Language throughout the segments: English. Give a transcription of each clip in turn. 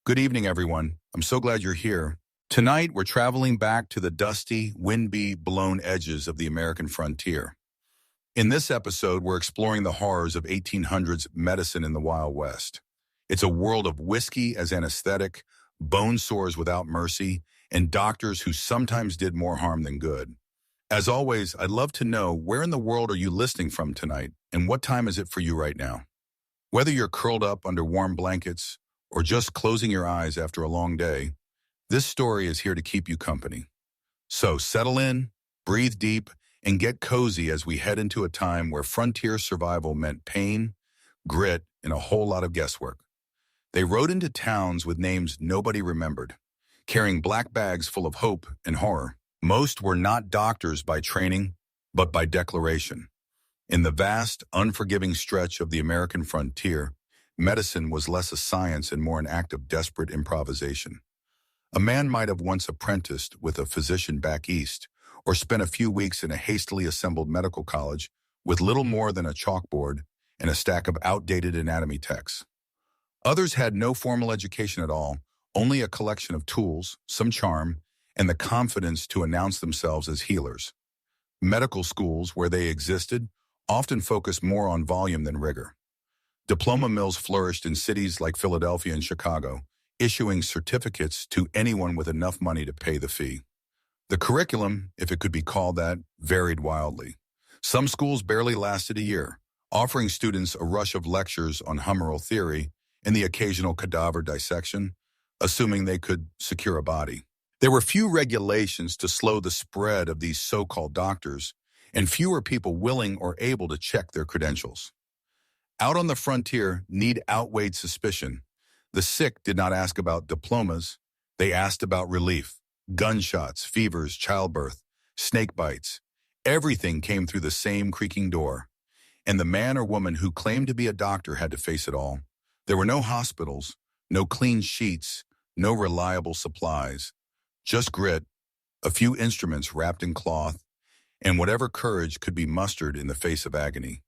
Good evening, everyone. I'm so glad you're here. Tonight, we're traveling back to the dusty, wind-blown edges of the American frontier. In this episode, we're exploring the horrors of 1800s medicine in the Wild West. It's a world of whiskey as anesthetic, bone sores without mercy, and doctors who sometimes did more harm than good. As always, I'd love to know, where in the world are you listening from tonight, and what time is it for you right now? Whether you're curled up under warm blankets or just closing your eyes after a long day, this story is here to keep you company. So settle in, breathe deep, and get cozy as we head into a time where frontier survival meant pain, grit, and a whole lot of guesswork. They rode into towns with names nobody remembered, carrying black bags full of hope and horror. Most were not doctors by training, but by declaration. In the vast, unforgiving stretch of the American frontier, medicine was less a science and more an act of desperate improvisation. A man might have once apprenticed with a physician back east, or spent a few weeks in a hastily assembled medical college with little more than a chalkboard and a stack of outdated anatomy texts. Others had no formal education at all, only a collection of tools, some charm, and the confidence to announce themselves as healers. Medical schools, where they existed, often focused more on volume than rigor. Diploma mills flourished in cities like Philadelphia and Chicago, issuing certificates to anyone with enough money to pay the fee. The curriculum, if it could be called that, varied wildly. Some schools barely lasted a year, offering students a rush of lectures on humoral theory and the occasional cadaver dissection, assuming they could secure a body. There were few regulations to slow the spread of these so-called doctors, and fewer people willing or able to check their credentials. Out on the frontier, need outweighed suspicion. The sick did not ask about diplomas, they asked about relief. Gunshots, fevers, childbirth, snake bites. Everything came through the same creaking door. And the man or woman who claimed to be a doctor had to face it all. There were no hospitals, no clean sheets, no reliable supplies. Just grit, a few instruments wrapped in cloth, and whatever courage could be mustered in the face of agony.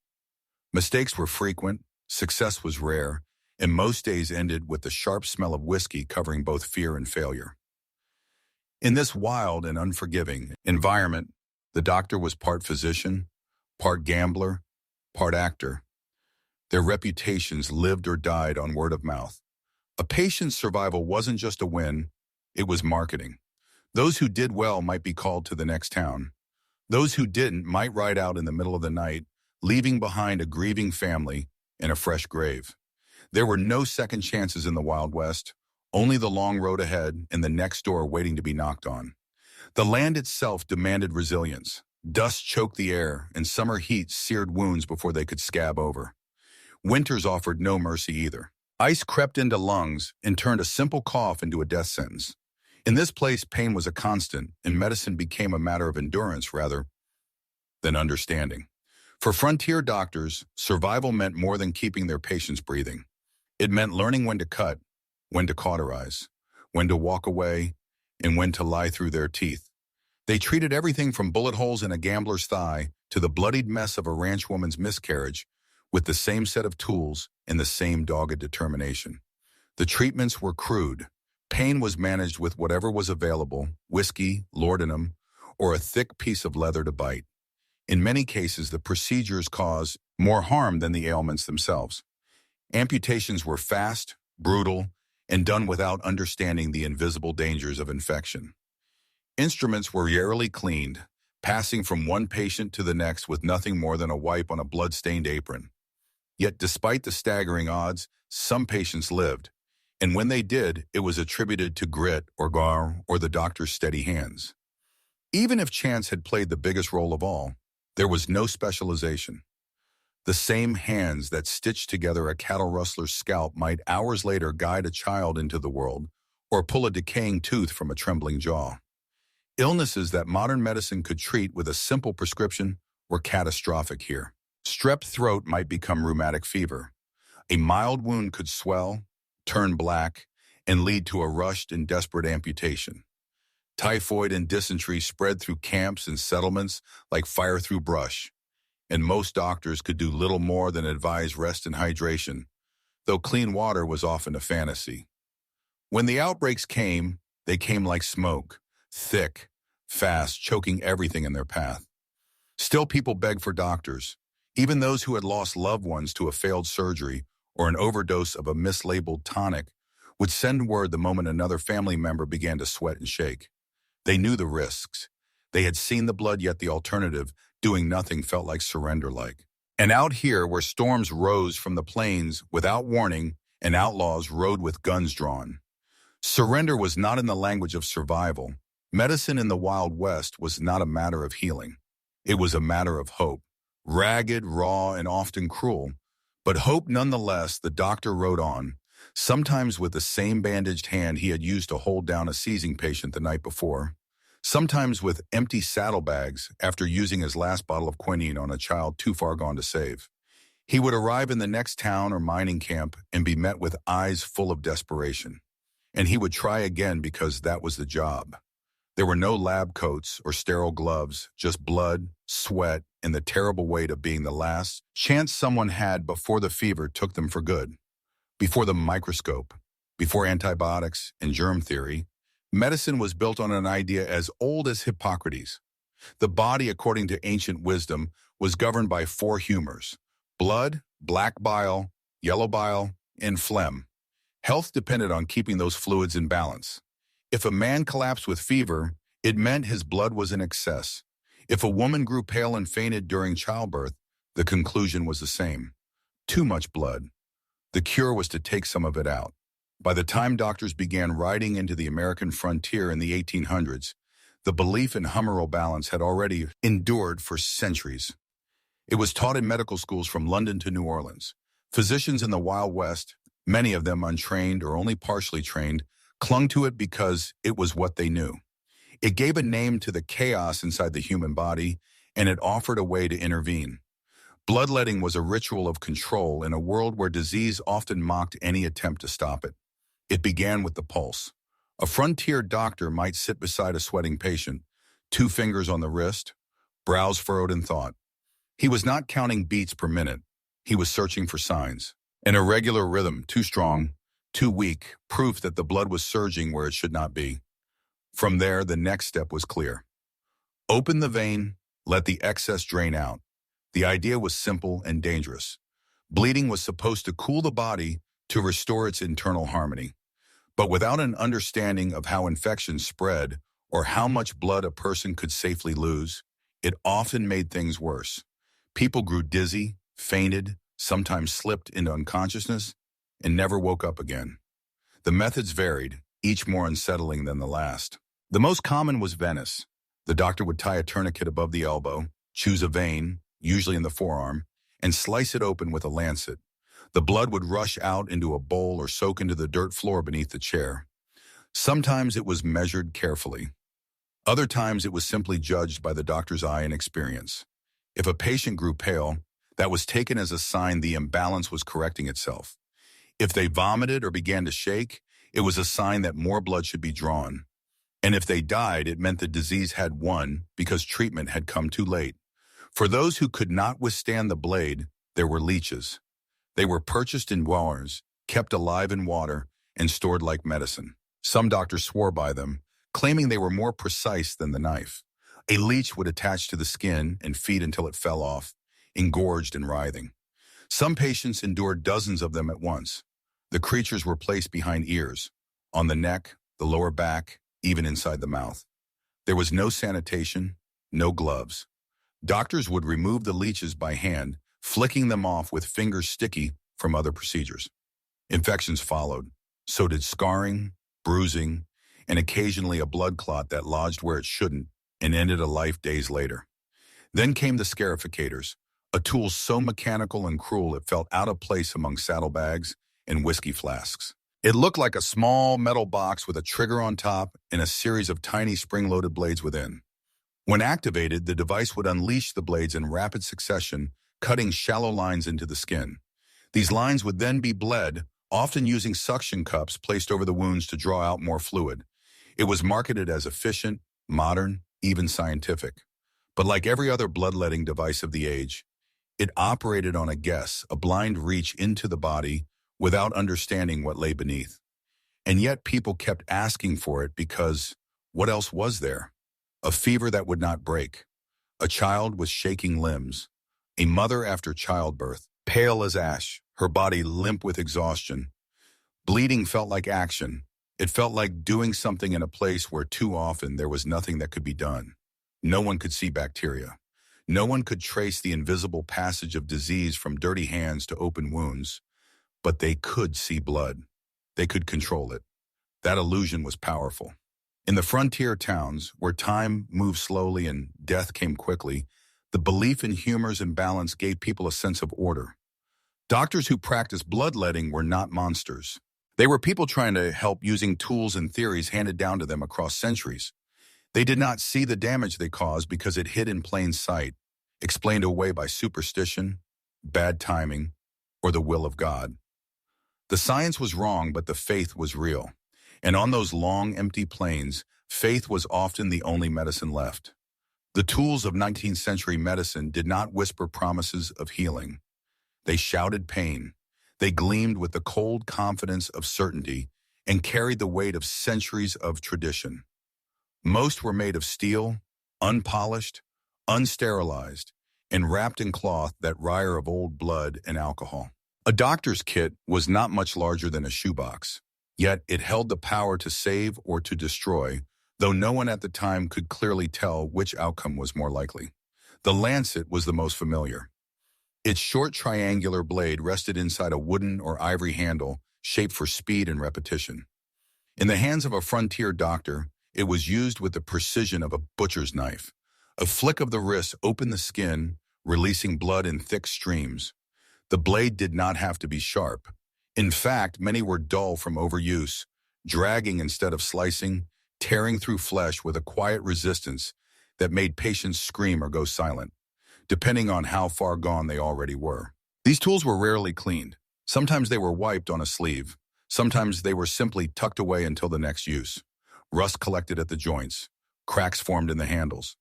Mistakes were frequent, success was rare, and most days ended with the sharp smell of whiskey covering both fear and failure. In this wild and unforgiving environment, the doctor was part physician, part gambler, part actor. Their reputations lived or died on word of mouth. A patient's survival wasn't just a win, it was marketing. Those who did well might be called to the next town. Those who didn't might ride out in the middle of the night, leaving behind a grieving family and a fresh grave. There were no second chances in the Wild West, only the long road ahead and the next door waiting to be knocked on. The land itself demanded resilience. Dust choked the air, and summer heat seared wounds before they could scab over. Winters offered no mercy either. Ice crept into lungs and turned a simple cough into a death sentence. In this place, pain was a constant, and medicine became a matter of endurance rather than understanding. For frontier doctors, survival meant more than keeping their patients breathing. It meant learning when to cut, when to cauterize, when to walk away, and when to lie through their teeth. They treated everything from bullet holes in a gambler's thigh to the bloodied mess of a ranch woman's miscarriage with the same set of tools and the same dogged determination. The treatments were crude. Pain was managed with whatever was available, whiskey, laudanum, or a thick piece of leather to bite. In many cases, the procedures caused more harm than the ailments themselves. Amputations were fast, brutal, and done without understanding the invisible dangers of infection. Instruments were rarely cleaned, passing from one patient to the next with nothing more than a wipe on a blood-stained apron. Yet despite the staggering odds, some patients lived, and when they did, it was attributed to grit or gar or the doctor's steady hands. Even if chance had played the biggest role of all, there was no specialization. The same hands that stitched together a cattle rustler's scalp might hours later guide a child into the world or pull a decaying tooth from a trembling jaw. Illnesses that modern medicine could treat with a simple prescription were catastrophic here. Strep throat might become rheumatic fever. A mild wound could swell, turn black, and lead to a rushed and desperate amputation. Typhoid and dysentery spread through camps and settlements like fire through brush, and most doctors could do little more than advise rest and hydration, though clean water was often a fantasy. When the outbreaks came, they came like smoke, thick, fast, choking everything in their path. Still, people begged for doctors. Even those who had lost loved ones to a failed surgery or an overdose of a mislabeled tonic would send word the moment another family member began to sweat and shake. They knew the risks. They had seen the blood, yet the alternative, doing nothing, felt like surrender-like. And out here, where storms rose from the plains without warning and outlaws rode with guns drawn, surrender was not in the language of survival. Medicine in the Wild West was not a matter of healing. It was a matter of hope. Ragged, raw, and often cruel, but hope nonetheless. The doctor rode on, sometimes with the same bandaged hand he had used to hold down a seizing patient the night before, sometimes with empty saddlebags after using his last bottle of quinine on a child too far gone to save. He would arrive in the next town or mining camp and be met with eyes full of desperation. And he would try again because that was the job. There were no lab coats or sterile gloves, just blood, sweat, and the terrible weight of being the last chance someone had before the fever took them for good. Before the microscope, before antibiotics and germ theory, medicine was built on an idea as old as Hippocrates. The body, according to ancient wisdom, was governed by four humors: blood, black bile, yellow bile, and phlegm. Health depended on keeping those fluids in balance. If a man collapsed with fever, it meant his blood was in excess. If a woman grew pale and fainted during childbirth, the conclusion was the same: too much blood. The cure was to take some of it out. By the time doctors began riding into the American frontier in the 1800s, the belief in humoral balance had already endured for centuries. It was taught in medical schools from London to New Orleans. Physicians in the Wild West, many of them untrained or only partially trained, clung to it because it was what they knew. It gave a name to the chaos inside the human body, and it offered a way to intervene. Bloodletting was a ritual of control in a world where disease often mocked any attempt to stop it. It began with the pulse. A frontier doctor might sit beside a sweating patient, 2 fingers on the wrist, brows furrowed in thought. He was not counting beats per minute. He was searching for signs. An irregular rhythm, too strong, too weak, proof that the blood was surging where it should not be. From there, the next step was clear. Open the vein, let the excess drain out. The idea was simple and dangerous. Bleeding was supposed to cool the body to restore its internal harmony. But without an understanding of how infections spread or how much blood a person could safely lose, it often made things worse. People grew dizzy, fainted, sometimes slipped into unconsciousness, and never woke up again. The methods varied, each more unsettling than the last. The most common was Venice. The doctor would tie a tourniquet above the elbow, choose a vein, usually in the forearm, and slice it open with a lancet. The blood would rush out into a bowl or soak into the dirt floor beneath the chair. Sometimes it was measured carefully. Other times it was simply judged by the doctor's eye and experience. If a patient grew pale, that was taken as a sign the imbalance was correcting itself. If they vomited or began to shake, it was a sign that more blood should be drawn. And if they died, it meant the disease had won because treatment had come too late. For those who could not withstand the blade, there were leeches. They were purchased in jars, kept alive in water, and stored like medicine. Some doctors swore by them, claiming they were more precise than the knife. A leech would attach to the skin and feed until it fell off, engorged and writhing. Some patients endured dozens of them at once. The creatures were placed behind ears, on the neck, the lower back, even inside the mouth. There was no sanitation, no gloves. Doctors would remove the leeches by hand, flicking them off with fingers sticky from other procedures. Infections followed. So did scarring, bruising, and occasionally a blood clot that lodged where it shouldn't and ended a life days later. Then came the scarificators, a tool so mechanical and cruel it felt out of place among saddlebags and whiskey flasks. It looked like a small metal box with a trigger on top and a series of tiny spring-loaded blades within. When activated, the device would unleash the blades in rapid succession, cutting shallow lines into the skin. These lines would then be bled, often using suction cups placed over the wounds to draw out more fluid. It was marketed as efficient, modern, even scientific. But like every other bloodletting device of the age, it operated on a guess, a blind reach into the body without understanding what lay beneath. And yet people kept asking for it because what else was there? A fever that would not break, a child with shaking limbs, a mother after childbirth, pale as ash, her body limp with exhaustion. Bleeding felt like action. It felt like doing something in a place where too often there was nothing that could be done. No one could see bacteria. No one could trace the invisible passage of disease from dirty hands to open wounds, but they could see blood. They could control it. That illusion was powerful. In the frontier towns, where time moved slowly and death came quickly, the belief in humors and balance gave people a sense of order. Doctors who practiced bloodletting were not monsters. They were people trying to help using tools and theories handed down to them across centuries. They did not see the damage they caused because it hid in plain sight, explained away by superstition, bad timing, or the will of God. The science was wrong, but the faith was real. And on those long, empty plains, faith was often the only medicine left. The tools of 19th century medicine did not whisper promises of healing. They shouted pain. They gleamed with the cold confidence of certainty and carried the weight of centuries of tradition. Most were made of steel, unpolished, unsterilized, and wrapped in cloth that reek of old blood and alcohol. A doctor's kit was not much larger than a shoebox, yet it held the power to save or to destroy, though no one at the time could clearly tell which outcome was more likely. The lancet was the most familiar. Its short triangular blade rested inside a wooden or ivory handle shaped for speed and repetition. In the hands of a frontier doctor, it was used with the precision of a butcher's knife. A flick of the wrist opened the skin, releasing blood in thick streams. The blade did not have to be sharp. In fact, many were dull from overuse, dragging instead of slicing, tearing through flesh with a quiet resistance that made patients scream or go silent, depending on how far gone they already were. These tools were rarely cleaned. Sometimes they were wiped on a sleeve. Sometimes they were simply tucked away until the next use. Rust collected at the joints. Cracks formed in the handles.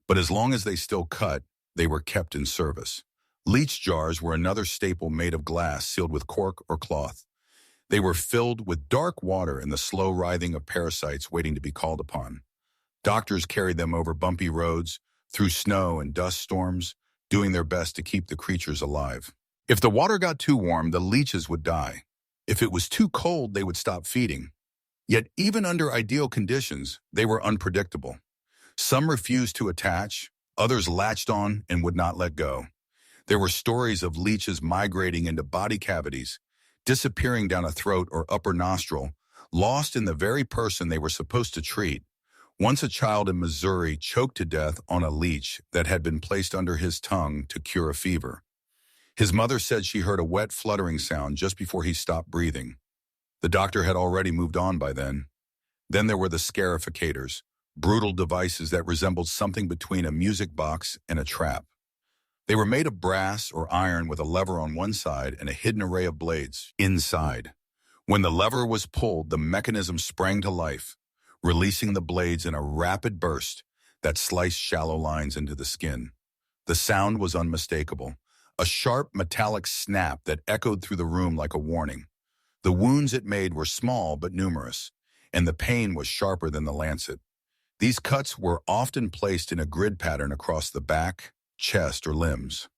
But as long as they still cut, they were kept in service. Leach jars were another staple made of glass sealed with cork or cloth. They were filled with dark water and the slow writhing of parasites waiting to be called upon. Doctors carried them over bumpy roads, through snow and dust storms, doing their best to keep the creatures alive. If the water got too warm, the leeches would die. If it was too cold, they would stop feeding. Yet even under ideal conditions, they were unpredictable. Some refused to attach, others latched on and would not let go. There were stories of leeches migrating into body cavities, disappearing down a throat or upper nostril, lost in the very person they were supposed to treat. Once a child in Missouri choked to death on a leech that had been placed under his tongue to cure a fever. His mother said she heard a wet fluttering sound just before he stopped breathing. The doctor had already moved on by then. Then there were the scarificators, brutal devices that resembled something between a music box and a trap. They were made of brass or iron with a lever on one side and a hidden array of blades inside. When the lever was pulled, the mechanism sprang to life, releasing the blades in a rapid burst that sliced shallow lines into the skin. The sound was unmistakable, a sharp metallic snap that echoed through the room like a warning. The wounds it made were small but numerous, and the pain was sharper than the lancet. These cuts were often placed in a grid pattern across the back, chest, or limbs.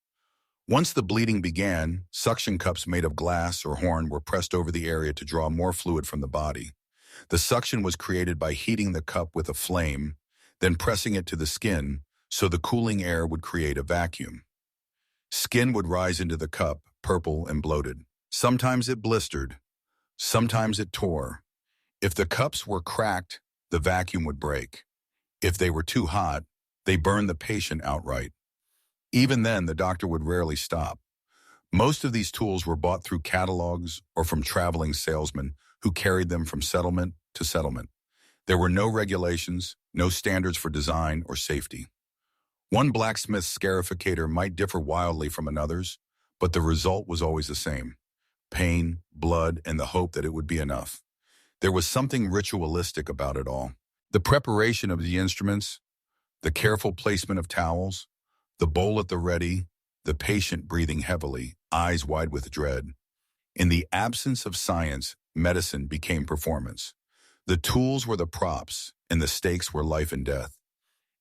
Once the bleeding began, suction cups made of glass or horn were pressed over the area to draw more fluid from the body. The suction was created by heating the cup with a flame, then pressing it to the skin so the cooling air would create a vacuum. Skin would rise into the cup, purple and bloated. Sometimes it blistered. Sometimes it tore. If the cups were cracked, the vacuum would break. If they were too hot, they burned the patient outright. Even then, the doctor would rarely stop. Most of these tools were bought through catalogs or from traveling salesmen who carried them from settlement to settlement. There were no regulations, no standards for design or safety. One blacksmith's scarificator might differ wildly from another's, but the result was always the same: pain, blood, and the hope that it would be enough. There was something ritualistic about it all. The preparation of the instruments, the careful placement of towels, the bowl at the ready, the patient breathing heavily, eyes wide with dread. In the absence of science, medicine became performance. The tools were the props, and the stakes were life and death.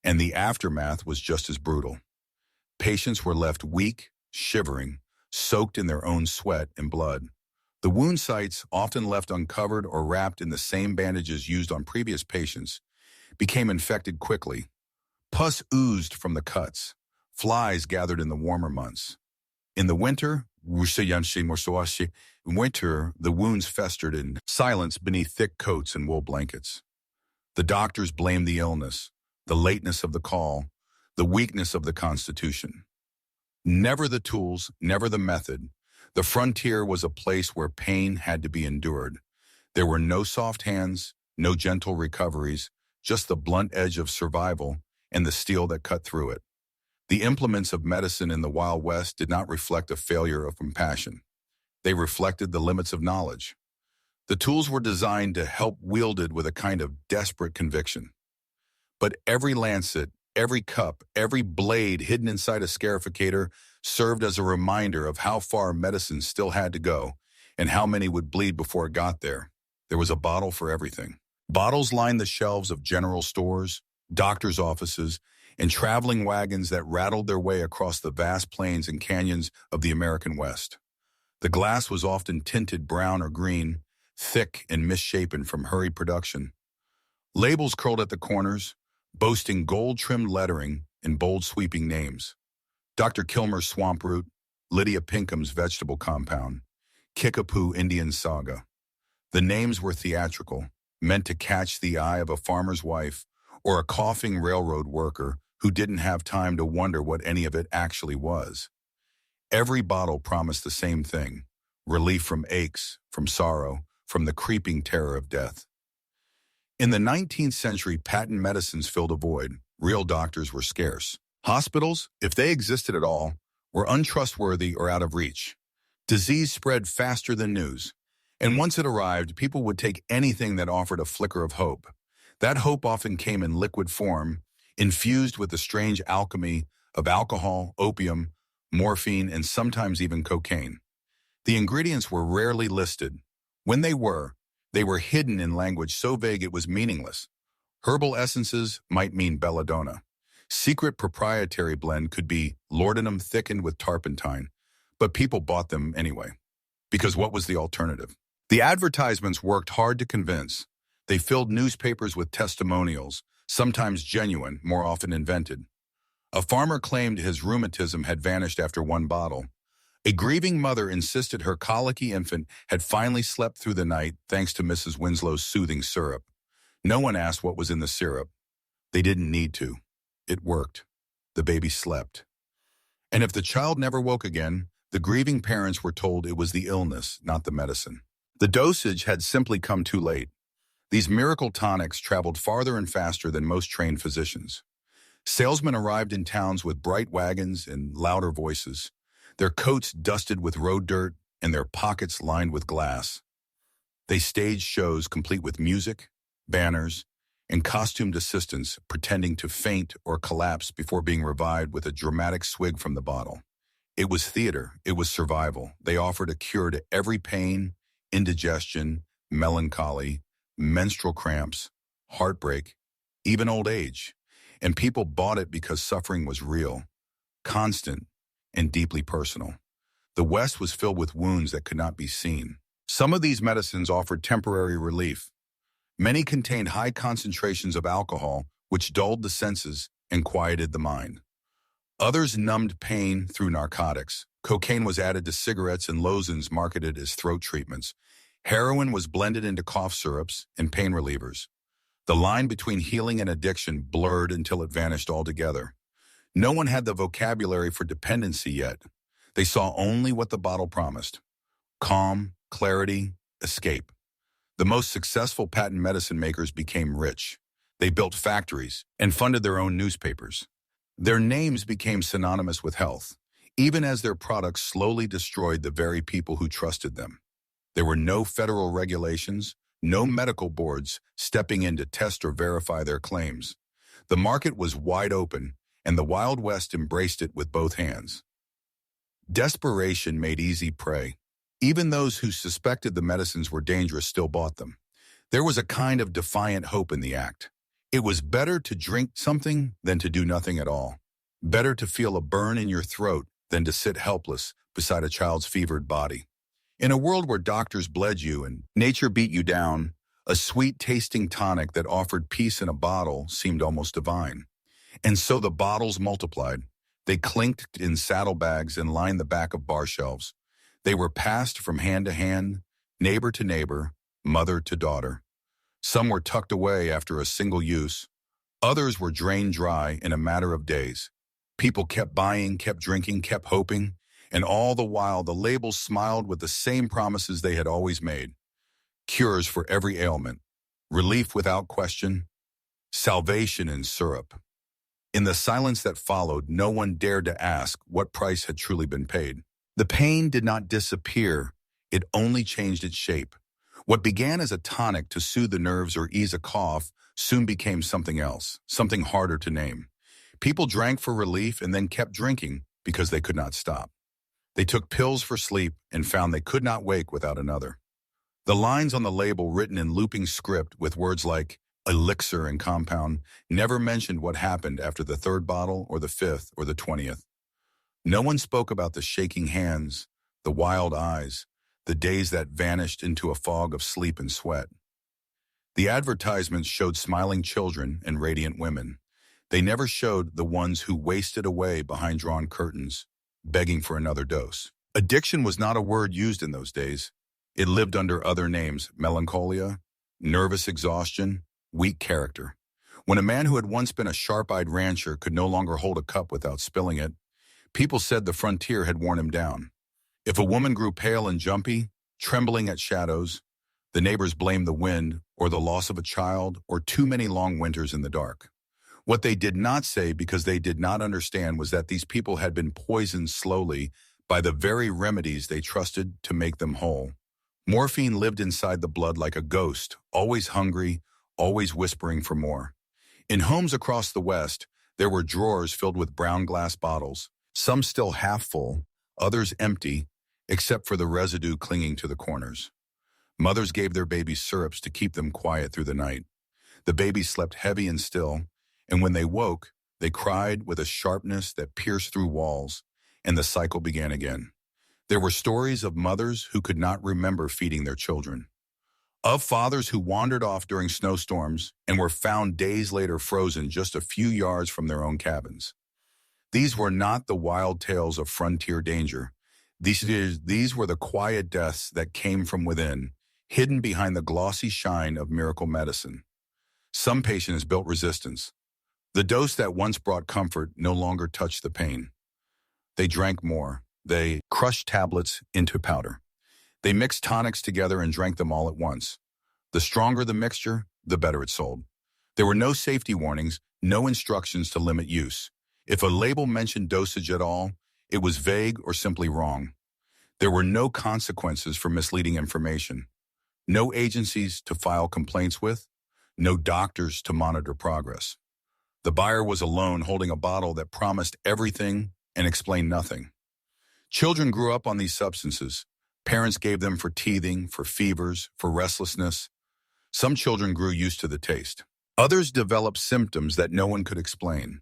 And the aftermath was just as brutal. Patients were left weak, shivering, soaked in their own sweat and blood. The wound sites, often left uncovered or wrapped in the same bandages used on previous patients, became infected quickly. Pus oozed from the cuts. Flies gathered in the warmer months. In the winter, the wounds festered in silence beneath thick coats and wool blankets. The doctors blamed the illness, the lateness of the call, the weakness of the Constitution. Never the tools, never the method. The frontier was a place where pain had to be endured. There were no soft hands, no gentle recoveries, just the blunt edge of survival and the steel that cut through it. The implements of medicine in the Wild West did not reflect a failure of compassion. They reflected the limits of knowledge. The tools were designed to help, wielded with a kind of desperate conviction. But every lancet, every cup, every blade hidden inside a scarificator served as a reminder of how far medicine still had to go and how many would bleed before it got there. There was a bottle for everything. Bottles lined the shelves of general stores, doctors' offices, and traveling wagons that rattled their way across the vast plains and canyons of the American West. The glass was often tinted brown or green, thick and misshapen from hurried production. Labels curled at the corners, boasting gold-trimmed lettering and bold sweeping names. Dr. Kilmer's Swamp Root, Lydia Pinkham's Vegetable Compound, Kickapoo Indian Saga. The names were theatrical, meant to catch the eye of a farmer's wife or a coughing railroad worker who didn't have time to wonder what any of it actually was. Every bottle promised the same thing: relief from aches, from sorrow, from the creeping terror of death. In the 19th century, patent medicines filled a void. Real doctors were scarce. Hospitals, if they existed at all, were untrustworthy or out of reach. Disease spread faster than news, and once it arrived, people would take anything that offered a flicker of hope. That hope often came in liquid form, infused with the strange alchemy of alcohol, opium, morphine, and sometimes even cocaine. The ingredients were rarely listed. When they were hidden in language so vague it was meaningless. Herbal essences might mean belladonna. Secret proprietary blend could be laudanum thickened with turpentine, but people bought them anyway. Because what was the alternative? The advertisements worked hard to convince. They filled newspapers with testimonials, sometimes genuine, more often invented. A farmer claimed his rheumatism had vanished after one bottle. A grieving mother insisted her colicky infant had finally slept through the night thanks to Mrs. Winslow's soothing syrup. No one asked what was in the syrup. They didn't need to. It worked. The baby slept. And if the child never woke again, the grieving parents were told it was the illness, not the medicine. The dosage had simply come too late. These miracle tonics traveled farther and faster than most trained physicians. Salesmen arrived in towns with bright wagons and louder voices, their coats dusted with road dirt and their pockets lined with glass. They staged shows complete with music, banners, and costumed assistants pretending to faint or collapse before being revived with a dramatic swig from the bottle. It was theater. It was survival. They offered a cure to every pain, indigestion, melancholy, menstrual cramps, heartbreak, even old age. And people bought it because suffering was real, constant, and deeply personal. The West was filled with wounds that could not be seen. Some of these medicines offered temporary relief. Many contained high concentrations of alcohol, which dulled the senses and quieted the mind. Others numbed pain through narcotics. Cocaine was added to cigarettes and lozenges marketed as throat treatments. Heroin was blended into cough syrups and pain relievers. The line between healing and addiction blurred until it vanished altogether. No one had the vocabulary for dependency yet. They saw only what the bottle promised: calm, clarity, escape. The most successful patent medicine makers became rich. They built factories and funded their own newspapers. Their names became synonymous with health, even as their products slowly destroyed the very people who trusted them. There were no federal regulations, no medical boards stepping in to test or verify their claims. The market was wide open, and the Wild West embraced it with both hands. Desperation made easy prey. Even those who suspected the medicines were dangerous still bought them. There was a kind of defiant hope in the act. It was better to drink something than to do nothing at all. Better to feel a burn in your throat than to sit helpless beside a child's fevered body. In a world where doctors bled you and nature beat you down, a sweet-tasting tonic that offered peace in a bottle seemed almost divine. And so the bottles multiplied. They clinked in saddlebags and lined the back of bar shelves. They were passed from hand to hand, neighbor to neighbor, mother to daughter. Some were tucked away after a single use. Others were drained dry in a matter of days. People kept buying, kept drinking, kept hoping, and all the while the labels smiled with the same promises they had always made. Cures for every ailment, relief without question, salvation in syrup. In the silence that followed, no one dared to ask what price had truly been paid. The pain did not disappear, it only changed its shape. What began as a tonic to soothe the nerves or ease a cough soon became something else, something harder to name. People drank for relief and then kept drinking because they could not stop. They took pills for sleep and found they could not wake without another. The lines on the label, written in looping script with words like elixir and compound, never mentioned what happened after the third bottle or the fifth or the 20th. No one spoke about the shaking hands, the wild eyes, the days that vanished into a fog of sleep and sweat. The advertisements showed smiling children and radiant women. They never showed the ones who wasted away behind drawn curtains, begging for another dose. Addiction was not a word used in those days. It lived under other names: melancholia, nervous exhaustion, weak character. When a man who had once been a sharp-eyed rancher could no longer hold a cup without spilling it, people said the frontier had worn him down. If a woman grew pale and jumpy, trembling at shadows, the neighbors blamed the wind or the loss of a child or too many long winters in the dark. What they did not say, because they did not understand, was that these people had been poisoned slowly by the very remedies they trusted to make them whole. Morphine lived inside the blood like a ghost, always hungry, always whispering for more. In homes across the West, there were drawers filled with brown glass bottles, some still half full, others empty, except for the residue clinging to the corners. Mothers gave their babies syrups to keep them quiet through the night. The babies slept heavy and still, and when they woke, they cried with a sharpness that pierced through walls, and the cycle began again. There were stories of mothers who could not remember feeding their children, of fathers who wandered off during snowstorms and were found days later frozen just a few yards from their own cabins. These were not the wild tales of frontier danger. These were the quiet deaths that came from within, hidden behind the glossy shine of miracle medicine. Some patients built resistance. The dose that once brought comfort no longer touched the pain. They drank more. They crushed tablets into powder. They mixed tonics together and drank them all at once. The stronger the mixture, the better it sold. There were no safety warnings, no instructions to limit use. If a label mentioned dosage at all, it was vague or simply wrong. There were no consequences for misleading information, no agencies to file complaints with, no doctors to monitor progress. The buyer was alone, holding a bottle that promised everything and explained nothing. Children grew up on these substances. Parents gave them for teething, for fevers, for restlessness. Some children grew used to the taste. Others developed symptoms that no one could explain.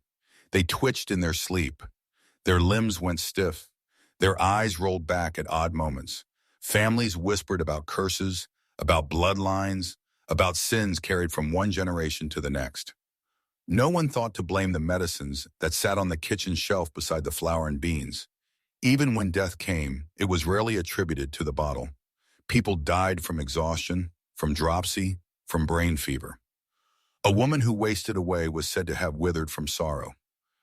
They twitched in their sleep. Their limbs went stiff. Their eyes rolled back at odd moments. Families whispered about curses, about bloodlines, about sins carried from one generation to the next. No one thought to blame the medicines that sat on the kitchen shelf beside the flour and beans. Even when death came, it was rarely attributed to the bottle. People died from exhaustion, from dropsy, from brain fever. A woman who wasted away was said to have withered from sorrow.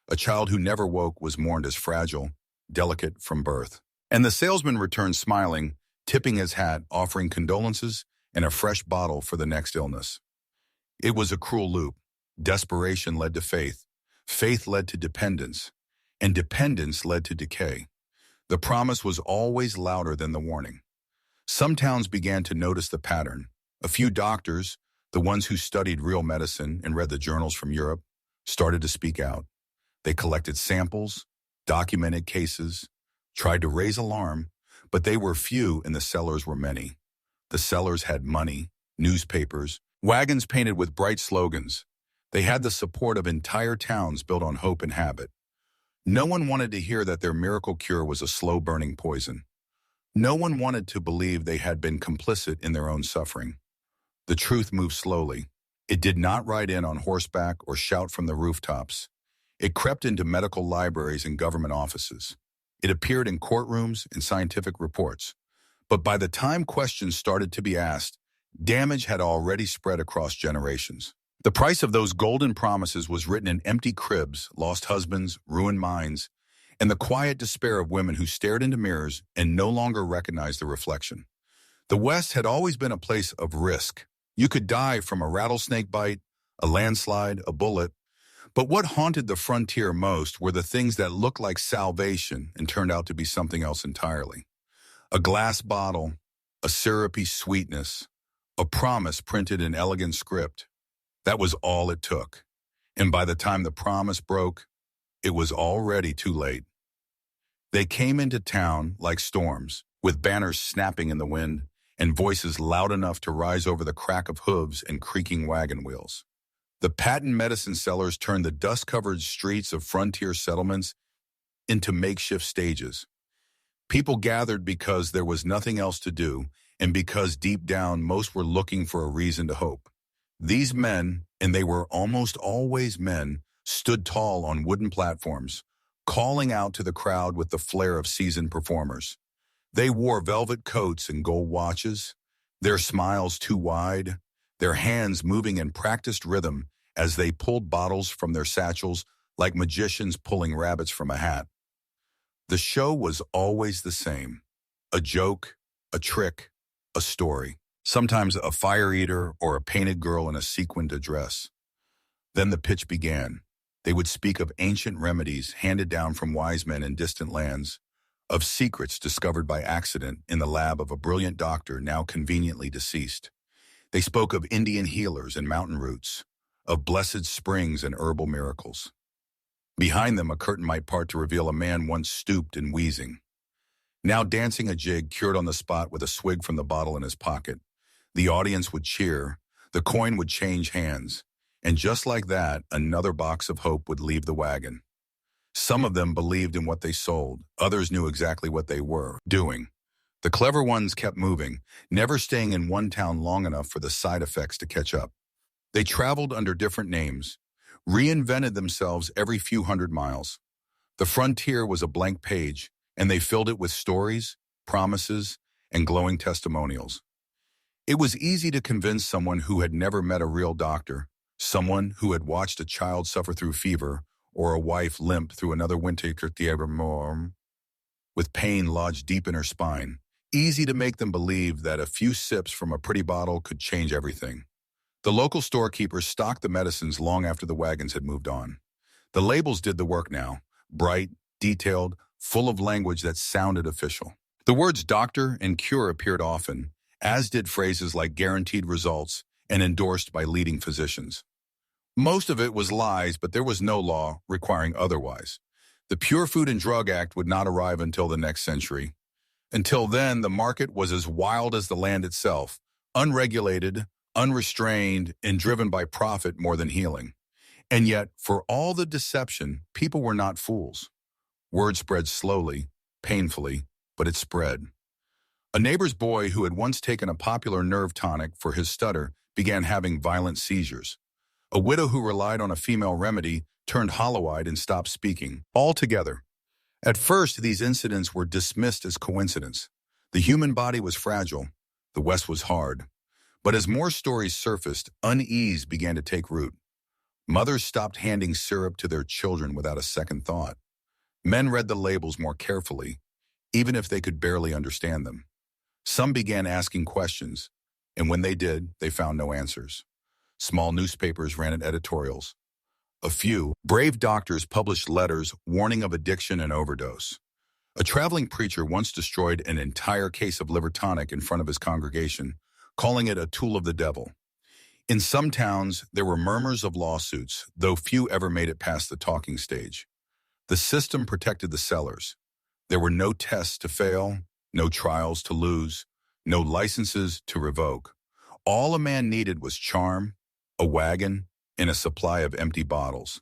A child who never woke was mourned as fragile, delicate from birth. And the salesman returned smiling, tipping his hat, offering condolences and a fresh bottle for the next illness. It was a cruel loop. Desperation led to faith. Faith led to dependence. And dependence led to decay. The promise was always louder than the warning. Some towns began to notice the pattern. A few doctors, the ones who studied real medicine and read the journals from Europe, started to speak out. They collected samples, documented cases, tried to raise alarm, But they were few and the sellers were many. The sellers had money, newspapers, wagons painted with bright slogans. They had the support of entire towns built on hope and habit. No one wanted to hear that their miracle cure was a slow-burning poison. No one wanted to believe they had been complicit in their own suffering. The truth moved slowly. It did not ride in on horseback or shout from the rooftops. It crept into medical libraries and government offices. It appeared in courtrooms and scientific reports. But by the time questions started to be asked, damage had already spread across generations. The price of those golden promises was written in empty cribs, lost husbands, ruined minds, and the quiet despair of women who stared into mirrors and no longer recognized the reflection. The West had always been a place of risk. You could die from a rattlesnake bite, a landslide, a bullet. But what haunted the frontier most were the things that looked like salvation and turned out to be something else entirely. A glass bottle, a syrupy sweetness, a promise printed in elegant script. That was all it took. And by the time the promise broke, it was already too late. They came into town like storms, with banners snapping in the wind and voices loud enough to rise over the crack of hooves and creaking wagon wheels. The patent medicine sellers turned the dust-covered streets of frontier settlements into makeshift stages. People gathered because there was nothing else to do, and because deep down most were looking for a reason to hope. These men, and they were almost always men, stood tall on wooden platforms, calling out to the crowd with the flair of seasoned performers. They wore velvet coats and gold watches, their smiles too wide, their hands moving in practiced rhythm as they pulled bottles from their satchels like magicians pulling rabbits from a hat. The show was always the same. A joke, a trick, a story. Sometimes a fire eater or a painted girl in a sequined dress. Then the pitch began. They would speak of ancient remedies handed down from wise men in distant lands, of secrets discovered by accident in the lab of a brilliant doctor now conveniently deceased. They spoke of Indian healers and mountain roots, of blessed springs and herbal miracles. Behind them, a curtain might part to reveal a man once stooped and wheezing, now dancing a jig cured on the spot with a swig from the bottle in his pocket. The audience would cheer, the coin would change hands, and just like that, another box of hope would leave the wagon. Some of them believed in what they sold, others knew exactly what they were doing. The clever ones kept moving, never staying in one town long enough for the side effects to catch up. They traveled under different names, reinvented themselves every few hundred miles. The frontier was a blank page, and they filled it with stories, promises, and glowing testimonials. It was easy to convince someone who had never met a real doctor, someone who had watched a child suffer through fever, or a wife limp through another winter with pain lodged deep in her spine. Easy to make them believe that a few sips from a pretty bottle could change everything. The local storekeepers stocked the medicines long after the wagons had moved on. The labels did the work now, bright, detailed, full of language that sounded official. The words doctor and cure appeared often, as did phrases like guaranteed results and endorsed by leading physicians. Most of it was lies, but there was no law requiring otherwise. The Pure Food and Drug Act would not arrive until the next century. Until then, the market was as wild as the land itself, unregulated, unrestrained, and driven by profit more than healing. And yet, for all the deception, people were not fools. Word spread slowly, painfully, but it spread. A neighbor's boy who had once taken a popular nerve tonic for his stutter began having violent seizures. A widow who relied on a female remedy turned hollow-eyed and stopped speaking altogether. At first, these incidents were dismissed as coincidence. The human body was fragile. The West was hard. But as more stories surfaced, unease began to take root. Mothers stopped handing syrup to their children without a second thought. Men read the labels more carefully, even if they could barely understand them. Some began asking questions, and when they did, they found no answers. Small newspapers ran editorials. A few brave doctors published letters warning of addiction and overdose. A traveling preacher once destroyed an entire case of liver tonic in front of his congregation, calling it a tool of the devil. In some towns, there were murmurs of lawsuits, though few ever made it past the talking stage. The system protected the sellers. There were no tests to fail, no trials to lose, no licenses to revoke. All a man needed was charm, a wagon, and a supply of empty bottles.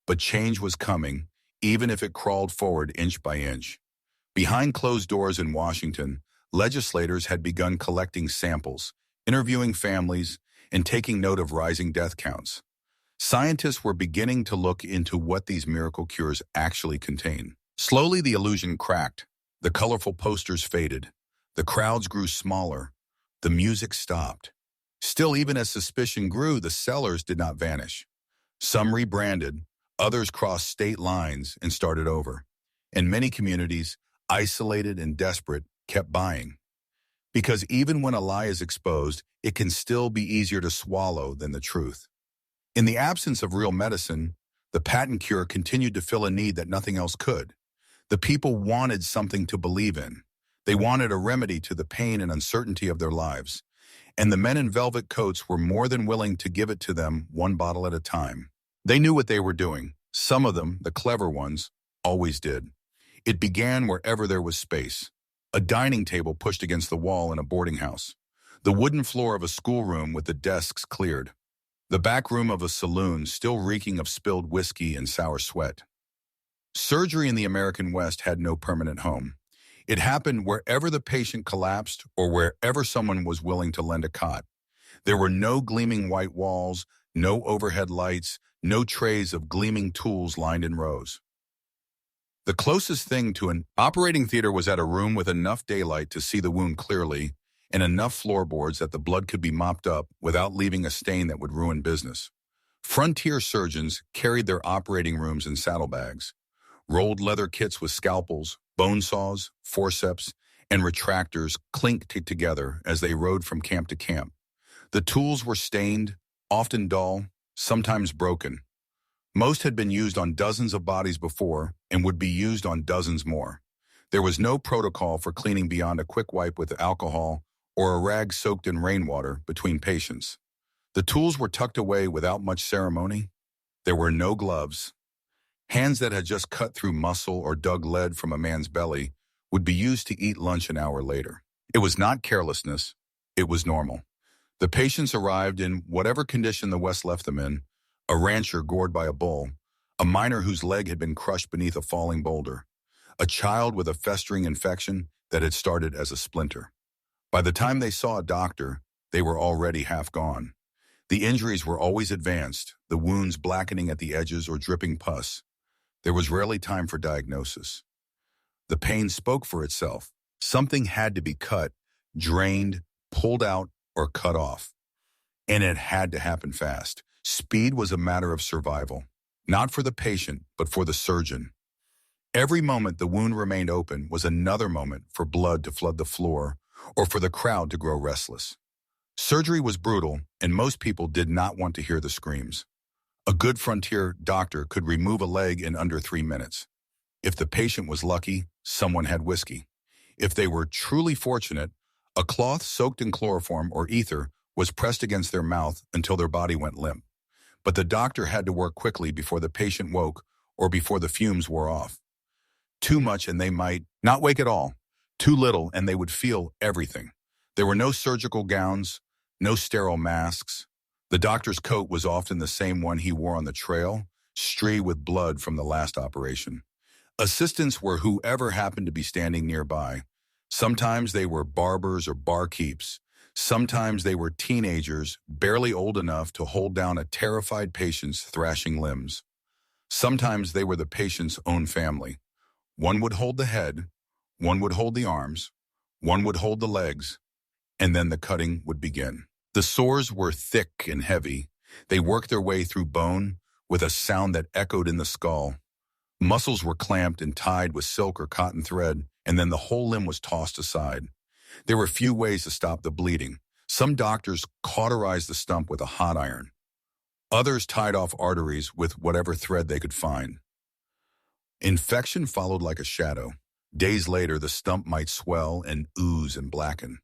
But change was coming, even if it crawled forward inch by inch. Behind closed doors in Washington, legislators had begun collecting samples, interviewing families, and taking note of rising death counts. Scientists were beginning to look into what these miracle cures actually contain. Slowly, the illusion cracked. The colorful posters faded. The crowds grew smaller. The music stopped. Still, even as suspicion grew, the sellers did not vanish. Some rebranded, others crossed state lines and started over. And many communities, isolated and desperate, kept buying. Because even when a lie is exposed, it can still be easier to swallow than the truth. In the absence of real medicine, the patent cure continued to fill a need that nothing else could. The people wanted something to believe in. They wanted a remedy to the pain and uncertainty of their lives. And the men in velvet coats were more than willing to give it to them one bottle at a time. They knew what they were doing. Some of them, the clever ones, always did. It began wherever there was space. A dining table pushed against the wall in a boarding house. The wooden floor of a schoolroom with the desks cleared. The back room of a saloon still reeking of spilled whiskey and sour sweat. Surgery in the American West had no permanent home. It happened wherever the patient collapsed or wherever someone was willing to lend a cot. There were no gleaming white walls, no overhead lights, no trays of gleaming tools lined in rows. The closest thing to an operating theater was at a room with enough daylight to see the wound clearly and enough floorboards that the blood could be mopped up without leaving a stain that would ruin business. Frontier surgeons carried their operating rooms in saddlebags. Rolled leather kits with scalpels, bone saws, forceps, and retractors clinked together as they rode from camp to camp. The tools were stained, often dull, sometimes broken. Most had been used on dozens of bodies before and would be used on dozens more. There was no protocol for cleaning beyond a quick wipe with alcohol or a rag soaked in rainwater between patients. The tools were tucked away without much ceremony. There were no gloves. Hands that had just cut through muscle or dug lead from a man's belly would be used to eat lunch an hour later. It was not carelessness. It was normal. The patients arrived in whatever condition the West left them in: a rancher gored by a bull, a miner whose leg had been crushed beneath a falling boulder, a child with a festering infection that had started as a splinter. By the time they saw a doctor, they were already half gone. The injuries were always advanced, the wounds blackening at the edges or dripping pus. There was rarely time for diagnosis. The pain spoke for itself. Something had to be cut, drained, pulled out, or cut off. And it had to happen fast. Speed was a matter of survival, not for the patient, but for the surgeon. Every moment the wound remained open was another moment for blood to flood the floor or for the crowd to grow restless. Surgery was brutal, and most people did not want to hear the screams. A good frontier doctor could remove a leg in under 3 minutes. If the patient was lucky, someone had whiskey. If they were truly fortunate, a cloth soaked in chloroform or ether was pressed against their mouth until their body went limp. But the doctor had to work quickly before the patient woke or before the fumes wore off. Too much and they might not wake at all. Too little and they would feel everything. There were no surgical gowns, no sterile masks. The doctor's coat was often the same one he wore on the trail, streaked with blood from the last operation. Assistants were whoever happened to be standing nearby. Sometimes they were barbers or barkeeps. Sometimes they were teenagers, barely old enough to hold down a terrified patient's thrashing limbs. Sometimes they were the patient's own family. One would hold the head, one would hold the arms, one would hold the legs, and then the cutting would begin. The sores were thick and heavy. They worked their way through bone with a sound that echoed in the skull. Muscles were clamped and tied with silk or cotton thread, and then the whole limb was tossed aside. There were few ways to stop the bleeding. Some doctors cauterized the stump with a hot iron. Others tied off arteries with whatever thread they could find. Infection followed like a shadow. Days later, the stump might swell and ooze and blacken.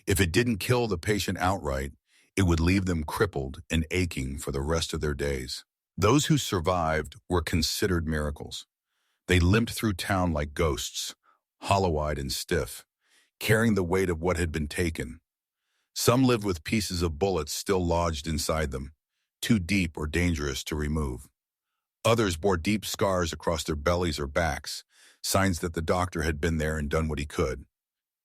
If it didn't kill the patient outright, it would leave them crippled and aching for the rest of their days. Those who survived were considered miracles. They limped through town like ghosts, hollow-eyed and stiff, carrying the weight of what had been taken. Some lived with pieces of bullets still lodged inside them, too deep or dangerous to remove. Others bore deep scars across their bellies or backs, signs that the doctor had been there and done what he could.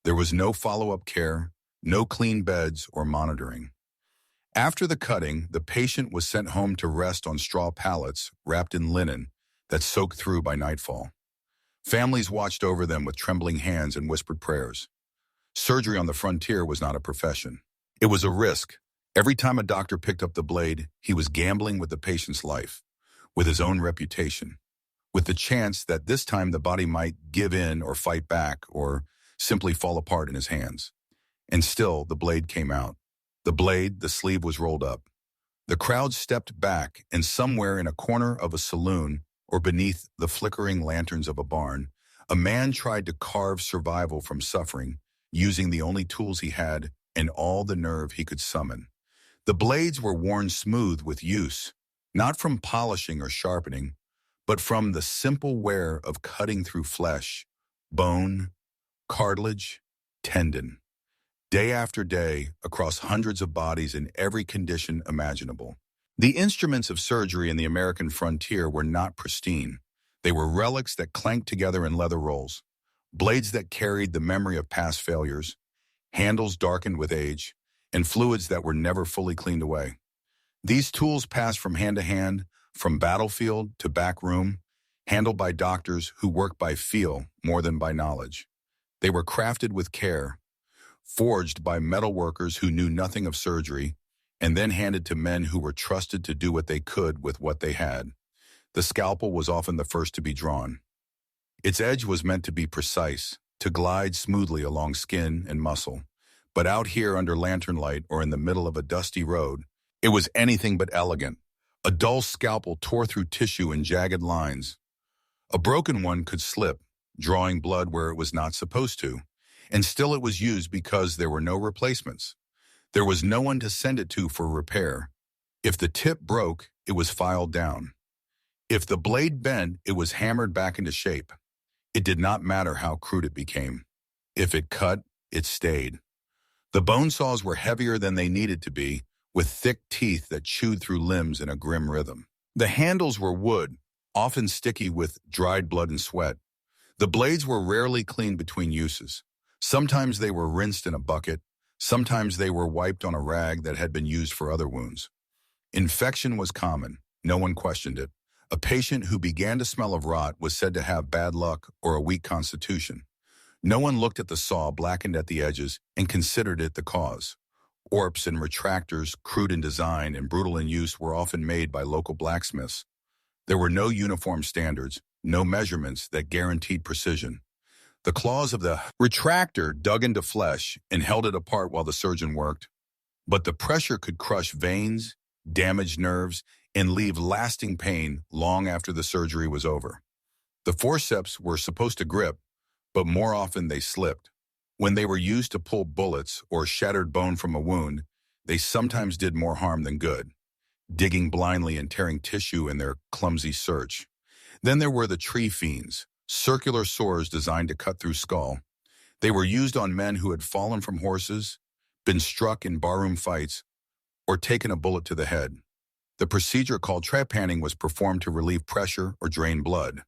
There was no follow-up care, no clean beds or monitoring. After the cutting, the patient was sent home to rest on straw pallets wrapped in linen that soaked through by nightfall. Families watched over them with trembling hands and whispered prayers. Surgery on the frontier was not a profession. It was a risk. Every time a doctor picked up the blade, he was gambling with the patient's life, with his own reputation, with the chance that this time the body might give in or fight back or simply fall apart in his hands. And still, the blade came out. The sleeve was rolled up. The crowd stepped back, and somewhere in a corner of a saloon or beneath the flickering lanterns of a barn, a man tried to carve survival from suffering, using the only tools he had and all the nerve he could summon. The blades were worn smooth with use, not from polishing or sharpening, but from the simple wear of cutting through flesh, bone, cartilage, tendon. Day after day, across hundreds of bodies in every condition imaginable. The instruments of surgery in the American frontier were not pristine. They were relics that clanked together in leather rolls, blades that carried the memory of past failures, handles darkened with age, and fluids that were never fully cleaned away. These tools passed from hand to hand, from battlefield to back room, handled by doctors who worked by feel more than by knowledge. They were crafted with care, forged by metal workers who knew nothing of surgery, and then handed to men who were trusted to do what they could with what they had. The scalpel was often the first to be drawn. Its edge was meant to be precise, to glide smoothly along skin and muscle. But out here under lantern light or in the middle of a dusty road, it was anything but elegant. A dull scalpel tore through tissue in jagged lines. A broken one could slip, drawing blood where it was not supposed to. And still it was used because there were no replacements. There was no one to send it to for repair. If the tip broke, it was filed down. If the blade bent, it was hammered back into shape. It did not matter how crude it became. If it cut, it stayed. The bone saws were heavier than they needed to be, with thick teeth that chewed through limbs in a grim rhythm. The handles were wood, often sticky with dried blood and sweat. The blades were rarely cleaned between uses. Sometimes they were rinsed in a bucket. Sometimes they were wiped on a rag that had been used for other wounds. Infection was common. No one questioned it. A patient who began to smell of rot was said to have bad luck or a weak constitution. No one looked at the saw blackened at the edges and considered it the cause. Orps and retractors, crude in design and brutal in use, were often made by local blacksmiths. There were no uniform standards, no measurements that guaranteed precision. The claws of the retractor dug into flesh and held it apart while the surgeon worked. But the pressure could crush veins, damage nerves, and leave lasting pain long after the surgery was over. The forceps were supposed to grip, but more often they slipped. When they were used to pull bullets or shattered bone from a wound, they sometimes did more harm than good, digging blindly and tearing tissue in their clumsy search. Then there were the tree fiends, circular saws designed to cut through skull. They were used on men who had fallen from horses, been struck in barroom fights, or taken a bullet to the head. The procedure called trepanning was performed to relieve pressure or drain blood.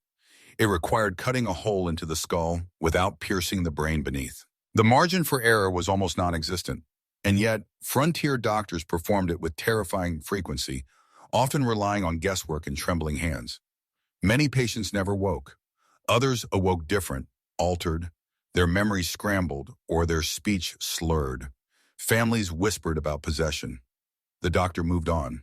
It required cutting a hole into the skull without piercing the brain beneath. The margin for error was almost non-existent, and yet frontier doctors performed it with terrifying frequency, often relying on guesswork and trembling hands. Many patients never woke. Others awoke different, altered, their memories scrambled, or their speech slurred. Families whispered about possession. The doctor moved on.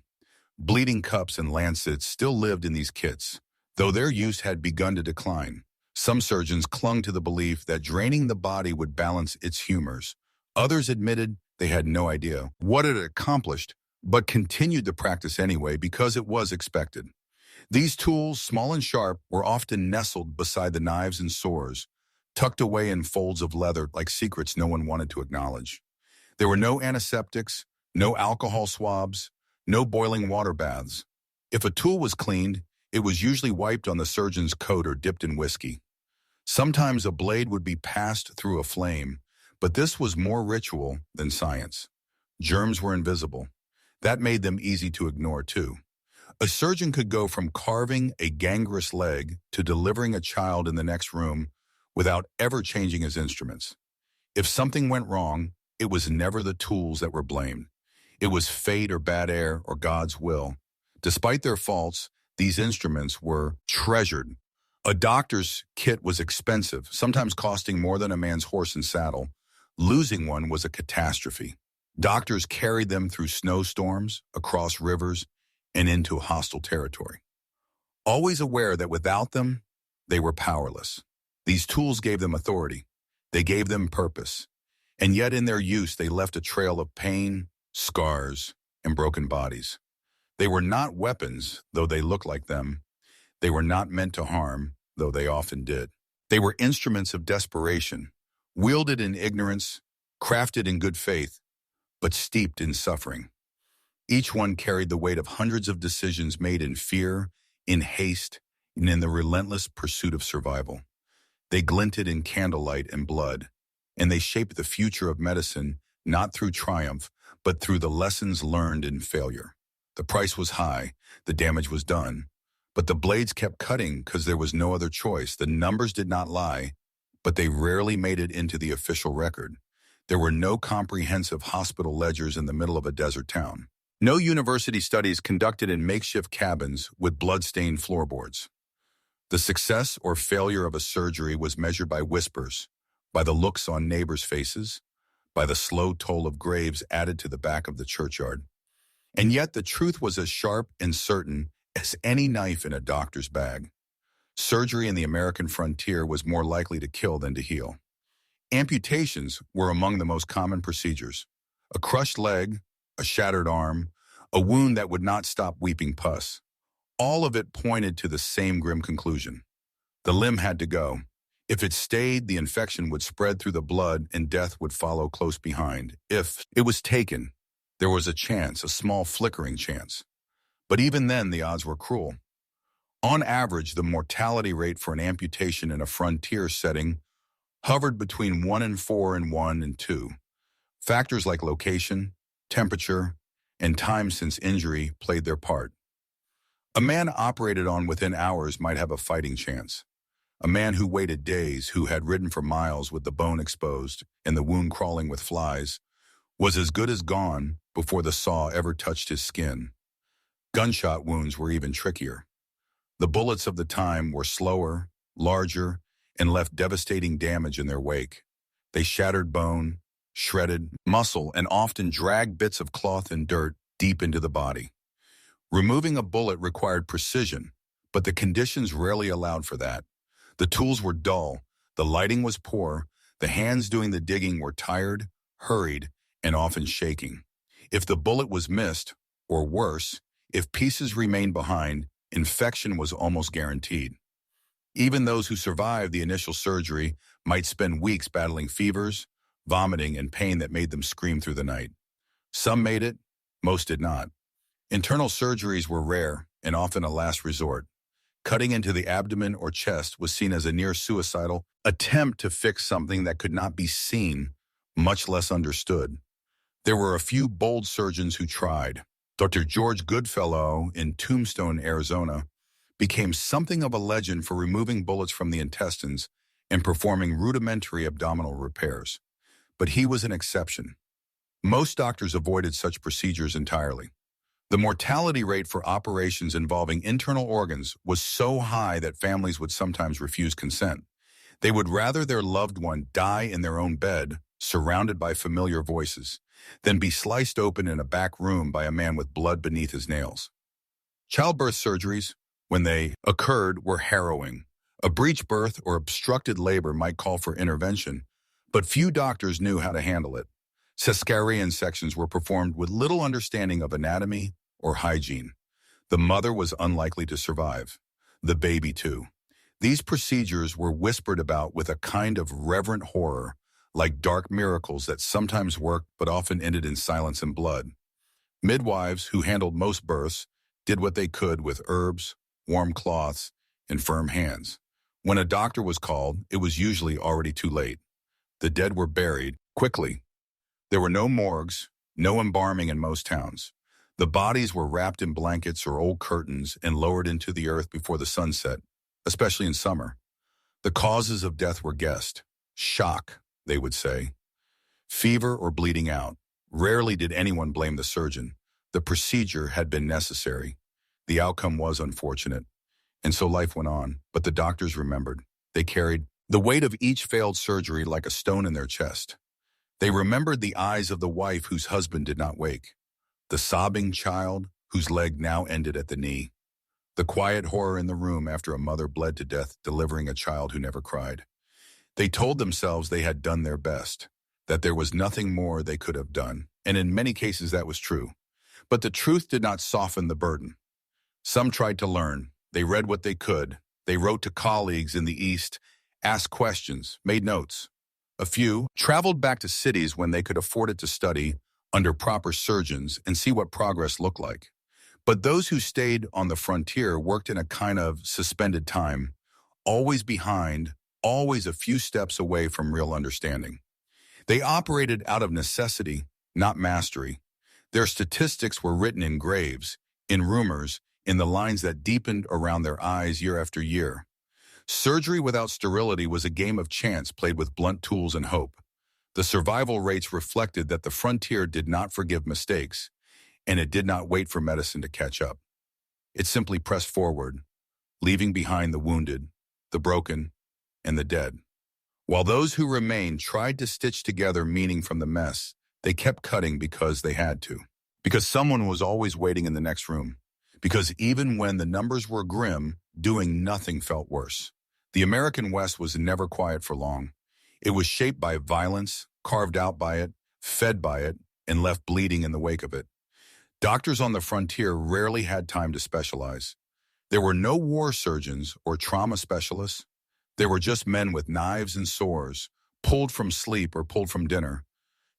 Bleeding cups and lancets still lived in these kits, though their use had begun to decline. Some surgeons clung to the belief that draining the body would balance its humors. Others admitted they had no idea what it accomplished, but continued the practice anyway because it was expected. These tools, small and sharp, were often nestled beside the knives and saws, tucked away in folds of leather like secrets no one wanted to acknowledge. There were no antiseptics, no alcohol swabs, no boiling water baths. If a tool was cleaned, it was usually wiped on the surgeon's coat or dipped in whiskey. Sometimes a blade would be passed through a flame, But this was more ritual than science. Germs were invisible. That made them easy to ignore, too. A surgeon could go from carving a gangrenous leg to delivering a child in the next room without ever changing his instruments. If something went wrong, it was never the tools that were blamed. It was fate or bad air or God's will. Despite their faults, these instruments were treasured. A doctor's kit was expensive, sometimes costing more than a man's horse and saddle. Losing one was a catastrophe. Doctors carried them through snowstorms, across rivers, and into hostile territory. Always aware that without them, they were powerless. These tools gave them authority. They gave them purpose. And yet in their use, they left a trail of pain, scars, and broken bodies. They were not weapons, though they looked like them. They were not meant to harm, though they often did. They were instruments of desperation, wielded in ignorance, crafted in good faith, but steeped in suffering. Each one carried the weight of hundreds of decisions made in fear, in haste, and in the relentless pursuit of survival. They glinted in candlelight and blood, and they shaped the future of medicine not through triumph, but through the lessons learned in failure. The price was high, the damage was done, but the blades kept cutting because there was no other choice. The numbers did not lie, but they rarely made it into the official record. There were no comprehensive hospital ledgers in the middle of a desert town. No university studies conducted in makeshift cabins with blood-stained floorboards. The success or failure of a surgery was measured by whispers, by the looks on neighbors' faces, by the slow toll of graves added to the back of the churchyard. And yet the truth was as sharp and certain as any knife in a doctor's bag. Surgery in the American frontier was more likely to kill than to heal. Amputations were among the most common procedures. A crushed leg, a shattered arm, a wound that would not stop weeping pus. All of it pointed to the same grim conclusion. The limb had to go. If it stayed, the infection would spread through the blood and death would follow close behind. If it was taken, there was a chance, a small flickering chance. But even then, the odds were cruel. On average, the mortality rate for an amputation in a frontier setting hovered between 1 in 4 and 1 in 2. Factors like location, temperature, and time since injury played their part. A man operated on within hours might have a fighting chance. A man who waited days, who had ridden for miles with the bone exposed and the wound crawling with flies, was as good as gone before the saw ever touched his skin. Gunshot wounds were even trickier. The bullets of the time were slower, larger, and left devastating damage in their wake. They shattered bone, shredded muscle, and often dragged bits of cloth and dirt deep into the body. Removing a bullet required precision, but the conditions rarely allowed for that. The tools were dull, the lighting was poor, the hands doing the digging were tired, hurried, and often shaking. If the bullet was missed, or worse, if pieces remained behind, infection was almost guaranteed. Even those who survived the initial surgery might spend weeks battling fevers, vomiting, and pain that made them scream through the night. Some made it, most did not. Internal surgeries were rare and often a last resort. Cutting into the abdomen or chest was seen as a near-suicidal attempt to fix something that could not be seen, much less understood. There were a few bold surgeons who tried. Dr. George Goodfellow in Tombstone, Arizona, became something of a legend for removing bullets from the intestines and performing rudimentary abdominal repairs. But he was an exception. Most doctors avoided such procedures entirely. The mortality rate for operations involving internal organs was so high that families would sometimes refuse consent. They would rather their loved one die in their own bed, surrounded by familiar voices, than be sliced open in a back room by a man with blood beneath his nails. Childbirth surgeries, when they occurred, were harrowing. A breech birth or obstructed labor might call for intervention, but few doctors knew how to handle it. Cesarean sections were performed with little understanding of anatomy or hygiene. The mother was unlikely to survive. The baby, too. These procedures were whispered about with a kind of reverent horror, like dark miracles that sometimes worked but often ended in silence and blood. Midwives, who handled most births, did what they could with herbs, warm cloths, and firm hands. When a doctor was called, it was usually already too late. The dead were buried, Quickly, there were no morgues, no embalming in most towns. The bodies were wrapped in blankets or old curtains and lowered into the earth before the sun set, especially in summer. The causes of death were guessed. Shock, they would say. Fever or bleeding out. Rarely did anyone blame the surgeon. The procedure had been necessary. The outcome was unfortunate. And so life went on, but the doctors remembered. They carried the weight of each failed surgery like a stone in their chest. They remembered the eyes of the wife whose husband did not wake, the sobbing child whose leg now ended at the knee, the quiet horror in the room after a mother bled to death delivering a child who never cried. They told themselves they had done their best, that there was nothing more they could have done, and in many cases that was true. But the truth did not soften the burden. Some tried to learn. They read what they could. They wrote to colleagues in the East, asked questions, made notes. A few traveled back to cities when they could afford it to study under proper surgeons and see what progress looked like. But those who stayed on the frontier worked in a kind of suspended time, always behind, always a few steps away from real understanding. They operated out of necessity, not mastery. Their statistics were written in graves, in rumors, in the lines that deepened around their eyes year after year. Surgery without sterility was a game of chance played with blunt tools and hope. The survival rates reflected that the frontier did not forgive mistakes, and it did not wait for medicine to catch up. It simply pressed forward, leaving behind the wounded, the broken, and the dead. While those who remained tried to stitch together meaning from the mess, they kept cutting because they had to. Because someone was always waiting in the next room. Because even when the numbers were grim, doing nothing felt worse. The American West was never quiet for long. It was shaped by violence, carved out by it, fed by it, and left bleeding in the wake of it. Doctors on the frontier rarely had time to specialize. There were no war surgeons or trauma specialists. There were just men with knives and sores, pulled from sleep or pulled from dinner,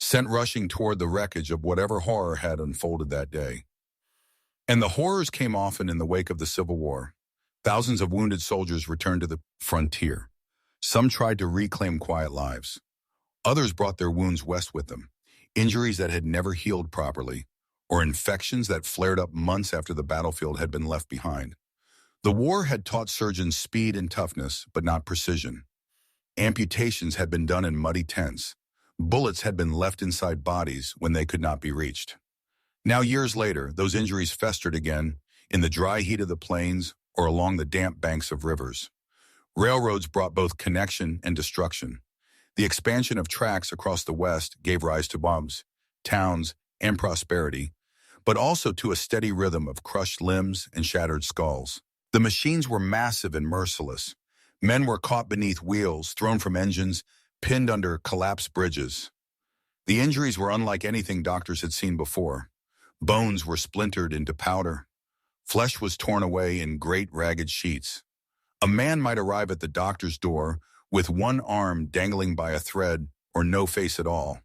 sent rushing toward the wreckage of whatever horror had unfolded that day. And the horrors came often in the wake of the Civil War. Thousands of wounded soldiers returned to the frontier. Some tried to reclaim quiet lives. Others brought their wounds west with them, injuries that had never healed properly, or infections that flared up months after the battlefield had been left behind. The war had taught surgeons speed and toughness, but not precision. Amputations had been done in muddy tents. Bullets had been left inside bodies when they could not be reached. Now, years later, those injuries festered again in the dry heat of the plains or along the damp banks of rivers. Railroads brought both connection and destruction. The expansion of tracks across the West gave rise to bombs, towns, and prosperity, but also to a steady rhythm of crushed limbs and shattered skulls. The machines were massive and merciless. Men were caught beneath wheels, thrown from engines, pinned under collapsed bridges. The injuries were unlike anything doctors had seen before. Bones were splintered into powder. Flesh was torn away in great ragged sheets. A man might arrive at the doctor's door with one arm dangling by a thread or no face at all.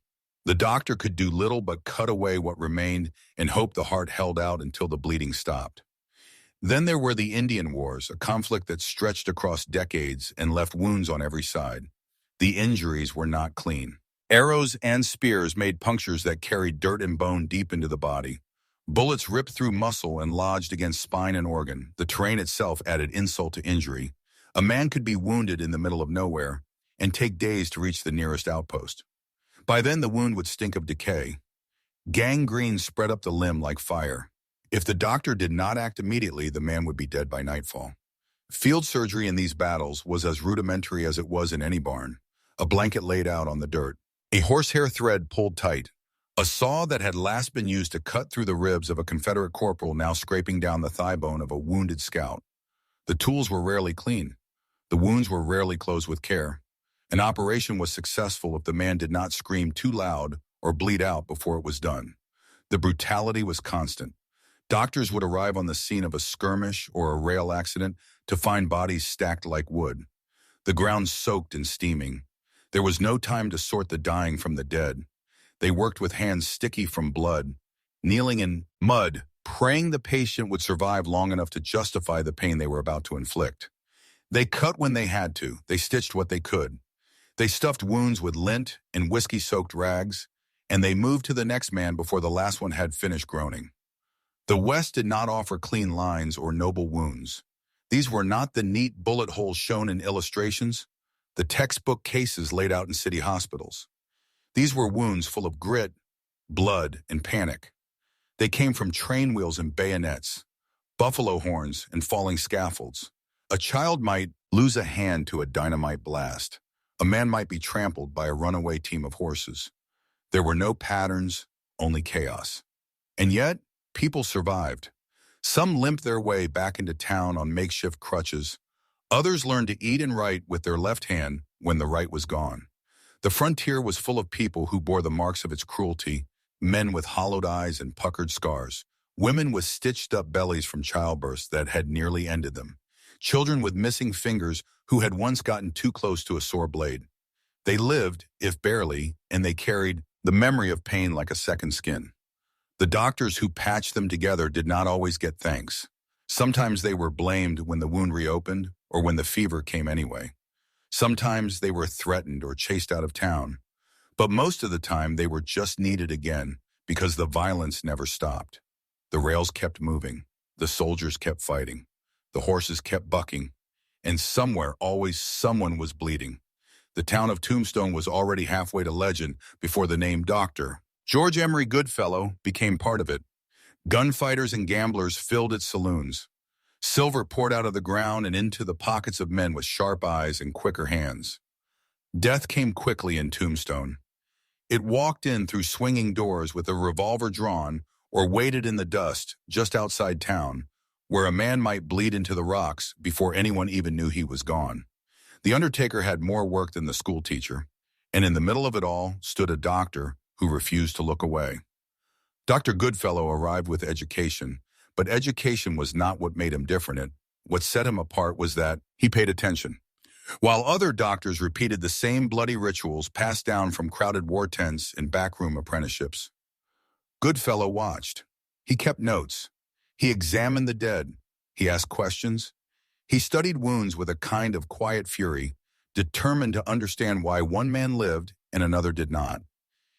The doctor could do little but cut away what remained and hope the heart held out until the bleeding stopped. Then there were the Indian Wars, a conflict that stretched across decades and left wounds on every side. The injuries were not clean. Arrows and spears made punctures that carried dirt and bone deep into the body. Bullets ripped through muscle and lodged against spine and organ. The terrain itself added insult to injury. A man could be wounded in the middle of nowhere and take days to reach the nearest outpost. By then, the wound would stink of decay. Gangrene spread up the limb like fire. If the doctor did not act immediately, the man would be dead by nightfall. Field surgery in these battles was as rudimentary as it was in any barn. A blanket laid out on the dirt. A horsehair thread pulled tight. A saw that had last been used to cut through the ribs of a Confederate corporal now scraping down the thigh bone of a wounded scout. The tools were rarely clean. The wounds were rarely closed with care. An operation was successful if the man did not scream too loud or bleed out before it was done. The brutality was constant. Doctors would arrive on the scene of a skirmish or a rail accident to find bodies stacked like wood. The ground soaked and steaming. There was no time to sort the dying from the dead. They worked with hands sticky from blood, kneeling in mud, praying the patient would survive long enough to justify the pain they were about to inflict. They cut when they had to. They stitched what they could. They stuffed wounds with lint and whiskey-soaked rags, and they moved to the next man before the last one had finished groaning. The West did not offer clean lines or noble wounds. These were not the neat bullet holes shown in illustrations, the textbook cases laid out in city hospitals. These were wounds full of grit, blood, and panic. They came from train wheels and bayonets, buffalo horns and falling scaffolds. A child might lose a hand to a dynamite blast. A man might be trampled by a runaway team of horses. There were no patterns, only chaos. And yet, people survived. Some limped their way back into town on makeshift crutches. Others learned to eat and write with their left hand when the right was gone. The frontier was full of people who bore the marks of its cruelty, men with hollowed eyes and puckered scars, women with stitched-up bellies from childbirths that had nearly ended them, children with missing fingers who had once gotten too close to a sore blade. They lived, if barely, and they carried the memory of pain like a second skin. The doctors who patched them together did not always get thanks. Sometimes they were blamed when the wound reopened or when the fever came anyway. Sometimes they were threatened or chased out of town. But most of the time they were just needed again because the violence never stopped. The rails kept moving. The soldiers kept fighting. The horses kept bucking. And somewhere, always, someone was bleeding. The town of Tombstone was already halfway to legend before the name Dr. George Emery Goodfellow became part of it. Gunfighters and gamblers filled its saloons. Silver poured out of the ground and into the pockets of men with sharp eyes and quicker hands. Death came quickly in Tombstone. It walked in through swinging doors with a revolver drawn or waited in the dust just outside town, where a man might bleed into the rocks before anyone even knew he was gone. The undertaker had more work than the schoolteacher, and in the middle of it all stood a doctor who refused to look away. Dr. Goodfellow arrived with education, but education was not what made him different. What set him apart was that he paid attention. While other doctors repeated the same bloody rituals passed down from crowded war tents and backroom apprenticeships, Goodfellow watched. He kept notes. He examined the dead. He asked questions. He studied wounds with a kind of quiet fury, determined to understand why one man lived and another did not.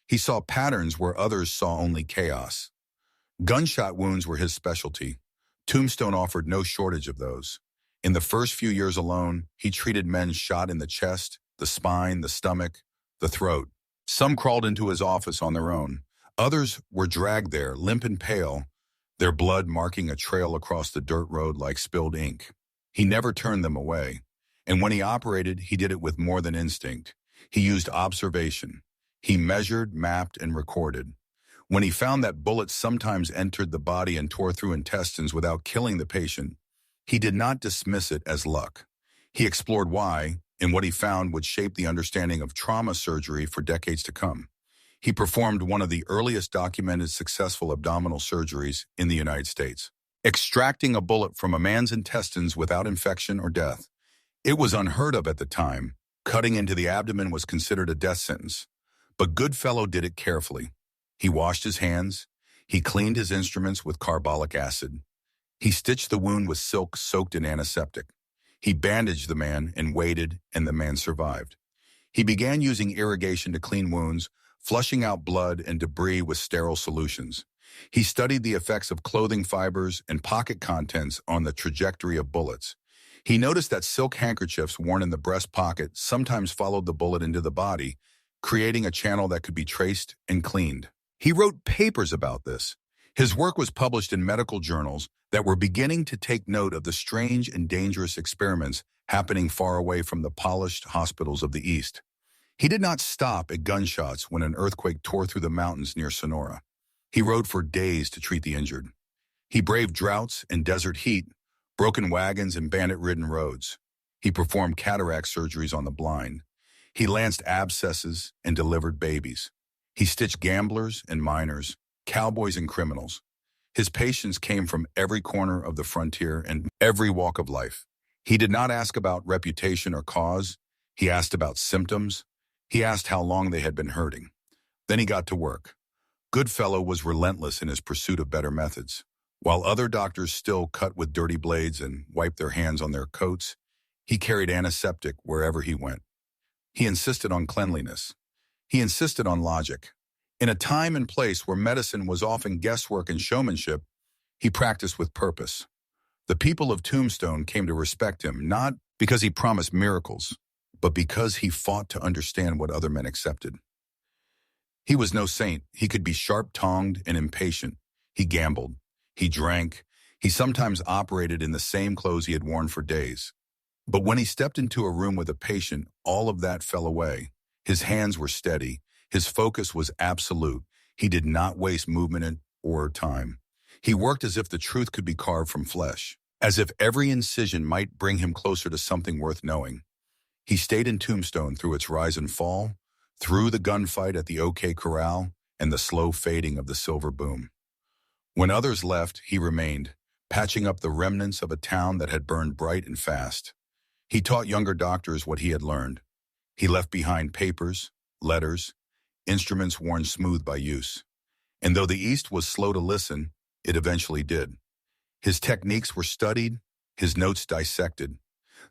He saw patterns where others saw only chaos. Gunshot wounds were his specialty. Tombstone offered no shortage of those. In the first few years alone, he treated men shot in the chest, the spine, the stomach, the throat. Some crawled into his office on their own. Others were dragged there, limp and pale, their blood marking a trail across the dirt road like spilled ink. He never turned them away. And when he operated, he did it with more than instinct. He used observation. He measured, mapped, and recorded. When he found that bullets sometimes entered the body and tore through intestines without killing the patient, he did not dismiss it as luck. He explored why, and what he found would shape the understanding of trauma surgery for decades to come. He performed one of the earliest documented successful abdominal surgeries in the United States, extracting a bullet from a man's intestines without infection or death. It was unheard of at the time. Cutting into the abdomen was considered a death sentence. But Goodfellow did it carefully. He washed his hands. He cleaned his instruments with carbolic acid. He stitched the wound with silk soaked in antiseptic. He bandaged the man and waited, and the man survived. He began using irrigation to clean wounds, flushing out blood and debris with sterile solutions. He studied the effects of clothing fibers and pocket contents on the trajectory of bullets. He noticed that silk handkerchiefs worn in the breast pocket sometimes followed the bullet into the body, creating a channel that could be traced and cleaned. He wrote papers about this. His work was published in medical journals that were beginning to take note of the strange and dangerous experiments happening far away from the polished hospitals of the East. He did not stop at gunshots when an earthquake tore through the mountains near Sonora. He rode for days to treat the injured. He braved droughts and desert heat, broken wagons and bandit-ridden roads. He performed cataract surgeries on the blind. He lanced abscesses and delivered babies. He stitched gamblers and miners, cowboys and criminals. His patients came from every corner of the frontier and every walk of life. He did not ask about reputation or cause. He asked about symptoms. He asked how long they had been hurting. Then he got to work. Goodfellow was relentless in his pursuit of better methods. While other doctors still cut with dirty blades and wiped their hands on their coats, he carried antiseptic wherever he went. He insisted on cleanliness. He insisted on logic. In a time and place where medicine was often guesswork and showmanship, he practiced with purpose. The people of Tombstone came to respect him, not because he promised miracles, but because he fought to understand what other men accepted. He was no saint. He could be sharp-tongued and impatient. He gambled. He drank. He sometimes operated in the same clothes he had worn for days. But when he stepped into a room with a patient, all of that fell away. His hands were steady. His focus was absolute. He did not waste movement or time. He worked as if the truth could be carved from flesh, as if every incision might bring him closer to something worth knowing. He stayed in Tombstone through its rise and fall, through the gunfight at the OK Corral, and the slow fading of the silver boom. When others left, he remained, patching up the remnants of a town that had burned bright and fast. He taught younger doctors what he had learned. He left behind papers, letters, instruments worn smooth by use. And though the East was slow to listen, it eventually did. His techniques were studied, his notes dissected.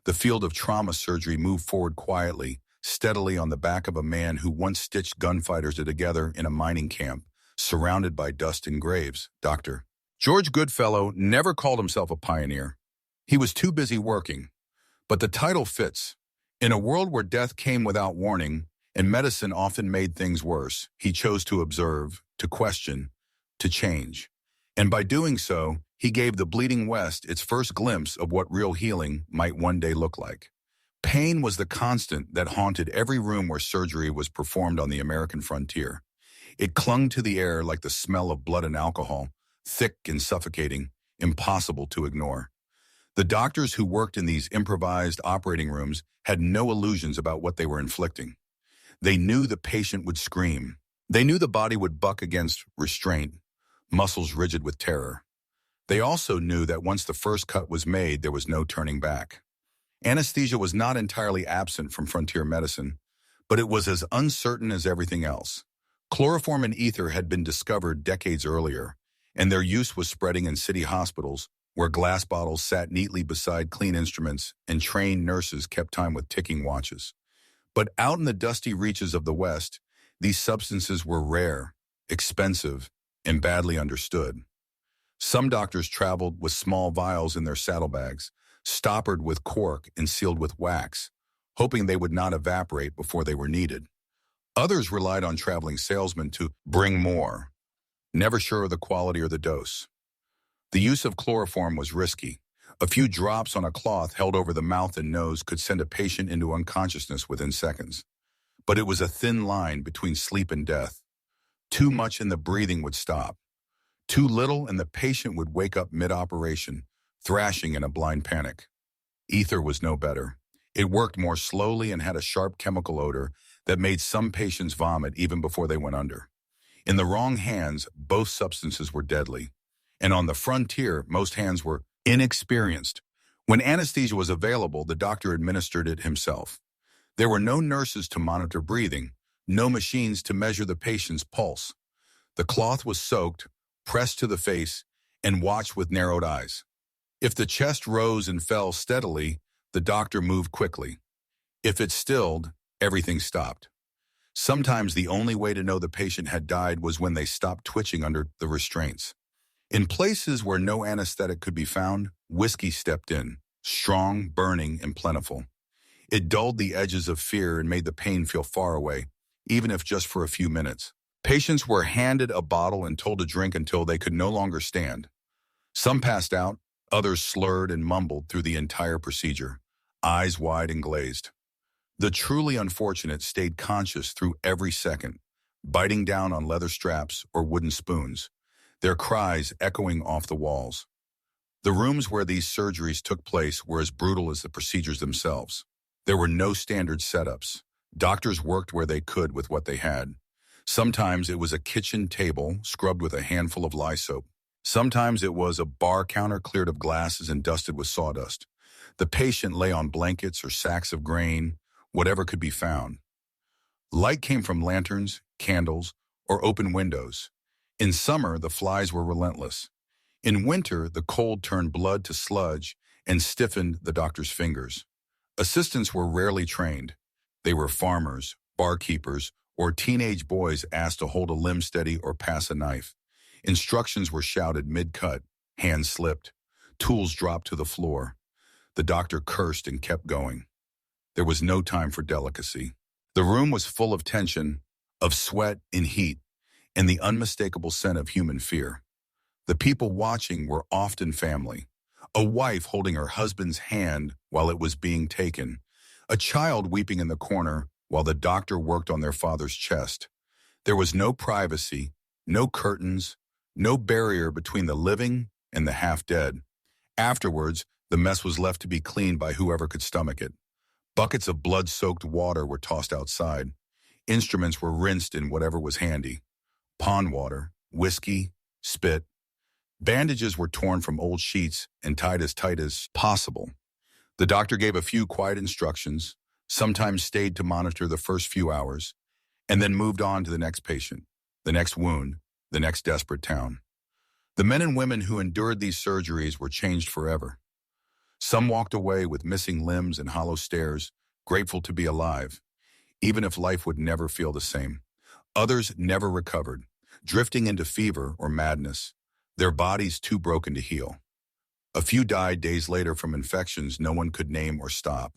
The field of trauma surgery moved forward quietly, steadily on the back of a man who once stitched gunfighters together in a mining camp, surrounded by dust and graves. Dr. George Goodfellow never called himself a pioneer. He was too busy working. But the title fits. In a world where death came without warning, and medicine often made things worse, he chose to observe, to question, to change. And by doing so, he gave the Bleeding West its first glimpse of what real healing might one day look like. Pain was the constant that haunted every room where surgery was performed on the American frontier. It clung to the air like the smell of blood and alcohol, thick and suffocating, impossible to ignore. The doctors who worked in these improvised operating rooms had no illusions about what they were inflicting. They knew the patient would scream. They knew the body would buck against restraint, muscles rigid with terror. They also knew that once the first cut was made, there was no turning back. Anesthesia was not entirely absent from frontier medicine, but it was as uncertain as everything else. Chloroform and ether had been discovered decades earlier, and their use was spreading in city hospitals, where glass bottles sat neatly beside clean instruments and trained nurses kept time with ticking watches. But out in the dusty reaches of the West, these substances were rare, expensive, and badly understood. Some doctors traveled with small vials in their saddlebags, stoppered with cork and sealed with wax, hoping they would not evaporate before they were needed. Others relied on traveling salesmen to bring more, never sure of the quality or the dose. The use of chloroform was risky. A few drops on a cloth held over the mouth and nose could send a patient into unconsciousness within seconds. But it was a thin line between sleep and death. Too much and the breathing would stop. Too little and the patient would wake up mid-operation, thrashing in a blind panic. Ether was no better. It worked more slowly and had a sharp chemical odor that made some patients vomit even before they went under. In the wrong hands, both substances were deadly. And on the frontier, most hands were inexperienced. When anesthesia was available, the doctor administered it himself. There were no nurses to monitor breathing, no machines to measure the patient's pulse. The cloth was soaked, pressed to the face, and watched with narrowed eyes. If the chest rose and fell steadily, the doctor moved quickly. If it stilled, everything stopped. Sometimes the only way to know the patient had died was when they stopped twitching under the restraints. In places where no anesthetic could be found, whiskey stepped in, strong, burning, and plentiful. It dulled the edges of fear and made the pain feel far away, even if just for a few minutes. Patients were handed a bottle and told to drink until they could no longer stand. Some passed out, others slurred and mumbled through the entire procedure, eyes wide and glazed. The truly unfortunate stayed conscious through every second, biting down on leather straps or wooden spoons, their cries echoing off the walls. The rooms where these surgeries took place were as brutal as the procedures themselves. There were no standard setups. Doctors worked where they could with what they had. Sometimes it was a kitchen table scrubbed with a handful of lye soap. Sometimes it was a bar counter cleared of glasses and dusted with sawdust. The patient lay on blankets or sacks of grain, whatever could be found. Light came from lanterns, candles, or open windows. In summer, the flies were relentless. In winter, the cold turned blood to sludge and stiffened the doctor's fingers. Assistants were rarely trained. They were farmers, barkeepers, or teenage boys asked to hold a limb steady or pass a knife. Instructions were shouted mid-cut, hands slipped, tools dropped to the floor. The doctor cursed and kept going. There was no time for delicacy. The room was full of tension, of sweat and heat, and the unmistakable scent of human fear. The people watching were often family. A wife holding her husband's hand while it was being taken. A child weeping in the corner while the doctor worked on their father's chest. There was no privacy, no curtains, no barrier between the living and the half-dead. Afterwards, the mess was left to be cleaned by whoever could stomach it. Buckets of blood-soaked water were tossed outside. Instruments were rinsed in whatever was handy. Pond water, whiskey, spit. Bandages were torn from old sheets and tied as tight as possible. The doctor gave a few quiet instructions, sometimes stayed to monitor the first few hours, and then moved on to the next patient, the next wound, the next desperate town. The men and women who endured these surgeries were changed forever. Some walked away with missing limbs and hollow stares, grateful to be alive, even if life would never feel the same. Others never recovered, drifting into fever or madness, their bodies too broken to heal. A few died days later from infections no one could name or stop,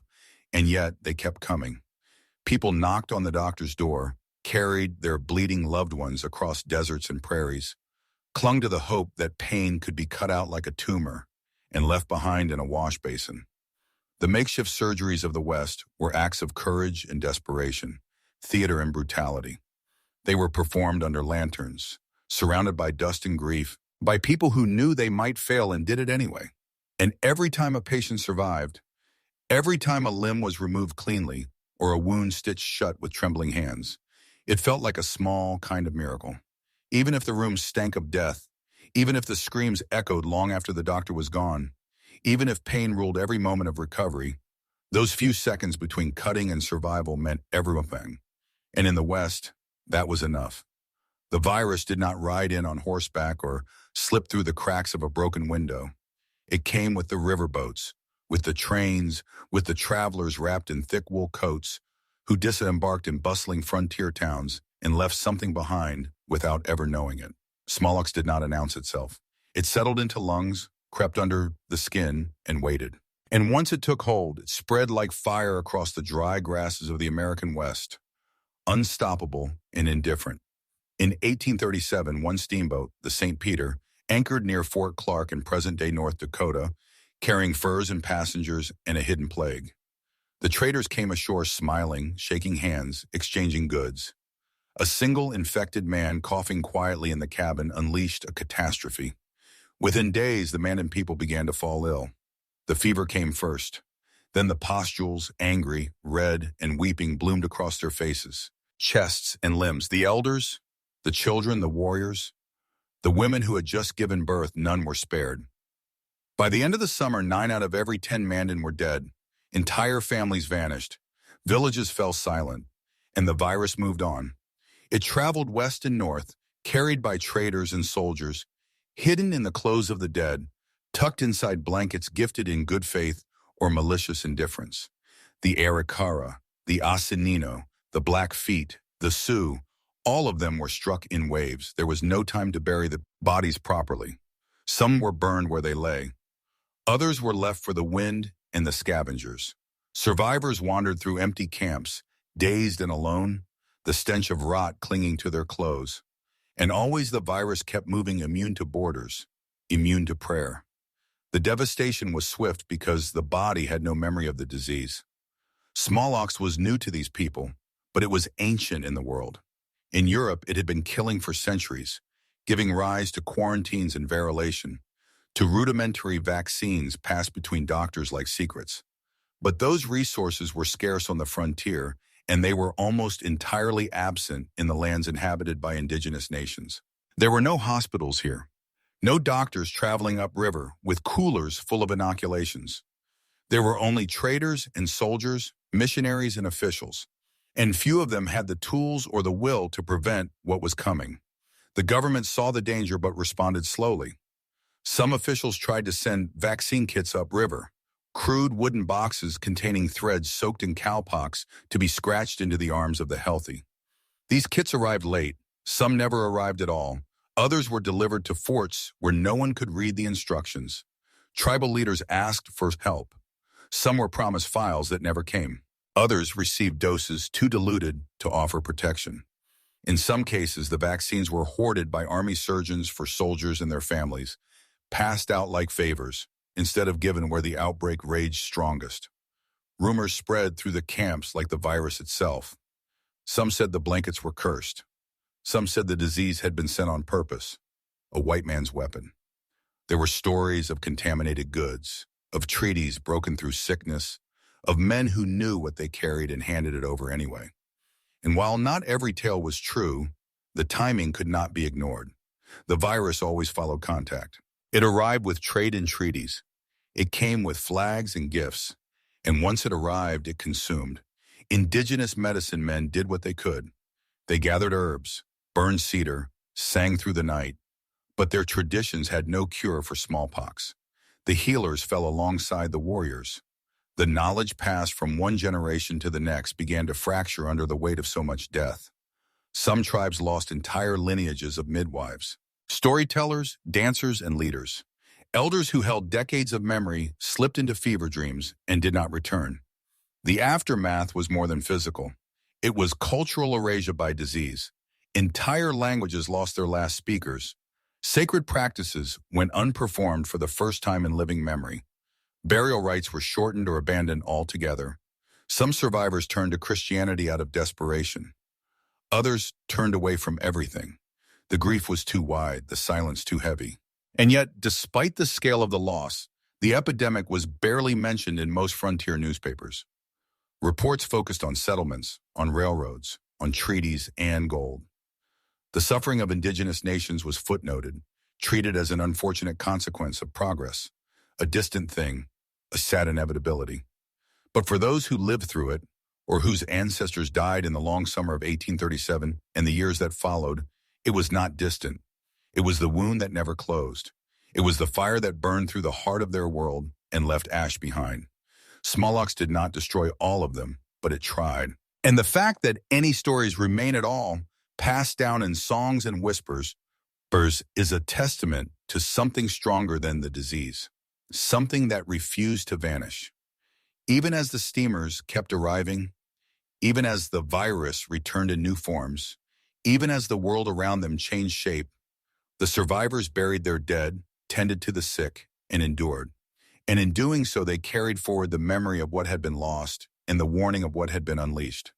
and yet they kept coming. People knocked on the doctor's door, carried their bleeding loved ones across deserts and prairies, clung to the hope that pain could be cut out like a tumor and left behind in a wash basin. The makeshift surgeries of the West were acts of courage and desperation, theater and brutality. They were performed under lanterns, surrounded by dust and grief, by people who knew they might fail and did it anyway. And every time a patient survived, every time a limb was removed cleanly or a wound stitched shut with trembling hands, it felt like a small kind of miracle. Even if the room stank of death, even if the screams echoed long after the doctor was gone, even if pain ruled every moment of recovery, those few seconds between cutting and survival meant everything. And in the West, that was enough. The virus did not ride in on horseback or slip through the cracks of a broken window. It came with the riverboats, with the trains, with the travelers wrapped in thick wool coats who disembarked in bustling frontier towns and left something behind without ever knowing it. Smallpox did not announce itself. It settled into lungs, crept under the skin, and waited. And once it took hold, it spread like fire across the dry grasses of the American West, unstoppable and indifferent. In 1837, one steamboat, the St. Peter, anchored near Fort Clark in present-day North Dakota, carrying furs and passengers and a hidden plague. The traders came ashore smiling, shaking hands, exchanging goods. A single infected man coughing quietly in the cabin unleashed a catastrophe. Within days, the man and people began to fall ill. The fever came first. Then the pustules, angry, red, and weeping, bloomed across their faces, chests, and limbs. The elders, the children, the warriors, the women who had just given birth, none were spared. By the end of the summer, 9 out of every 10 Mandan were dead. Entire families vanished. Villages fell silent, and the virus moved on. It traveled west and north, carried by traders and soldiers, hidden in the clothes of the dead, tucked inside blankets gifted in good faith or malicious indifference. The Arikara, the Asinino, the Blackfeet, the Sioux, all of them were struck in waves. There was no time to bury the bodies properly. Some were burned where they lay. Others were left for the wind and the scavengers. Survivors wandered through empty camps, dazed and alone, the stench of rot clinging to their clothes. And always the virus kept moving, immune to borders, immune to prayer. The devastation was swift because the body had no memory of the disease. Smallpox was new to these people, but it was ancient in the world. In Europe, it had been killing for centuries, giving rise to quarantines and variolation, to rudimentary vaccines passed between doctors like secrets. But those resources were scarce on the frontier, and they were almost entirely absent in the lands inhabited by indigenous nations. There were no hospitals here, no doctors traveling upriver with coolers full of inoculations. There were only traders and soldiers, missionaries and officials, and few of them had the tools or the will to prevent what was coming. The government saw the danger but responded slowly. Some officials tried to send vaccine kits upriver, crude wooden boxes containing threads soaked in cowpox to be scratched into the arms of the healthy. These kits arrived late. Some never arrived at all. Others were delivered to forts where no one could read the instructions. Tribal leaders asked for help. Some were promised files that never came. Others received doses too diluted to offer protection. In some cases, the vaccines were hoarded by army surgeons for soldiers and their families, passed out like favors, instead of given where the outbreak raged strongest. Rumors spread through the camps like the virus itself. Some said the blankets were cursed. Some said the disease had been sent on purpose, a white man's weapon. There were stories of contaminated goods, of treaties broken through sickness, of men who knew what they carried and handed it over anyway. And while not every tale was true, the timing could not be ignored. The virus always followed contact. It arrived with trade and treaties. It came with flags and gifts. And once it arrived, it consumed. Indigenous medicine men did what they could. They gathered herbs, burned cedar, sang through the night. But their traditions had no cure for smallpox. The healers fell alongside the warriors. The knowledge passed from one generation to the next began to fracture under the weight of so much death. Some tribes lost entire lineages of midwives, storytellers, dancers, and leaders. Elders who held decades of memory slipped into fever dreams and did not return. The aftermath was more than physical. It was cultural erasure by disease. Entire languages lost their last speakers. Sacred practices went unperformed for the first time in living memory. Burial rites were shortened or abandoned altogether. Some survivors turned to Christianity out of desperation. Others turned away from everything. The grief was too wide, the silence too heavy. And yet, despite the scale of the loss, the epidemic was barely mentioned in most frontier newspapers. Reports focused on settlements, on railroads, on treaties, and gold. The suffering of indigenous nations was footnoted, treated as an unfortunate consequence of progress, a distant thing, a sad inevitability. But for those who lived through it, or whose ancestors died in the long summer of 1837 and the years that followed, it was not distant. It was the wound that never closed. It was the fire that burned through the heart of their world and left ash behind. Smallpox did not destroy all of them, but it tried. And the fact that any stories remain at all, passed down in songs and whispers, is a testament to something stronger than the disease, something that refused to vanish. Even as the steamers kept arriving, even as the virus returned in new forms, even as the world around them changed shape, the survivors buried their dead, tended to the sick, and endured. And in doing so, they carried forward the memory of what had been lost and the warning of what had been unleashed.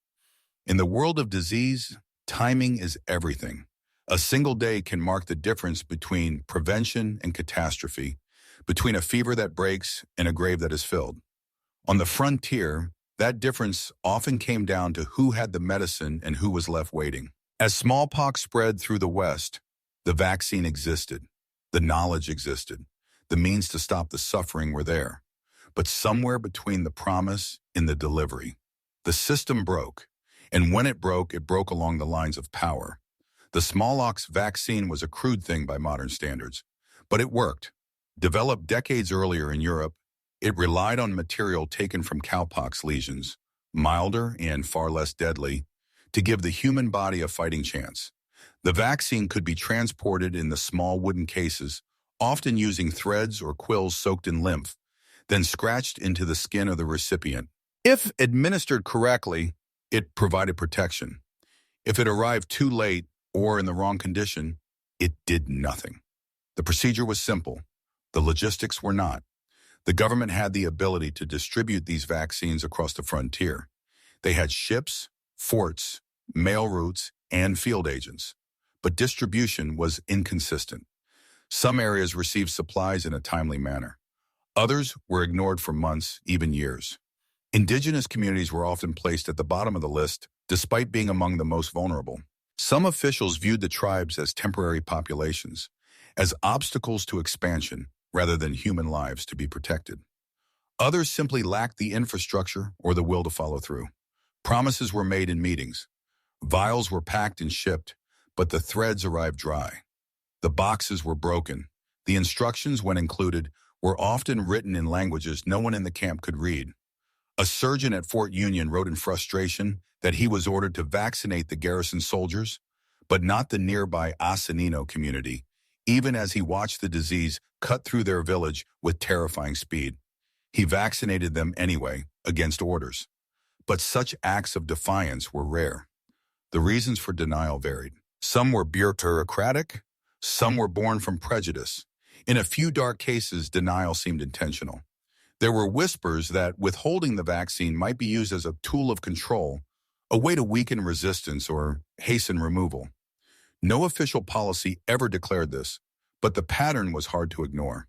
In the world of disease, timing is everything. A single day can mark the difference between prevention and catastrophe, between a fever that breaks and a grave that is filled. On the frontier, that difference often came down to who had the medicine and who was left waiting. As smallpox spread through the West, the vaccine existed, the knowledge existed, the means to stop the suffering were there. But somewhere between the promise and the delivery, the system broke. And when it broke along the lines of power. The smallpox vaccine was a crude thing by modern standards, but it worked. Developed decades earlier in Europe, it relied on material taken from cowpox lesions, milder and far less deadly, to give the human body a fighting chance. The vaccine could be transported in the small wooden cases, often using threads or quills soaked in lymph, then scratched into the skin of the recipient. If administered correctly, it provided protection. If it arrived too late or in the wrong condition, it did nothing. The procedure was simple. The logistics were not. The government had the ability to distribute these vaccines across the frontier. They had ships, forts, mail routes, and field agents. But distribution was inconsistent. Some areas received supplies in a timely manner. Others were ignored for months, even years. Indigenous communities were often placed at the bottom of the list, despite being among the most vulnerable. Some officials viewed the tribes as temporary populations, as obstacles to expansion, rather than human lives to be protected. Others simply lacked the infrastructure or the will to follow through. Promises were made in meetings. Vials were packed and shipped, but the threads arrived dry. The boxes were broken. The instructions, when included, were often written in languages no one in the camp could read. A surgeon at Fort Union wrote in frustration that he was ordered to vaccinate the garrison soldiers, but not the nearby Asanino community, even as he watched the disease cut through their village with terrifying speed. He vaccinated them anyway, against orders. But such acts of defiance were rare. The reasons for denial varied. Some were bureaucratic, some were born from prejudice. In a few dark cases, denial seemed intentional. There were whispers that withholding the vaccine might be used as a tool of control, a way to weaken resistance or hasten removal. No official policy ever declared this, but the pattern was hard to ignore.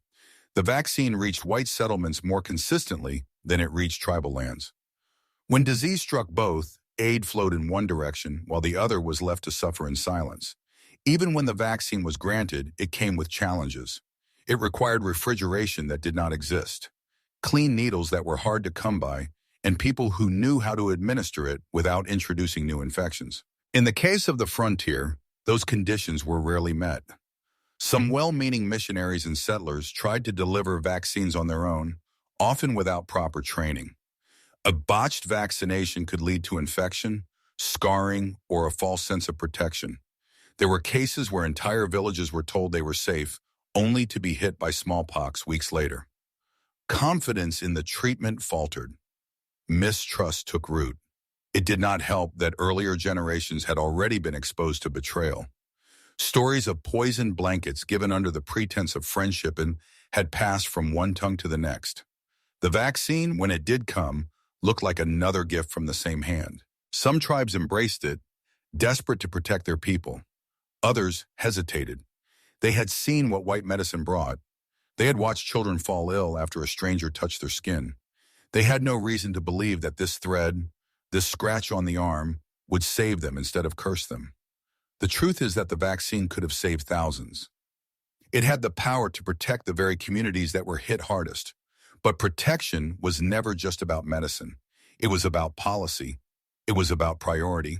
The vaccine reached white settlements more consistently than it reached tribal lands. When disease struck both, aid flowed in one direction while the other was left to suffer in silence. Even when the vaccine was granted, it came with challenges. It required refrigeration that did not exist, clean needles that were hard to come by, and people who knew how to administer it without introducing new infections. In the case of the frontier, those conditions were rarely met. Some well-meaning missionaries and settlers tried to deliver vaccines on their own, often without proper training. A botched vaccination could lead to infection, scarring, or a false sense of protection. There were cases where entire villages were told they were safe, only to be hit by smallpox weeks later. Confidence in the treatment faltered. Mistrust took root. It did not help that earlier generations had already been exposed to betrayal. Stories of poisoned blankets given under the pretense of friendship had passed from one tongue to the next. The vaccine, when it did come, looked like another gift from the same hand. Some tribes embraced it, desperate to protect their people. Others hesitated. They had seen what white medicine brought. They had watched children fall ill after a stranger touched their skin. They had no reason to believe that this thread, this scratch on the arm, would save them instead of curse them. The truth is that the vaccine could have saved thousands. It had the power to protect the very communities that were hit hardest. But protection was never just about medicine. It was about policy. It was about priority.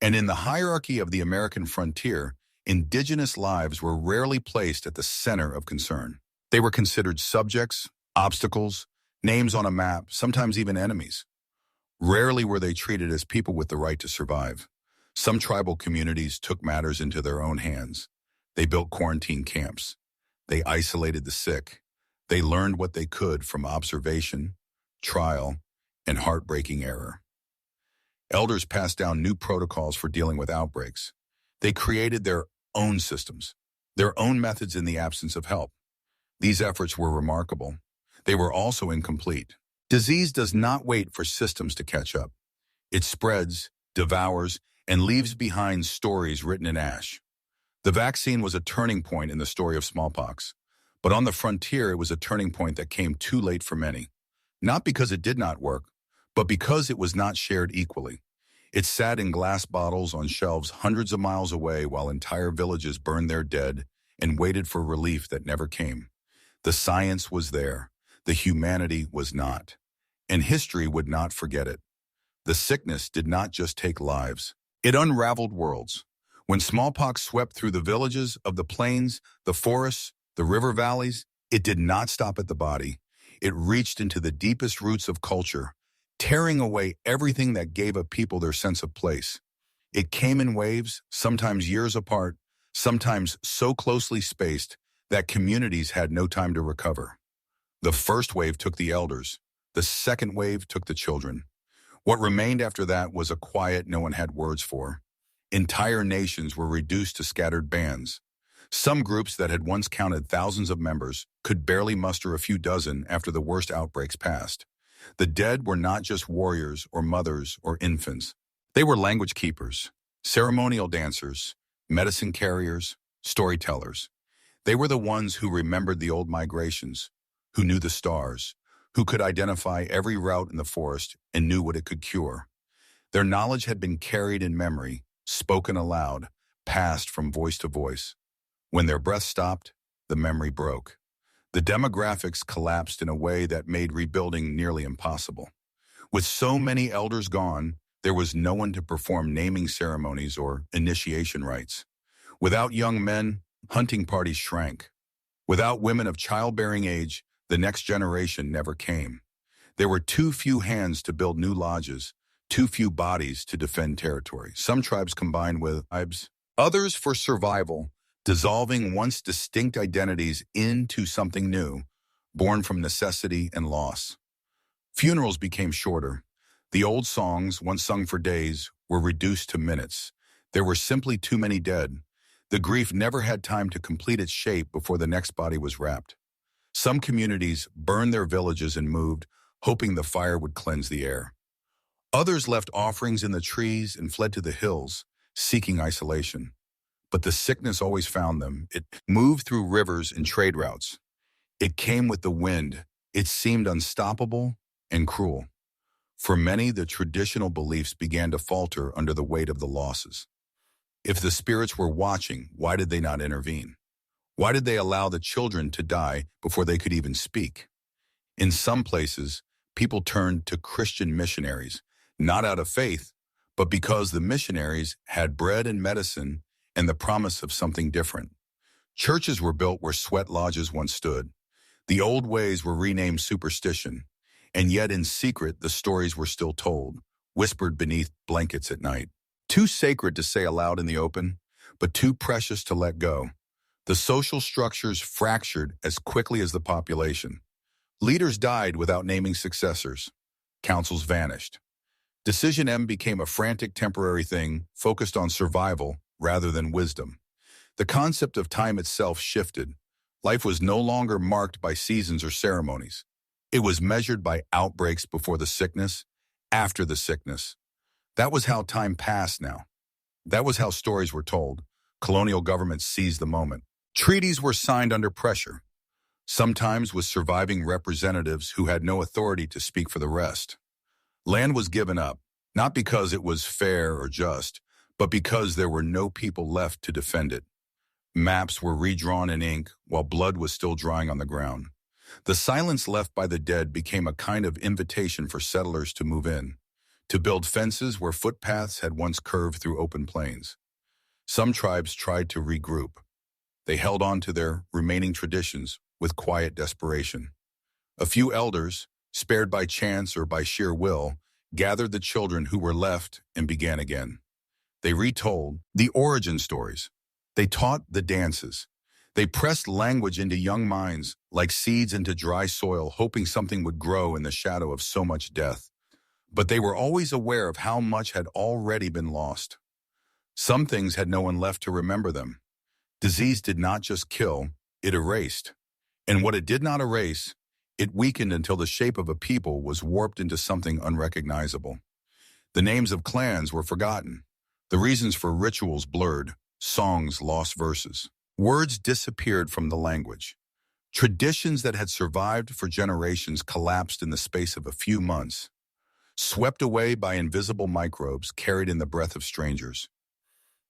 And in the hierarchy of the American frontier, indigenous lives were rarely placed at the center of concern. They were considered subjects, obstacles, names on a map, sometimes even enemies. Rarely were they treated as people with the right to survive. Some tribal communities took matters into their own hands. They built quarantine camps. They isolated the sick. They learned what they could from observation, trial, and heartbreaking error. Elders passed down new protocols for dealing with outbreaks. They created their own systems, their own methods in the absence of help. These efforts were remarkable. They were also incomplete. Disease does not wait for systems to catch up. It spreads, devours, and leaves behind stories written in ash. The vaccine was a turning point in the story of smallpox. But on the frontier, it was a turning point that came too late for many. Not because it did not work, but because it was not shared equally. It sat in glass bottles on shelves hundreds of miles away while entire villages burned their dead and waited for relief that never came. The science was there. The humanity was not. And history would not forget it. The sickness did not just take lives. It unraveled worlds. When smallpox swept through the villages of the plains, the forests, the river valleys, it did not stop at the body. It reached into the deepest roots of culture, tearing away everything that gave a people their sense of place. It came in waves, sometimes years apart, sometimes so closely spaced that communities had no time to recover. The first wave took the elders. The second wave took the children. What remained after that was a quiet no one had words for. Entire nations were reduced to scattered bands. Some groups that had once counted thousands of members could barely muster a few dozen after the worst outbreaks passed. The dead were not just warriors or mothers or infants. They were language keepers, ceremonial dancers, medicine carriers, storytellers. They were the ones who remembered the old migrations, who knew the stars, who could identify every route in the forest and knew what it could cure. Their knowledge had been carried in memory, spoken aloud, passed from voice to voice. When their breath stopped, the memory broke. The demographics collapsed in a way that made rebuilding nearly impossible. With so many elders gone, there was no one to perform naming ceremonies or initiation rites. Without young men, hunting parties shrank. Without women of childbearing age, the next generation never came. There were too few hands to build new lodges, too few bodies to defend territory. Some tribes combined with tribes, others for survival, dissolving once distinct identities into something new, born from necessity and loss. Funerals became shorter. The old songs, once sung for days, were reduced to minutes. There were simply too many dead. The grief never had time to complete its shape before the next body was wrapped. Some communities burned their villages and moved, hoping the fire would cleanse the air. Others left offerings in the trees and fled to the hills, seeking isolation. But the sickness always found them. It moved through rivers and trade routes. It came with the wind. It seemed unstoppable and cruel. For many, the traditional beliefs began to falter under the weight of the losses. If the spirits were watching, why did they not intervene? Why did they allow the children to die before they could even speak? In some places, people turned to Christian missionaries, not out of faith, but because the missionaries had bread and medicine and the promise of something different. Churches were built where sweat lodges once stood. The old ways were renamed superstition, and yet in secret the stories were still told, whispered beneath blankets at night. Too sacred to say aloud in the open, but too precious to let go. The social structures fractured as quickly as the population. Leaders died without naming successors. Councils vanished. Decision M became a frantic temporary thing focused on survival rather than wisdom. The concept of time itself shifted. Life was no longer marked by seasons or ceremonies. It was measured by outbreaks before the sickness, after the sickness. That was how time passed now. That was how stories were told. Colonial governments seized the moment. Treaties were signed under pressure, sometimes with surviving representatives who had no authority to speak for the rest. Land was given up, not because it was fair or just, but because there were no people left to defend it. Maps were redrawn in ink while blood was still drying on the ground. The silence left by the dead became a kind of invitation for settlers to move in, to build fences where footpaths had once curved through open plains. Some tribes tried to regroup. They held on to their remaining traditions with quiet desperation. A few elders, spared by chance or by sheer will, gathered the children who were left and began again. They retold the origin stories. They taught the dances. They pressed language into young minds like seeds into dry soil, hoping something would grow in the shadow of so much death. But they were always aware of how much had already been lost. Some things had no one left to remember them. Disease did not just kill, it erased. And what it did not erase, it weakened until the shape of a people was warped into something unrecognizable. The names of clans were forgotten. The reasons for rituals blurred. Songs lost verses. Words disappeared from the language. Traditions that had survived for generations collapsed in the space of a few months, swept away by invisible microbes carried in the breath of strangers.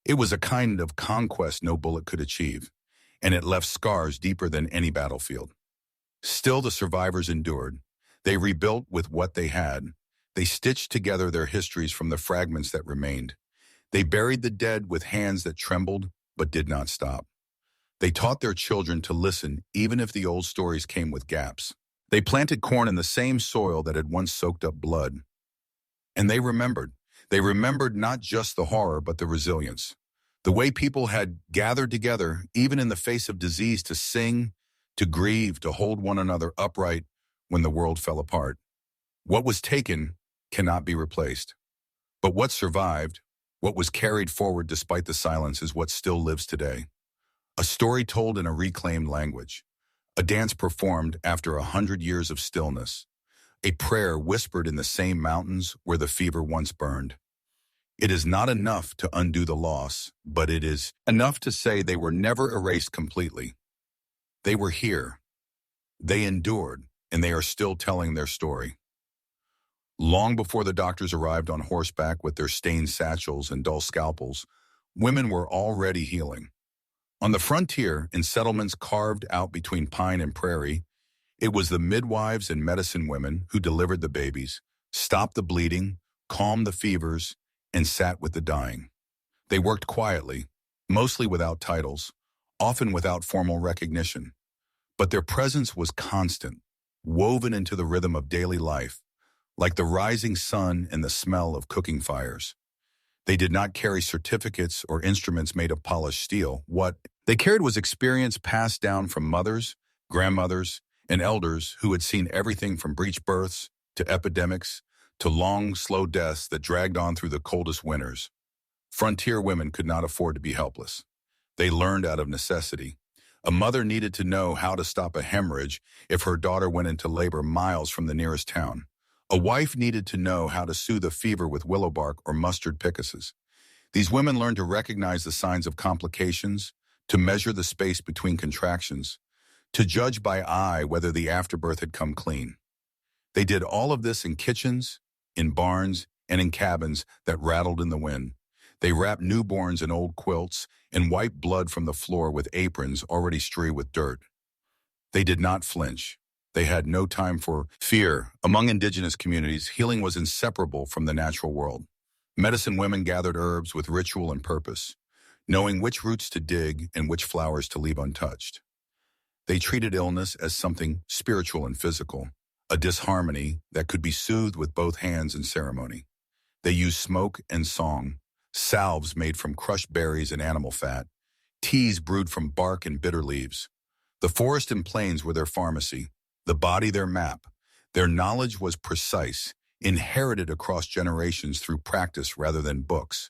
It was a kind of conquest no bullet could achieve, and it left scars deeper than any battlefield. Still, the survivors endured. They rebuilt with what they had. They stitched together their histories from the fragments that remained. They buried the dead with hands that trembled but did not stop. They taught their children to listen even if the old stories came with gaps. They planted corn in the same soil that had once soaked up blood. And they remembered. They remembered not just the horror but the resilience. The way people had gathered together, even in the face of disease, to sing, to grieve, to hold one another upright when the world fell apart. What was taken cannot be replaced. But what survived, what was carried forward despite the silence, is what still lives today. A story told in a reclaimed language. A dance performed after 100 years of stillness. A prayer whispered in the same mountains where the fever once burned. It is not enough to undo the loss, but it is enough to say they were never erased completely. They were here. They endured, and they are still telling their story. Long before the doctors arrived on horseback with their stained satchels and dull scalpels, women were already healing. On the frontier, in settlements carved out between pine and prairie, it was the midwives and medicine women who delivered the babies, stopped the bleeding, calmed the fevers, and sat with the dying. They worked quietly, mostly without titles, often without formal recognition. But their presence was constant. woven into the rhythm of daily life, like the rising sun and the smell of cooking fires. They did not carry certificates or instruments made of polished steel. What they carried was experience passed down from mothers, grandmothers, and elders who had seen everything from breech births to epidemics to long, slow deaths that dragged on through the coldest winters. Frontier women could not afford to be helpless. They learned out of necessity. A mother needed to know how to stop a hemorrhage if her daughter went into labor miles from the nearest town. A wife needed to know how to soothe a fever with willow bark or mustard pickuses. These women learned to recognize the signs of complications, to measure the space between contractions, to judge by eye whether the afterbirth had come clean. They did all of this in kitchens, in barns, and in cabins that rattled in the wind. They wrapped newborns in old quilts and wiped blood from the floor with aprons already strewn with dirt. They did not flinch. They had no time for fear. Among indigenous communities, healing was inseparable from the natural world. Medicine women gathered herbs with ritual and purpose, knowing which roots to dig and which flowers to leave untouched. They treated illness as something spiritual and physical, a disharmony that could be soothed with both hands and ceremony. They used smoke and song, salves made from crushed berries and animal fat, teas brewed from bark and bitter leaves. The forest and plains were their pharmacy, the body their map. Their knowledge was precise, inherited across generations through practice rather than books.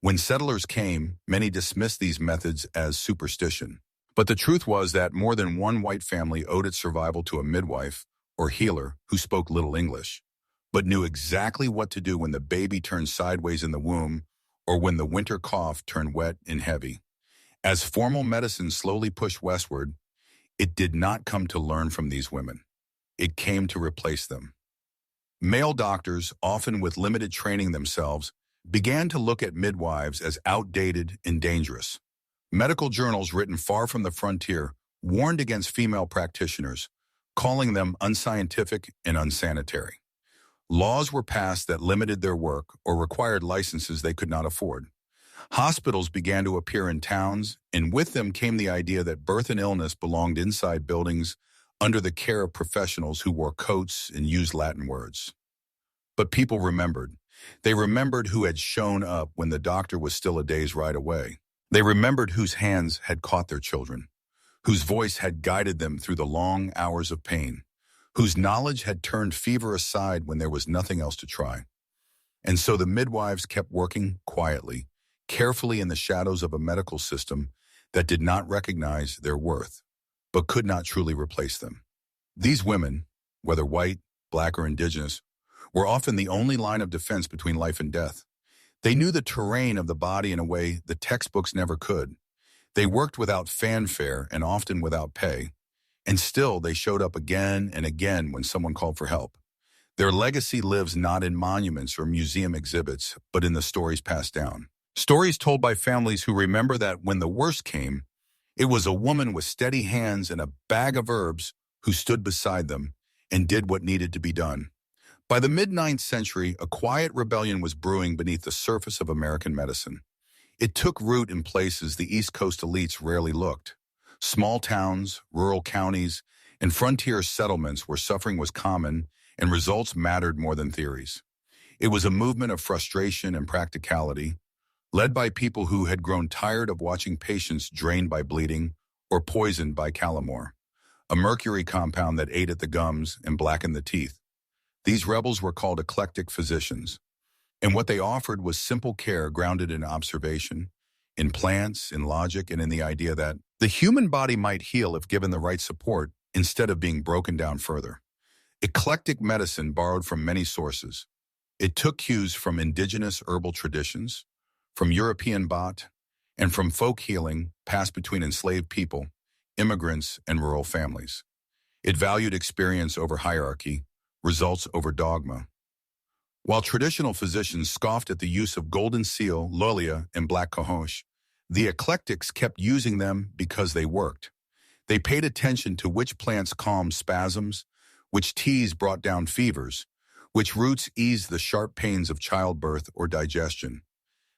When settlers came, many dismissed these methods as superstition. But the truth was that more than one white family owed its survival to a midwife or healer who spoke little English, but knew exactly what to do when the baby turned sideways in the womb or when the winter cough turned wet and heavy. As formal medicine slowly pushed westward, it did not come to learn from these women. It came to replace them. Male doctors, often with limited training themselves, began to look at midwives as outdated and dangerous. Medical journals written far from the frontier warned against female practitioners, calling them unscientific and unsanitary. Laws were passed that limited their work or required licenses they could not afford. Hospitals began to appear in towns, and with them came the idea that birth and illness belonged inside buildings under the care of professionals who wore coats and used Latin words. But people remembered. They remembered who had shown up when the doctor was still a day's ride away. They remembered whose hands had caught their children, whose voice had guided them through the long hours of pain, whose knowledge had turned fever aside when there was nothing else to try. And so the midwives kept working quietly, carefully in the shadows of a medical system that did not recognize their worth, but could not truly replace them. These women, whether white, black, or indigenous, were often the only line of defense between life and death. They knew the terrain of the body in a way the textbooks never could. They worked without fanfare and often without pay, and still they showed up again and again when someone called for help. Their legacy lives not in monuments or museum exhibits, but in the stories passed down. Stories told by families who remember that when the worst came, it was a woman with steady hands and a bag of herbs who stood beside them and did what needed to be done. By the mid-9th century, a quiet rebellion was brewing beneath the surface of American medicine. It took root in places the East Coast elites rarely looked. Small towns, rural counties, and frontier settlements where suffering was common and results mattered more than theories. It was a movement of frustration and practicality, led by people who had grown tired of watching patients drained by bleeding or poisoned by calamore, a mercury compound that ate at the gums and blackened the teeth. These rebels were called eclectic physicians, and what they offered was simple care grounded in observation, in plants, in logic, and in the idea that the human body might heal if given the right support instead of being broken down further. Eclectic medicine borrowed from many sources. It took cues from indigenous herbal traditions, from European Bach, and from folk healing passed between enslaved people, immigrants, and rural families. It valued experience over hierarchy, results over dogma. While traditional physicians scoffed at the use of golden seal, lolia, and black cohosh, the eclectics kept using them because they worked. They paid attention to which plants calmed spasms, which teas brought down fevers, which roots eased the sharp pains of childbirth or digestion.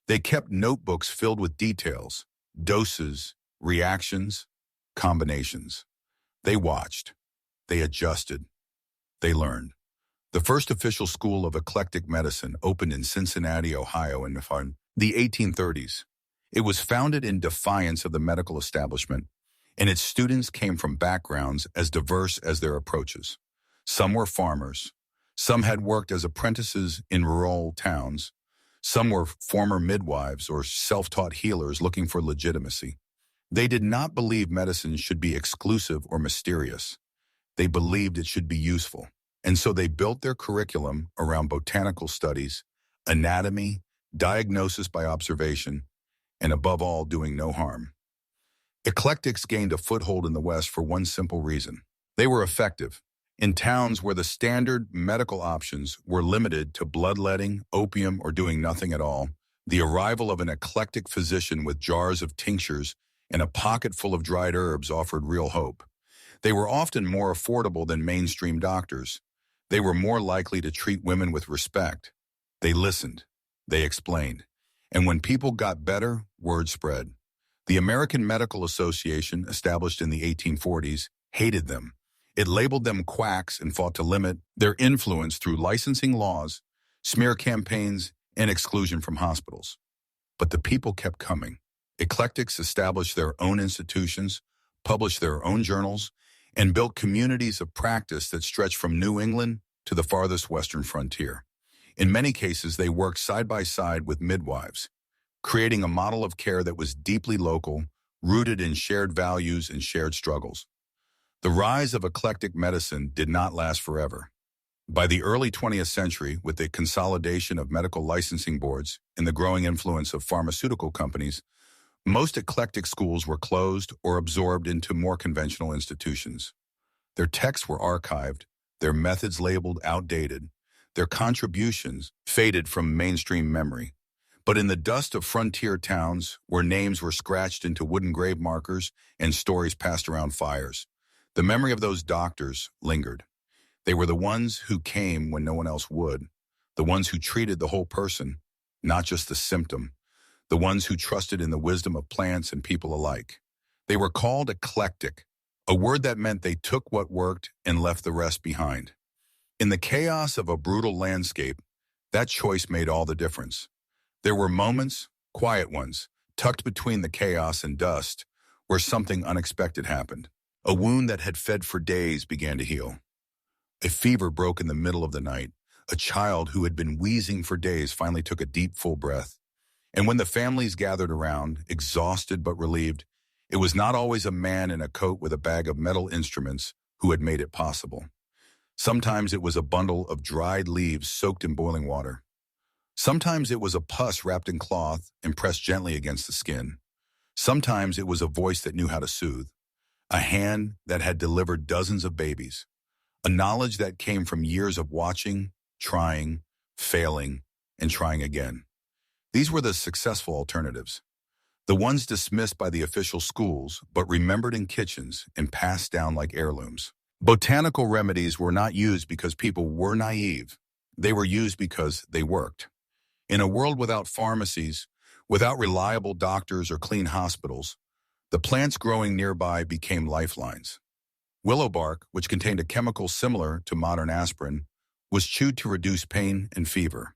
They kept notebooks filled with details, doses, reactions, combinations. They watched. They adjusted. They learned. The first official school of eclectic medicine opened in Cincinnati, Ohio in the 1830s. It was founded in defiance of the medical establishment, and its students came from backgrounds as diverse as their approaches. Some were farmers. Some had worked as apprentices in rural towns. Some were former midwives or self-taught healers looking for legitimacy. They did not believe medicine should be exclusive or mysterious. They believed it should be useful. And so they built their curriculum around botanical studies, anatomy, diagnosis by observation, and above all, doing no harm. Eclectics gained a foothold in the West for one simple reason. They were effective. In towns where the standard medical options were limited to bloodletting, opium, or doing nothing at all, the arrival of an eclectic physician with jars of tinctures and a pocket full of dried herbs offered real hope. They were often more affordable than mainstream doctors. They were more likely to treat women with respect. They listened. They explained. And when people got better, word spread. The American Medical Association, established in the 1840s, hated them. It labeled them quacks and fought to limit their influence through licensing laws, smear campaigns, and exclusion from hospitals. But the people kept coming. Eclectics established their own institutions, published their own journals, and built communities of practice that stretched from New England to the farthest western frontier. In many cases, they worked side by side with midwives, creating a model of care that was deeply local, rooted in shared values and shared struggles. The rise of eclectic medicine did not last forever. By the early 20th century, with the consolidation of medical licensing boards and the growing influence of pharmaceutical companies, most eclectic schools were closed or absorbed into more conventional institutions. Their texts were archived, their methods labeled outdated, their contributions faded from mainstream memory. But in the dust of frontier towns, where names were scratched into wooden grave markers and stories passed around fires, the memory of those doctors lingered. They were the ones who came when no one else would, the ones who treated the whole person, not just the symptom, the ones who trusted in the wisdom of plants and people alike. They were called eclectic, a word that meant they took what worked and left the rest behind. In the chaos of a brutal landscape, that choice made all the difference. There were moments, quiet ones, tucked between the chaos and dust, where something unexpected happened. A wound that had fed for days began to heal. A fever broke in the middle of the night. A child who had been wheezing for days finally took a deep, full breath. And when the families gathered around, exhausted but relieved, it was not always a man in a coat with a bag of metal instruments who had made it possible. Sometimes it was a bundle of dried leaves soaked in boiling water. Sometimes it was a pus wrapped in cloth and pressed gently against the skin. Sometimes it was a voice that knew how to soothe, a hand that had delivered dozens of babies, a knowledge that came from years of watching, trying, failing, and trying again. These were the successful alternatives, the ones dismissed by the official schools but remembered in kitchens and passed down like heirlooms. Botanical remedies were not used because people were naive. They were used because they worked. In a world without pharmacies, without reliable doctors or clean hospitals, the plants growing nearby became lifelines. Willow bark, which contained a chemical similar to modern aspirin, was chewed to reduce pain and fever.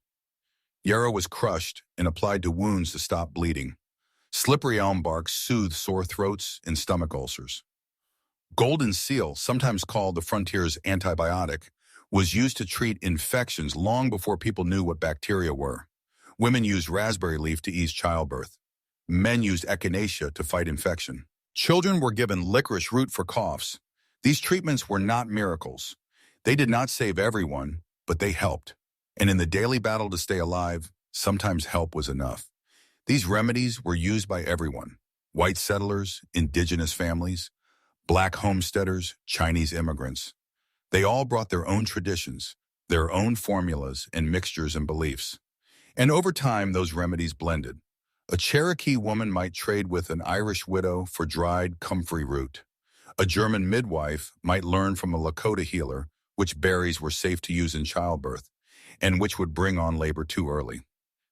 Yarrow was crushed and applied to wounds to stop bleeding. Slippery elm bark soothed sore throats and stomach ulcers. Golden seal, sometimes called the frontier's antibiotic, was used to treat infections long before people knew what bacteria were. Women used raspberry leaf to ease childbirth. Men used echinacea to fight infection. Children were given licorice root for coughs. These treatments were not miracles. They did not save everyone, but they helped. And in the daily battle to stay alive, sometimes help was enough. These remedies were used by everyone: white settlers, indigenous families, black homesteaders, Chinese immigrants. They all brought their own traditions, their own formulas and mixtures and beliefs. And over time, those remedies blended. A Cherokee woman might trade with an Irish widow for dried comfrey root. A German midwife might learn from a Lakota healer which berries were safe to use in childbirth and which would bring on labor too early.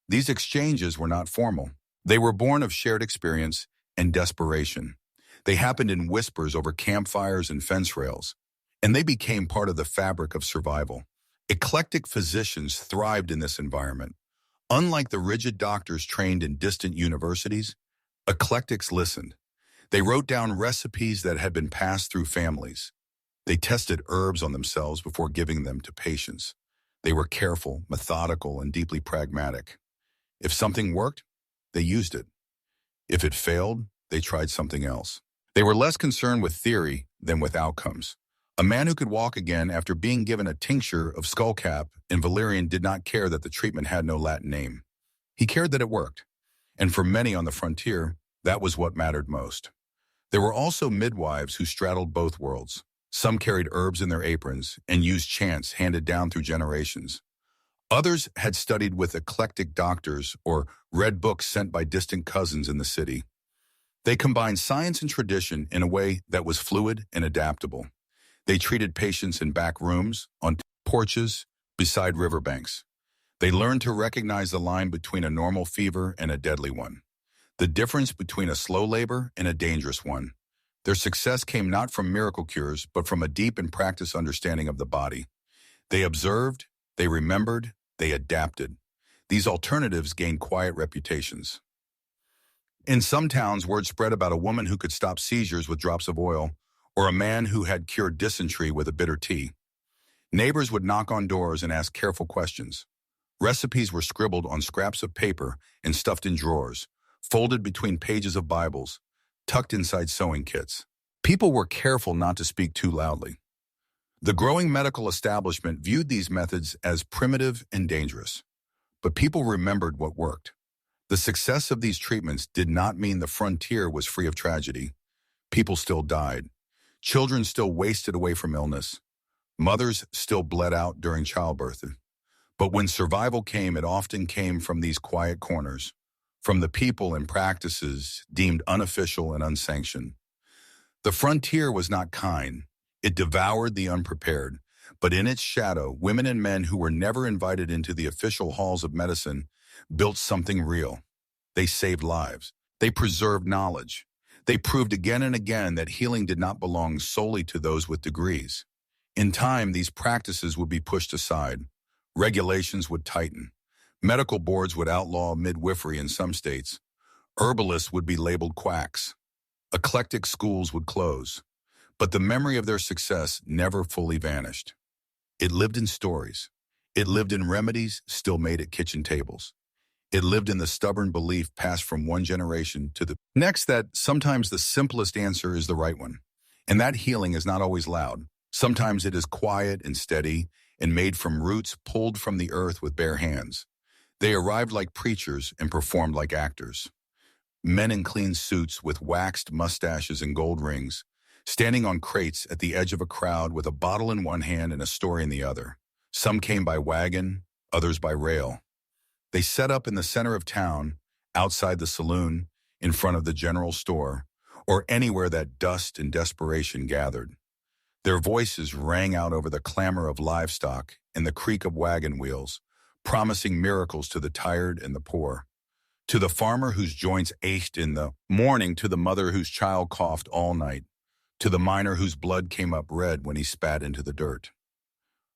These exchanges were not formal. They were born of shared experience and desperation. They happened in whispers over campfires and fence rails. and they became part of the fabric of survival. Eclectic physicians thrived in this environment. Unlike the rigid doctors trained in distant universities, eclectics listened. They wrote down recipes that had been passed through families. They tested herbs on themselves before giving them to patients. They were careful, methodical, and deeply pragmatic. If something worked, they used it. If it failed, they tried something else. They were less concerned with theory than with outcomes. A man who could walk again after being given a tincture of skullcap in valerian did not care that the treatment had no Latin name. He cared that it worked. And for many on the frontier, that was what mattered most. There were also midwives who straddled both worlds. Some carried herbs in their aprons and used chants handed down through generations. Others had studied with eclectic doctors or read books sent by distant cousins in the city. They combined science and tradition in a way that was fluid and adaptable. They treated patients in back rooms, on porches, beside riverbanks. They learned to recognize the line between a normal fever and a deadly one, the difference between a slow labor and a dangerous one. Their success came not from miracle cures, but from a deep and practiced understanding of the body. They observed, they remembered, they adapted. These alternatives gained quiet reputations. In some towns, word spread about a woman who could stop seizures with drops of oil, or a man who had cured dysentery with a bitter tea. Neighbors would knock on doors and ask careful questions. Recipes were scribbled on scraps of paper and stuffed in drawers, folded between pages of Bibles, tucked inside sewing kits. People were careful not to speak too loudly. The growing medical establishment viewed these methods as primitive and dangerous, but people remembered what worked. The success of these treatments did not mean the frontier was free of tragedy. People still died. Children still wasted away from illness. Mothers still bled out during childbirth. But when survival came, it often came from these quiet corners, from the people and practices deemed unofficial and unsanctioned. The frontier was not kind. It devoured the unprepared. But in its shadow, women and men who were never invited into the official halls of medicine built something real. They saved lives. They preserved knowledge. They proved again and again that healing did not belong solely to those with degrees. In time, these practices would be pushed aside. Regulations would tighten. Medical boards would outlaw midwifery in some states. Herbalists would be labeled quacks. Eclectic schools would close. But the memory of their success never fully vanished. It lived in stories. It lived in remedies still made at kitchen tables. It lived in the stubborn belief passed from one generation to the next that sometimes the simplest answer is the right one. And that healing is not always loud. Sometimes it is quiet and steady and made from roots pulled from the earth with bare hands. They arrived like preachers and performed like actors. Men in clean suits with waxed mustaches and gold rings, standing on crates at the edge of a crowd with a bottle in one hand and a story in the other. Some came by wagon, others by rail. They set up in the center of town, outside the saloon, in front of the general store, or anywhere that dust and desperation gathered. Their voices rang out over the clamor of livestock and the creak of wagon wheels, promising miracles to the tired and the poor. To the farmer whose joints ached in the morning, to the mother whose child coughed all night, to the miner whose blood came up red when he spat into the dirt.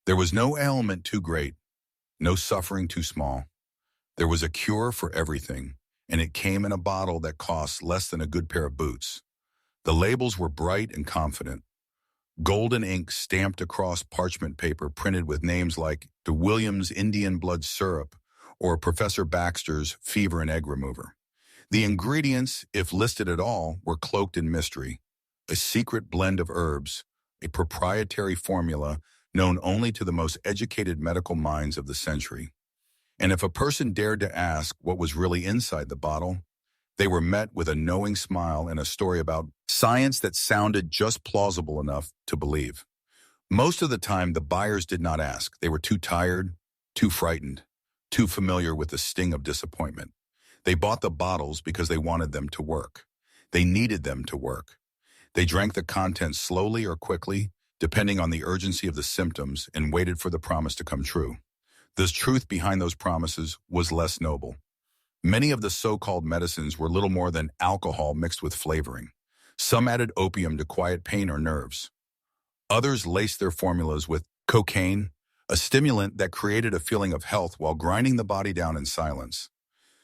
There was no ailment too great, no suffering too small. There was a cure for everything, and it came in a bottle that cost less than a good pair of boots. The labels were bright and confident. Golden ink stamped across parchment paper printed with names like the Williams Indian Blood Syrup or Professor Baxter's Fever and Egg Remover. The ingredients, if listed at all, were cloaked in mystery. A secret blend of herbs, a proprietary formula known only to the most educated medical minds of the century. And if a person dared to ask what was really inside the bottle, they were met with a knowing smile and a story about science that sounded just plausible enough to believe. Most of the time, the buyers did not ask. They were too tired, too frightened, too familiar with the sting of disappointment. They bought the bottles because they wanted them to work. They needed them to work. They drank the contents slowly or quickly, depending on the urgency of the symptoms, and waited for the promise to come true. The truth behind those promises was less noble. Many of the so-called medicines were little more than alcohol mixed with flavoring. Some added opium to quiet pain or nerves. Others laced their formulas with cocaine, a stimulant that created a feeling of health while grinding the body down in silence.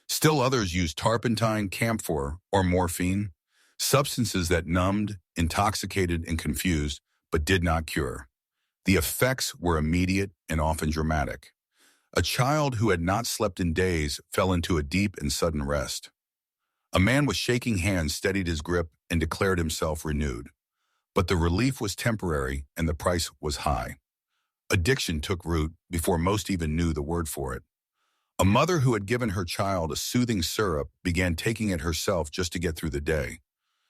Still others used turpentine, camphor, or morphine, substances that numbed, intoxicated, and confused, but did not cure. The effects were immediate and often dramatic. A child who had not slept in days fell into a deep and sudden rest. A man with shaking hands steadied his grip and declared himself renewed. But the relief was temporary and the price was high. Addiction took root before most even knew the word for it. A mother who had given her child a soothing syrup began taking it herself just to get through the day.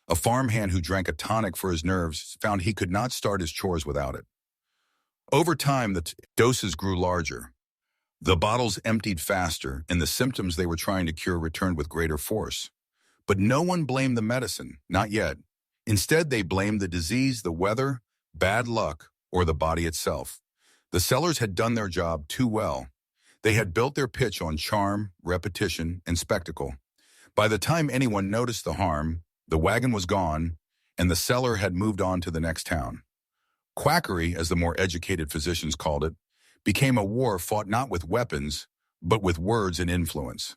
A farmhand who drank a tonic for his nerves found he could not start his chores without it. Over time, the doses grew larger. The bottles emptied faster, and the symptoms they were trying to cure returned with greater force. But no one blamed the medicine, not yet. Instead, they blamed the disease, the weather, bad luck, or the body itself. The sellers had done their job too well. They had built their pitch on charm, repetition, and spectacle. By the time anyone noticed the harm, the wagon was gone, and the seller had moved on to the next town. Quackery, as the more educated physicians called it, became a war fought not with weapons, but with words and influence.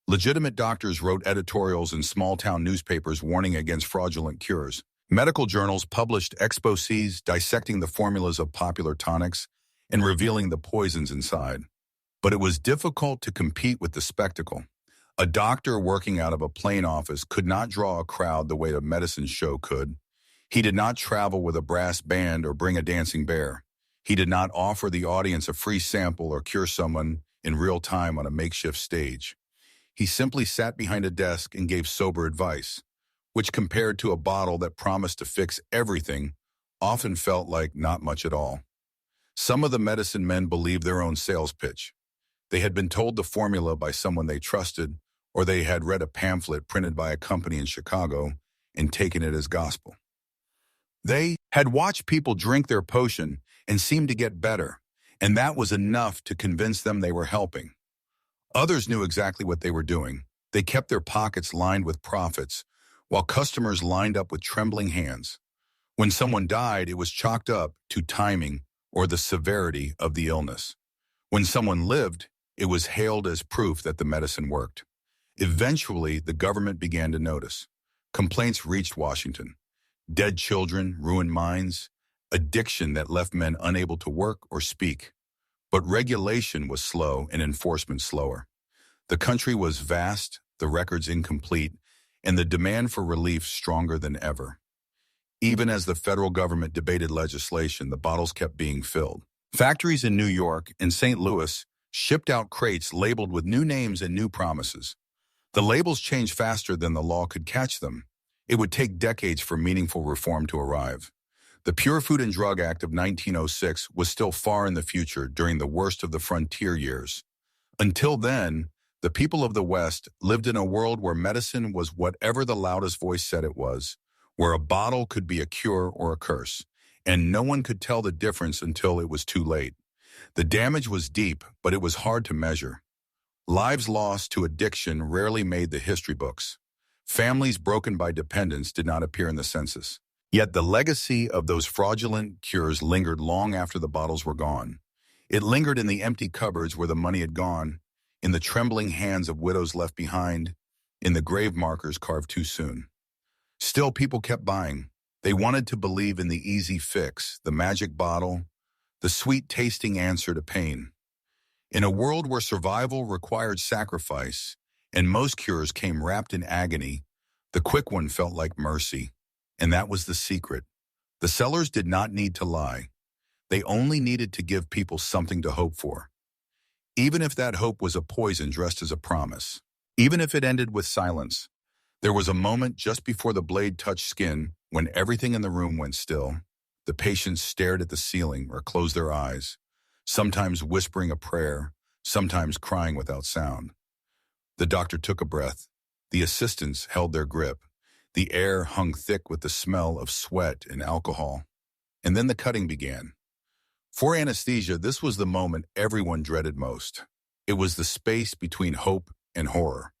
Legitimate doctors wrote editorials in small-town newspapers warning against fraudulent cures. Medical journals published exposés dissecting the formulas of popular tonics and revealing the poisons inside. But it was difficult to compete with the spectacle. A doctor working out of a plain office could not draw a crowd the way a medicine show could. He did not travel with a brass band or bring a dancing bear. He did not offer the audience a free sample or cure someone in real time on a makeshift stage. He simply sat behind a desk and gave sober advice, which compared to a bottle that promised to fix everything, often felt like not much at all. Some of the medicine men believed their own sales pitch. They had been told the formula by someone they trusted, or they had read a pamphlet printed by a company in Chicago and taken it as gospel. They had watched people drink their potion and seemed to get better, and that was enough to convince them they were helping. Others knew exactly what they were doing. They kept their pockets lined with profits, while customers lined up with trembling hands. When someone died, it was chalked up to timing or the severity of the illness. When someone lived, it was hailed as proof that the medicine worked. Eventually, the government began to notice. Complaints reached Washington. Dead children, ruined minds, addiction that left men unable to work or speak. But regulation was slow and enforcement slower. The country was vast, the records incomplete, and the demand for relief stronger than ever. Even as the federal government debated legislation, the bottles kept being filled. Factories in New York and St. Louis shipped out crates labeled with new names and new promises. The labels changed faster than the law could catch them. It would take decades for meaningful reform to arrive. The Pure Food and Drug Act of 1906 was still far in the future during the worst of the frontier years. Until then, the people of the West lived in a world where medicine was whatever the loudest voice said it was, where a bottle could be a cure or a curse, and no one could tell the difference until it was too late. The damage was deep, but it was hard to measure. Lives lost to addiction rarely made the history books. Families broken by dependence did not appear in the census. Yet the legacy of those fraudulent cures lingered long after the bottles were gone. It lingered in the empty cupboards where the money had gone, in the trembling hands of widows left behind, in the grave markers carved too soon. Still, people kept buying. They wanted to believe in the easy fix, the magic bottle, the sweet-tasting answer to pain. In a world where survival required sacrifice, and most cures came wrapped in agony, the quick one felt like mercy. And that was the secret. The sellers did not need to lie. They only needed to give people something to hope for. Even if that hope was a poison dressed as a promise. Even if it ended with silence. There was a moment just before the blade touched skin when everything in the room went still. The patients stared at the ceiling or closed their eyes, sometimes whispering a prayer, sometimes crying without sound. The doctor took a breath. The assistants held their grip. The air hung thick with the smell of sweat and alcohol. And then the cutting began. For anesthesia, this was the moment everyone dreaded most. It was the space between hope and horror.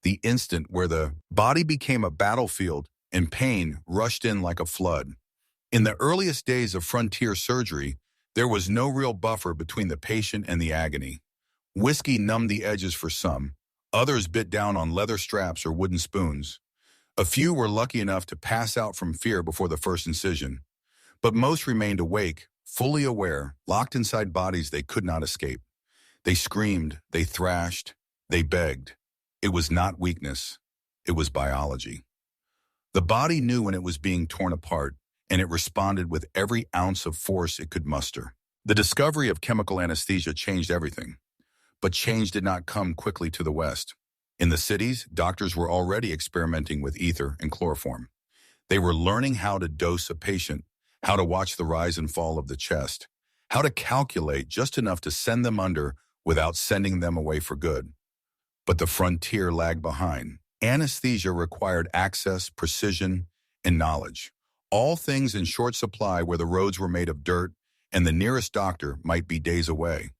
The instant where the body became a battlefield and pain rushed in like a flood. In the earliest days of frontier surgery, there was no real buffer between the patient and the agony. Whiskey numbed the edges for some. Others bit down on leather straps or wooden spoons. A few were lucky enough to pass out from fear before the first incision. But most remained awake, fully aware, locked inside bodies they could not escape. They screamed, they thrashed, they begged. It was not weakness. It was biology. The body knew when it was being torn apart, and it responded with every ounce of force it could muster. The discovery of chemical anesthesia changed everything. But change did not come quickly to the West. In the cities, doctors were already experimenting with ether and chloroform. They were learning how to dose a patient, how to watch the rise and fall of the chest, how to calculate just enough to send them under without sending them away for good. But the frontier lagged behind. Anesthesia required access, precision, and knowledge. All things in short supply where the roads were made of dirt and the nearest doctor might be days away.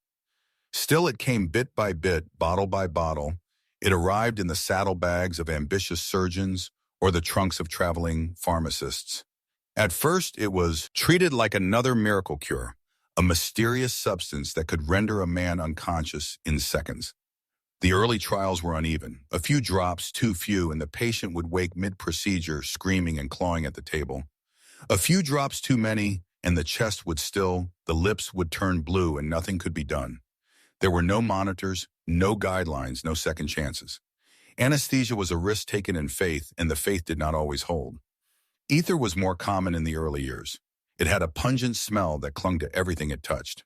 Still, it came bit by bit, bottle by bottle. It arrived in the saddlebags of ambitious surgeons or the trunks of traveling pharmacists. At first, it was treated like another miracle cure, a mysterious substance that could render a man unconscious in seconds. The early trials were uneven. A few drops, too few, and the patient would wake mid-procedure, screaming and clawing at the table. A few drops too many, and the chest would still, the lips would turn blue, and nothing could be done. There were no monitors, no guidelines, no second chances. Anesthesia was a risk taken in faith, and the faith did not always hold. Ether was more common in the early years. It had a pungent smell that clung to everything it touched.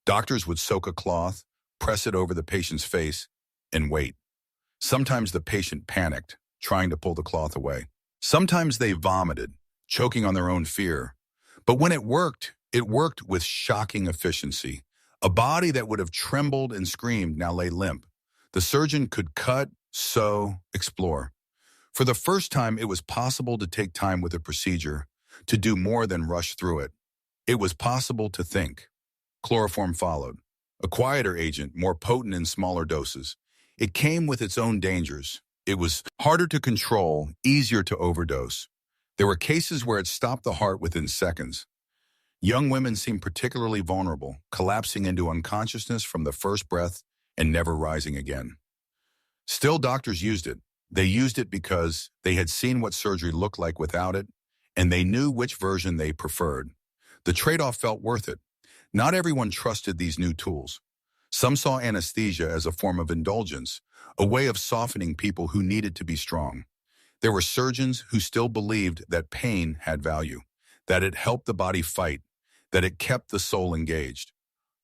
Doctors would soak a cloth, press it over the patient's face, and wait. Sometimes the patient panicked, trying to pull the cloth away. Sometimes they vomited, choking on their own fear. But when it worked with shocking efficiency. A body that would have trembled and screamed now lay limp. The surgeon could cut, sew, explore. For the first time, it was possible to take time with a procedure, to do more than rush through it. It was possible to think. Chloroform followed. A quieter agent, more potent in smaller doses. It came with its own dangers. It was harder to control, easier to overdose. There were cases where it stopped the heart within seconds. Young women seemed particularly vulnerable, collapsing into unconsciousness from the first breath and never rising again. Still, doctors used it. They used it because they had seen what surgery looked like without it, and they knew which version they preferred. The trade-off felt worth it. Not everyone trusted these new tools. Some saw anesthesia as a form of indulgence, a way of softening people who needed to be strong. There were surgeons who still believed that pain had value, that it helped the body fight, that it kept the soul engaged.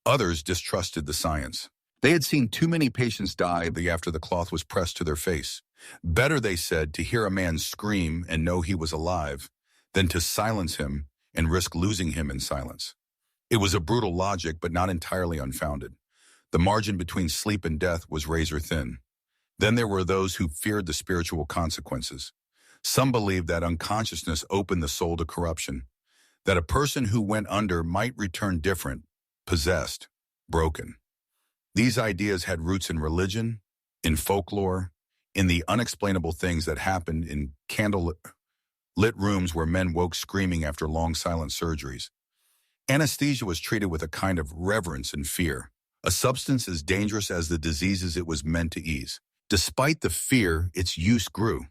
Others distrusted the science. They had seen too many patients die after the cloth was pressed to their face. Better, they said, to hear a man scream and know he was alive than to silence him and risk losing him in silence. It was a brutal logic, but not entirely unfounded. The margin between sleep and death was razor thin. Then there were those who feared the spiritual consequences. Some believed that unconsciousness opened the soul to corruption, that a person who went under might return different, possessed, broken. These ideas had roots in religion, in folklore, in the unexplainable things that happened in candle-lit rooms where men woke screaming after long silent surgeries. Anesthesia was treated with a kind of reverence and fear, a substance as dangerous as the diseases it was meant to ease. Despite the fear, its use grew.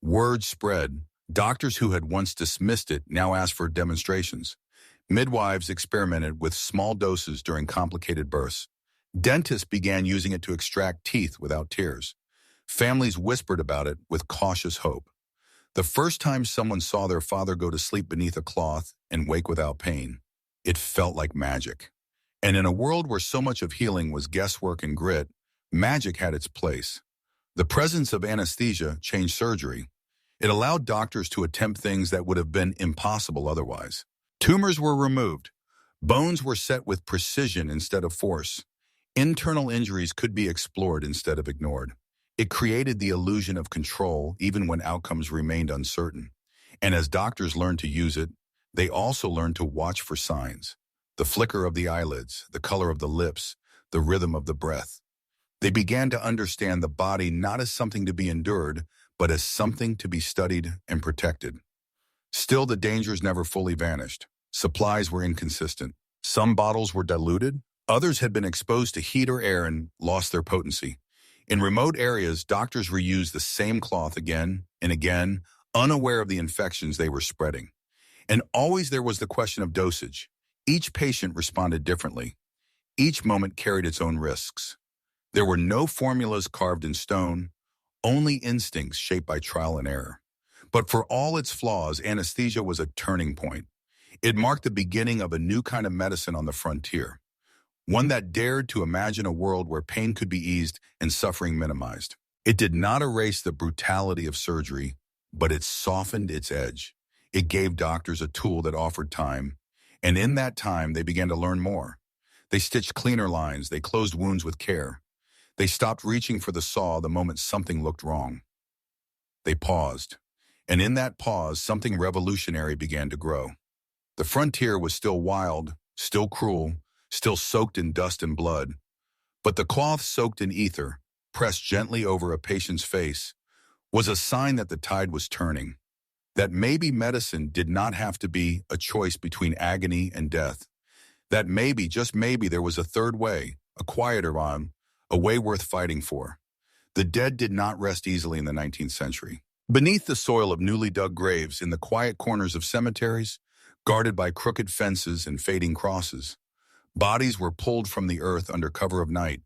Word spread. Doctors who had once dismissed it now asked for demonstrations. Midwives experimented with small doses during complicated births. Dentists began using it to extract teeth without tears. Families whispered about it with cautious hope. The first time someone saw their father go to sleep beneath a cloth and wake without pain, it felt like magic. And in a world where so much of healing was guesswork and grit, magic had its place. The presence of anesthesia changed surgery. It allowed doctors to attempt things that would have been impossible otherwise. Tumors were removed. Bones were set with precision instead of force. Internal injuries could be explored instead of ignored. It created the illusion of control even when outcomes remained uncertain. And as doctors learned to use it, they also learned to watch for signs. The flicker of the eyelids, the color of the lips, the rhythm of the breath. They began to understand the body not as something to be endured, but as something to be studied and protected. Still, the dangers never fully vanished. Supplies were inconsistent. Some bottles were diluted, others had been exposed to heat or air and lost their potency. In remote areas, doctors reused the same cloth again and again, unaware of the infections they were spreading. And always there was the question of dosage. Each patient responded differently. Each moment carried its own risks. There were no formulas carved in stone, only instincts shaped by trial and error. But for all its flaws, anesthesia was a turning point. It marked the beginning of a new kind of medicine on the frontier, one that dared to imagine a world where pain could be eased and suffering minimized. It did not erase the brutality of surgery, but it softened its edge. It gave doctors a tool that offered time, and in that time they began to learn more. They stitched cleaner lines, they closed wounds with care. They stopped reaching for the saw the moment something looked wrong. They paused, and in that pause, something revolutionary began to grow. The frontier was still wild, still cruel, still soaked in dust and blood, but the cloth soaked in ether, pressed gently over a patient's face, was a sign that the tide was turning, that maybe medicine did not have to be a choice between agony and death, that maybe, just maybe, there was a third way, a quieter one, a way worth fighting for. The dead did not rest easily in the 19th century. Beneath the soil of newly dug graves, in the quiet corners of cemeteries, guarded by crooked fences and fading crosses, bodies were pulled from the earth under cover of night.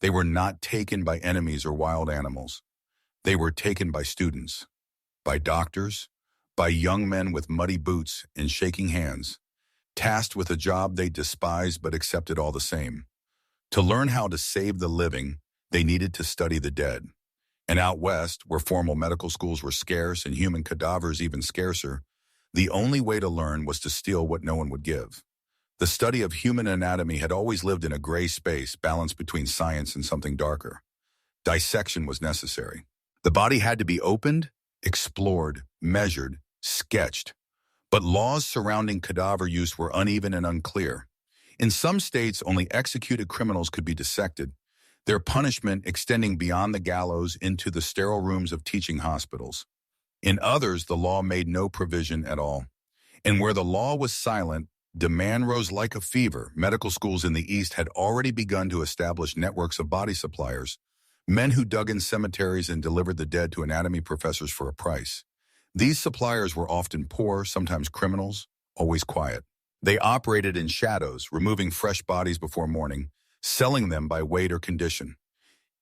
They were not taken by enemies or wild animals. They were taken by students, by doctors, by young men with muddy boots and shaking hands, tasked with a job they despised but accepted all the same. To learn how to save the living, they needed to study the dead. And out west, where formal medical schools were scarce and human cadavers even scarcer, the only way to learn was to steal what no one would give. The study of human anatomy had always lived in a gray space balanced between science and something darker. Dissection was necessary. The body had to be opened, explored, measured, sketched. But laws surrounding cadaver use were uneven and unclear. In some states, only executed criminals could be dissected, their punishment extending beyond the gallows into the sterile rooms of teaching hospitals. In others, the law made no provision at all. And where the law was silent, demand rose like a fever. Medical schools in the East had already begun to establish networks of body suppliers, men who dug in cemeteries and delivered the dead to anatomy professors for a price. These suppliers were often poor, sometimes criminals, always quiet. They operated in shadows, removing fresh bodies before morning, selling them by weight or condition.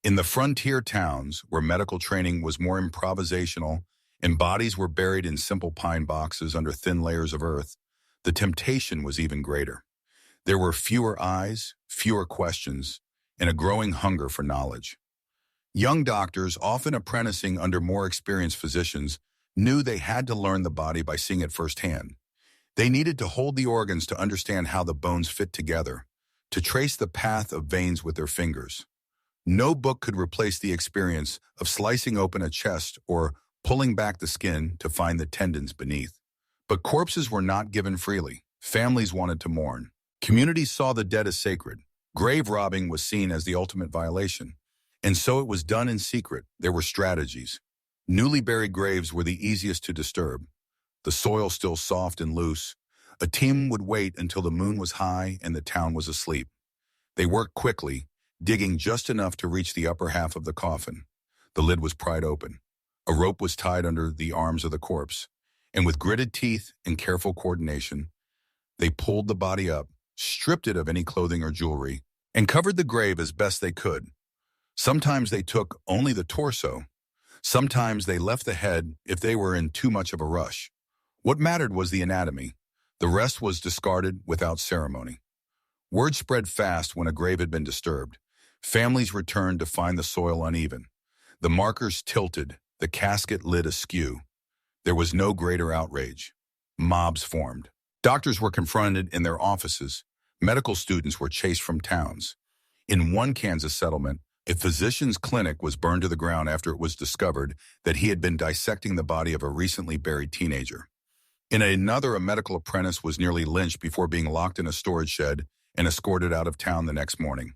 In the frontier towns, where medical training was more improvisational and bodies were buried in simple pine boxes under thin layers of earth, the temptation was even greater. There were fewer eyes, fewer questions, and a growing hunger for knowledge. Young doctors, often apprenticing under more experienced physicians, knew they had to learn the body by seeing it firsthand. They needed to hold the organs to understand how the bones fit together, to trace the path of veins with their fingers. No book could replace the experience of slicing open a chest or pulling back the skin to find the tendons beneath. But corpses were not given freely. Families wanted to mourn. Communities saw the dead as sacred. Grave robbing was seen as the ultimate violation. And so it was done in secret. There were strategies. Newly buried graves were the easiest to disturb. The soil still soft and loose. A team would wait until the moon was high and the town was asleep. They worked quickly, digging just enough to reach the upper half of the coffin. The lid was pried open. A rope was tied under the arms of the corpse, and with gritted teeth and careful coordination, they pulled the body up, stripped it of any clothing or jewelry, and covered the grave as best they could. Sometimes they took only the torso. Sometimes they left the head if they were in too much of a rush. What mattered was the anatomy. The rest was discarded without ceremony. Word spread fast when a grave had been disturbed. Families returned to find the soil uneven. The markers tilted, the casket lid askew. There was no greater outrage. Mobs formed. Doctors were confronted in their offices. Medical students were chased from towns. In one Kansas settlement, a physician's clinic was burned to the ground after it was discovered that he had been dissecting the body of a recently buried teenager. In another, a medical apprentice was nearly lynched before being locked in a storage shed and escorted out of town the next morning.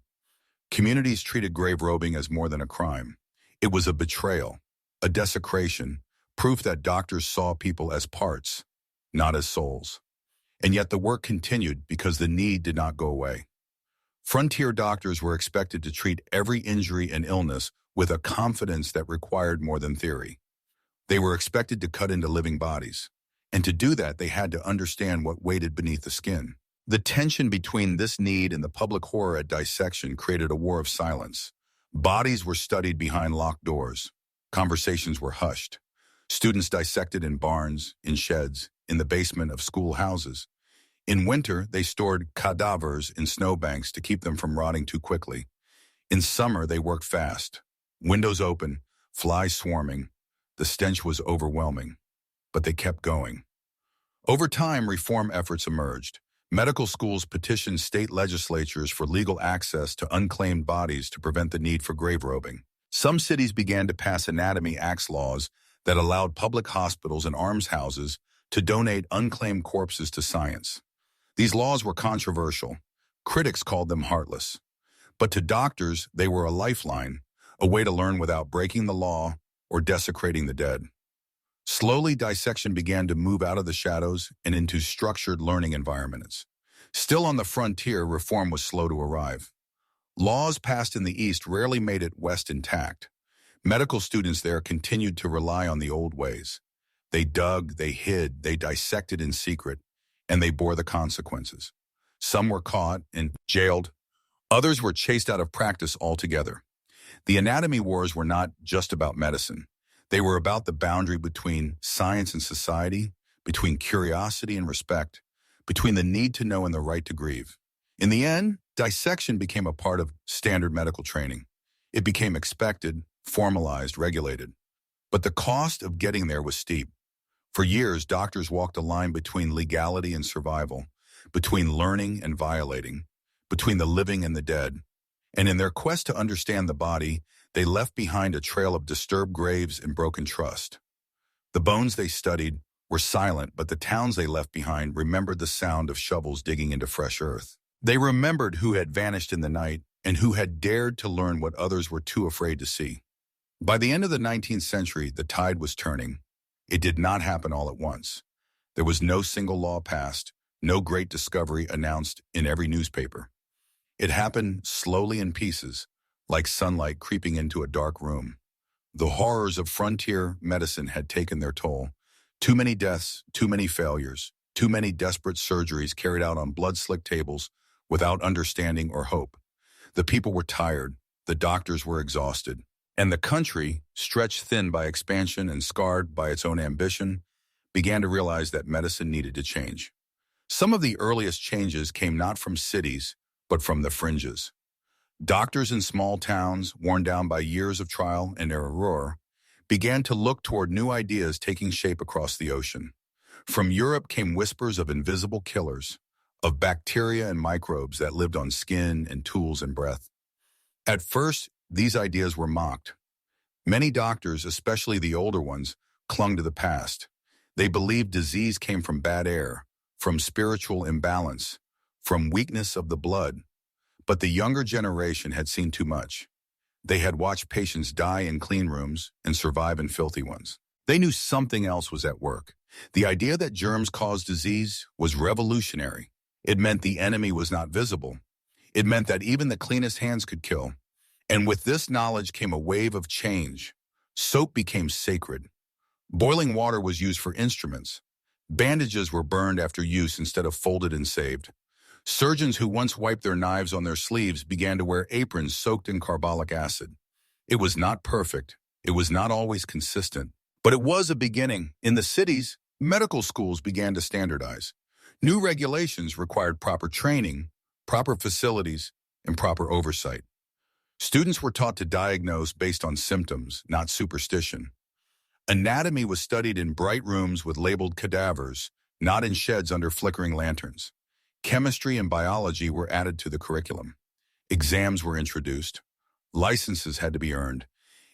Communities treated grave robbing as more than a crime. It was a betrayal, a desecration, proof that doctors saw people as parts, not as souls. And yet the work continued because the need did not go away. Frontier doctors were expected to treat every injury and illness with a confidence that required more than theory. They were expected to cut into living bodies. And to do that, they had to understand what waited beneath the skin. The tension between this need and the public horror at dissection created a war of silence. Bodies were studied behind locked doors. Conversations were hushed. Students dissected in barns, in sheds, in the basement of schoolhouses. In winter, they stored cadavers in snowbanks to keep them from rotting too quickly. In summer, they worked fast. Windows open, flies swarming. The stench was overwhelming, but they kept going. Over time, reform efforts emerged. Medical schools petitioned state legislatures for legal access to unclaimed bodies to prevent the need for grave robing. Some cities began to pass Anatomy Acts laws that allowed public hospitals and almshouses to donate unclaimed corpses to science. These laws were controversial. Critics called them heartless. But to doctors, they were a lifeline, a way to learn without breaking the law or desecrating the dead. Slowly, dissection began to move out of the shadows and into structured learning environments. Still on the frontier, reform was slow to arrive. Laws passed in the East rarely made it West intact. Medical students there continued to rely on the old ways. They dug, they hid, they dissected in secret, and they bore the consequences. Some were caught and jailed. Others were chased out of practice altogether. The anatomy wars were not just about medicine. They were about the boundary between science and society, between curiosity and respect, between the need to know and the right to grieve. In the end, dissection became a part of standard medical training. It became expected, formalized, regulated. But the cost of getting there was steep. For years, doctors walked a line between legality and survival, between learning and violating, between the living and the dead. And in their quest to understand the body, they left behind a trail of disturbed graves and broken trust. The bones they studied were silent, but the towns they left behind remembered the sound of shovels digging into fresh earth. They remembered who had vanished in the night and who had dared to learn what others were too afraid to see. By the end of the 19th century, the tide was turning. It did not happen all at once. There was no single law passed, no great discovery announced in every newspaper. It happened slowly in pieces, like sunlight creeping into a dark room. The horrors of frontier medicine had taken their toll. Too many deaths, too many failures, too many desperate surgeries carried out on blood-slick tables without understanding or hope. The people were tired, the doctors were exhausted, and the country, stretched thin by expansion and scarred by its own ambition, began to realize that medicine needed to change. Some of the earliest changes came not from cities, but from the fringes. Doctors in small towns, worn down by years of trial and error, began to look toward new ideas taking shape across the ocean. From Europe came whispers of invisible killers, of bacteria and microbes that lived on skin and tools and breath. At first, these ideas were mocked. Many doctors, especially the older ones, clung to the past. They believed disease came from bad air, from spiritual imbalance, from weakness of the blood. But the younger generation had seen too much. They had watched patients die in clean rooms and survive in filthy ones. They knew something else was at work. The idea that germs caused disease was revolutionary. It meant the enemy was not visible. It meant that even the cleanest hands could kill. And with this knowledge came a wave of change. Soap became sacred. Boiling water was used for instruments. Bandages were burned after use instead of folded and saved. Surgeons who once wiped their knives on their sleeves began to wear aprons soaked in carbolic acid. It was not perfect. It was not always consistent. But it was a beginning. In the cities, medical schools began to standardize. New regulations required proper training, proper facilities, and proper oversight. Students were taught to diagnose based on symptoms, not superstition. Anatomy was studied in bright rooms with labeled cadavers, not in sheds under flickering lanterns. Chemistry and biology were added to the curriculum. Exams were introduced. Licenses had to be earned.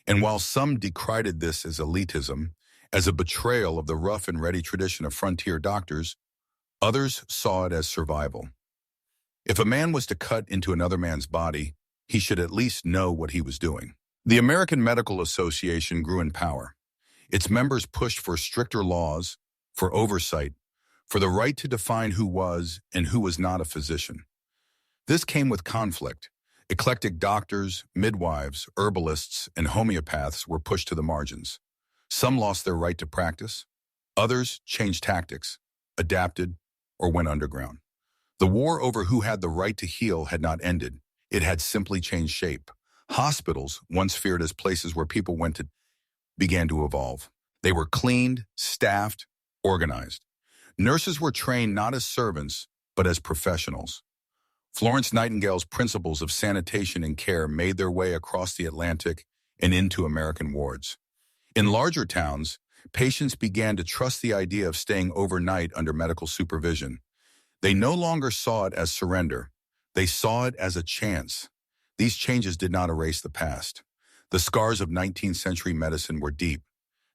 And while some decried this as elitism, as a betrayal of the rough and ready tradition of frontier doctors, others saw it as survival. If a man was to cut into another man's body, he should at least know what he was doing. The American Medical Association grew in power. Its members pushed for stricter laws, for oversight, for the right to define who was and who was not a physician. This came with conflict. Eclectic doctors, midwives, herbalists, and homeopaths were pushed to the margins. Some lost their right to practice. Others changed tactics, adapted, or went underground. The war over who had the right to heal had not ended. It had simply changed shape. Hospitals, once feared as places where people went to, began to evolve. They were cleaned, staffed, organized. Nurses were trained not as servants, but as professionals. Florence Nightingale's principles of sanitation and care made their way across the Atlantic and into American wards. In larger towns, patients began to trust the idea of staying overnight under medical supervision. They no longer saw it as surrender. They saw it as a chance. These changes did not erase the past. The scars of 19th century medicine were deep.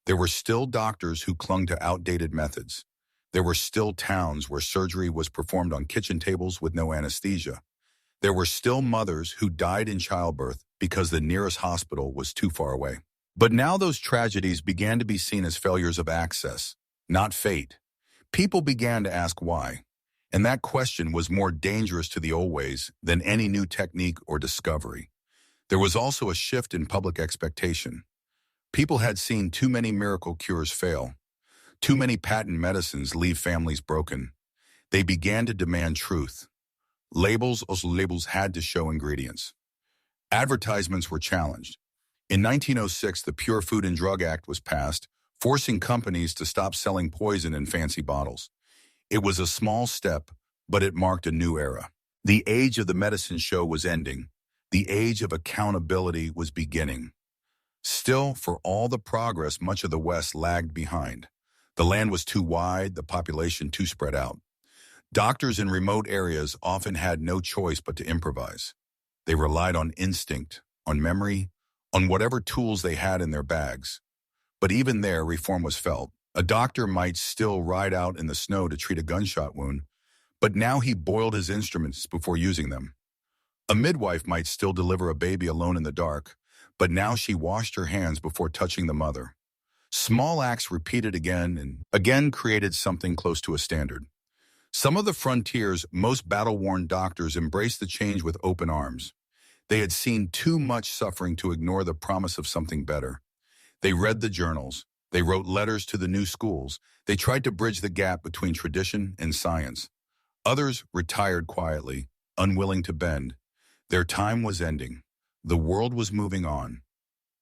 There were still doctors who clung to outdated methods. There were still towns where surgery was performed on kitchen tables with no anesthesia. There were still mothers who died in childbirth because the nearest hospital was too far away. But now those tragedies began to be seen as failures of access, not fate. People began to ask why, and that question was more dangerous to the old ways than any new technique or discovery. There was also a shift in public expectation. People had seen too many miracle cures fail. Too many patent medicines leave families broken. They began to demand truth. Labels had to show ingredients. Advertisements were challenged. In 1906, the Pure Food and Drug Act was passed, forcing companies to stop selling poison in fancy bottles. It was a small step, but it marked a new era. The age of the medicine show was ending. The age of accountability was beginning. Still, for all the progress, much of the West lagged behind. The land was too wide, the population too spread out. Doctors in remote areas often had no choice but to improvise. They relied on instinct, on memory, on whatever tools they had in their bags. But even there, reform was felt. A doctor might still ride out in the snow to treat a gunshot wound, but now he boiled his instruments before using them. A midwife might still deliver a baby alone in the dark, but now she washed her hands before touching the mother. Small acts repeated again and again created something close to a standard. Some of the frontier's most battle-worn doctors embraced the change with open arms. They had seen too much suffering to ignore the promise of something better. They read the journals. They wrote letters to the new schools. They tried to bridge the gap between tradition and science. Others retired quietly, unwilling to bend. Their time was ending. The world was moving on.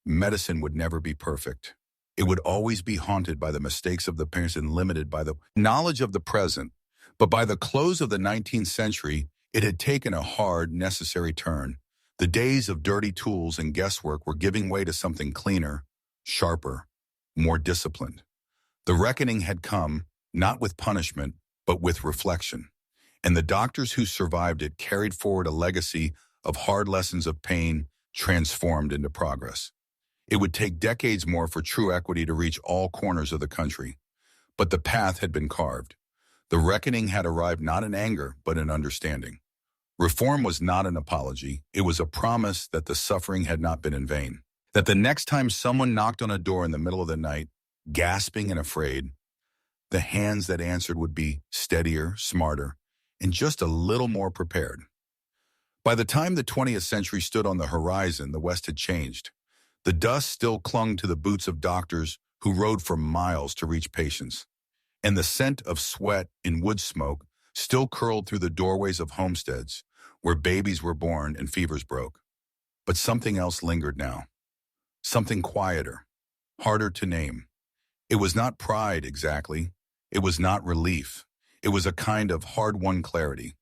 Medicine would never be perfect. It would always be haunted by the mistakes of the past and limited by the knowledge of the present. But by the close of the 19th century, it had taken a hard, necessary turn. The days of dirty tools and guesswork were giving way to something cleaner, sharper, more disciplined. The reckoning had come, not with punishment, but with reflection. And the doctors who survived it carried forward a legacy of hard lessons of pain transformed into progress. It would take decades more for true equity to reach all corners of the country. But the path had been carved. The reckoning had arrived not in anger, but in understanding. Reform was not an apology. It was a promise that the suffering had not been in vain. That the next time someone knocked on a door in the middle of the night, gasping and afraid, the hands that answered would be steadier, smarter, and just a little more prepared. By the time the 20th century stood on the horizon, the West had changed. The dust still clung to the boots of doctors who rode for miles to reach patients, and the scent of sweat and wood smoke still curled through the doorways of homesteads where babies were born and fevers broke. But something else lingered now. Something quieter, harder to name. It was not pride exactly. It was not relief. It was a kind of hard-won clarity.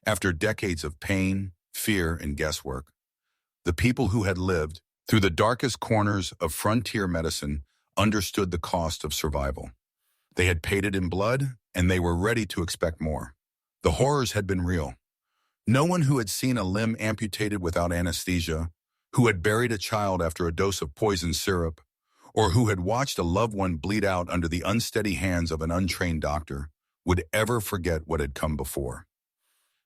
After decades of pain, fear, and guesswork, the people who had lived through the darkest corners of frontier medicine understood the cost of survival. They had paid it in blood, and they were ready to expect more. The horrors had been real. No one who had seen a limb amputated without anesthesia, who had buried a child after a dose of poison syrup, or who had watched a loved one bleed out under the unsteady hands of an untrained doctor, would ever forget what had come before.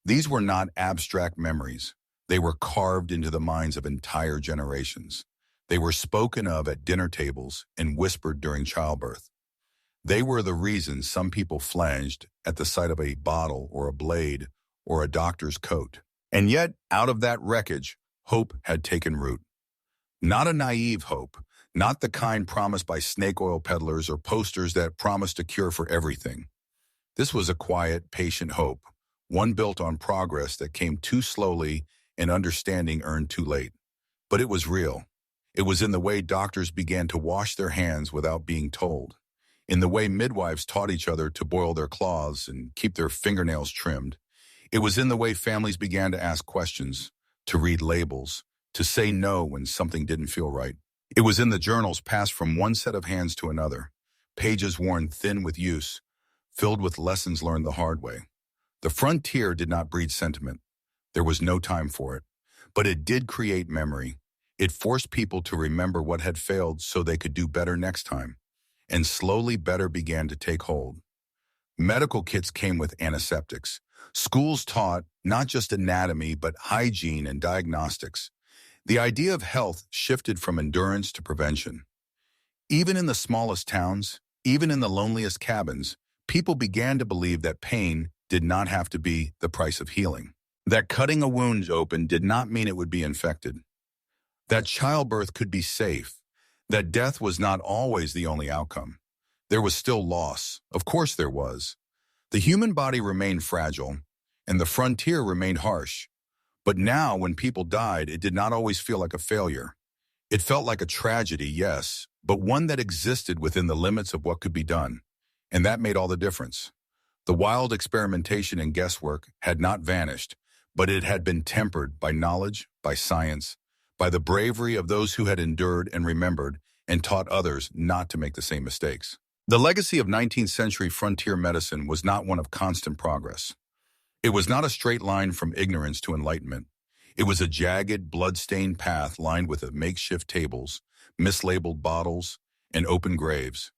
These were not abstract memories. They were carved into the minds of entire generations. They were spoken of at dinner tables and whispered during childbirth. They were the reason some people flinched at the sight of a bottle or a blade or a doctor's coat. And yet, out of that wreckage, hope had taken root. Not a naive hope, not the kind promised by snake oil peddlers or posters that promised a cure for everything. This was a quiet, patient hope, one built on progress that came too slowly and understanding earned too late. But it was real. It was in the way doctors began to wash their hands without being told, in the way midwives taught each other to boil their cloths and keep their fingernails trimmed. It was in the way families began to ask questions, to read labels, to say no when something didn't feel right. It was in the journals passed from one set of hands to another, pages worn thin with use, filled with lessons learned the hard way. The frontier did not breed sentiment. There was no time for it. But it did create memory. It forced people to remember what had failed so they could do better next time. And slowly better began to take hold. Medical kits came with antiseptics. Schools taught not just anatomy, but hygiene and diagnostics. The idea of health shifted from endurance to prevention. Even in the smallest towns, even in the loneliest cabins, people began to believe that pain did not have to be the price of healing. That cutting a wound open did not mean it would be infected. That childbirth could be safe. That death was not always the only outcome. There was still loss. Of course there was. The human body remained fragile, and the frontier remained harsh. But now, when people died, it did not always feel like a failure. It felt like a tragedy, yes, but one that existed within the limits of what could be done. And that made all the difference. The wild experimentation and guesswork had not vanished, but it had been tempered by knowledge, by science, by the bravery of those who had endured and remembered and taught others not to make the same mistakes. The legacy of 19th century frontier medicine was not one of constant progress. It was not a straight line from ignorance to enlightenment. It was a jagged, blood-stained path lined with makeshift tables, mislabeled bottles, and open graves.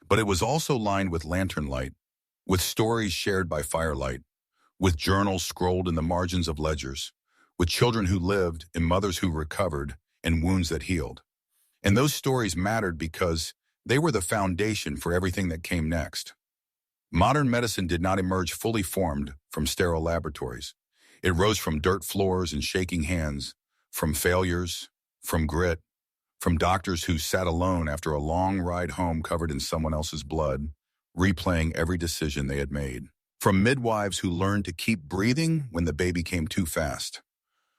But it was also lined with lantern light, with stories shared by firelight, with journals scrolled in the margins of ledgers, with children who lived and mothers who recovered and wounds that healed. And those stories mattered because they were the foundation for everything that came next. Modern medicine did not emerge fully formed from sterile laboratories. It rose from dirt floors and shaking hands, from failures, from grit, from doctors who sat alone after a long ride home covered in someone else's blood, replaying every decision they had made, from midwives who learned to keep breathing when the baby came too fast,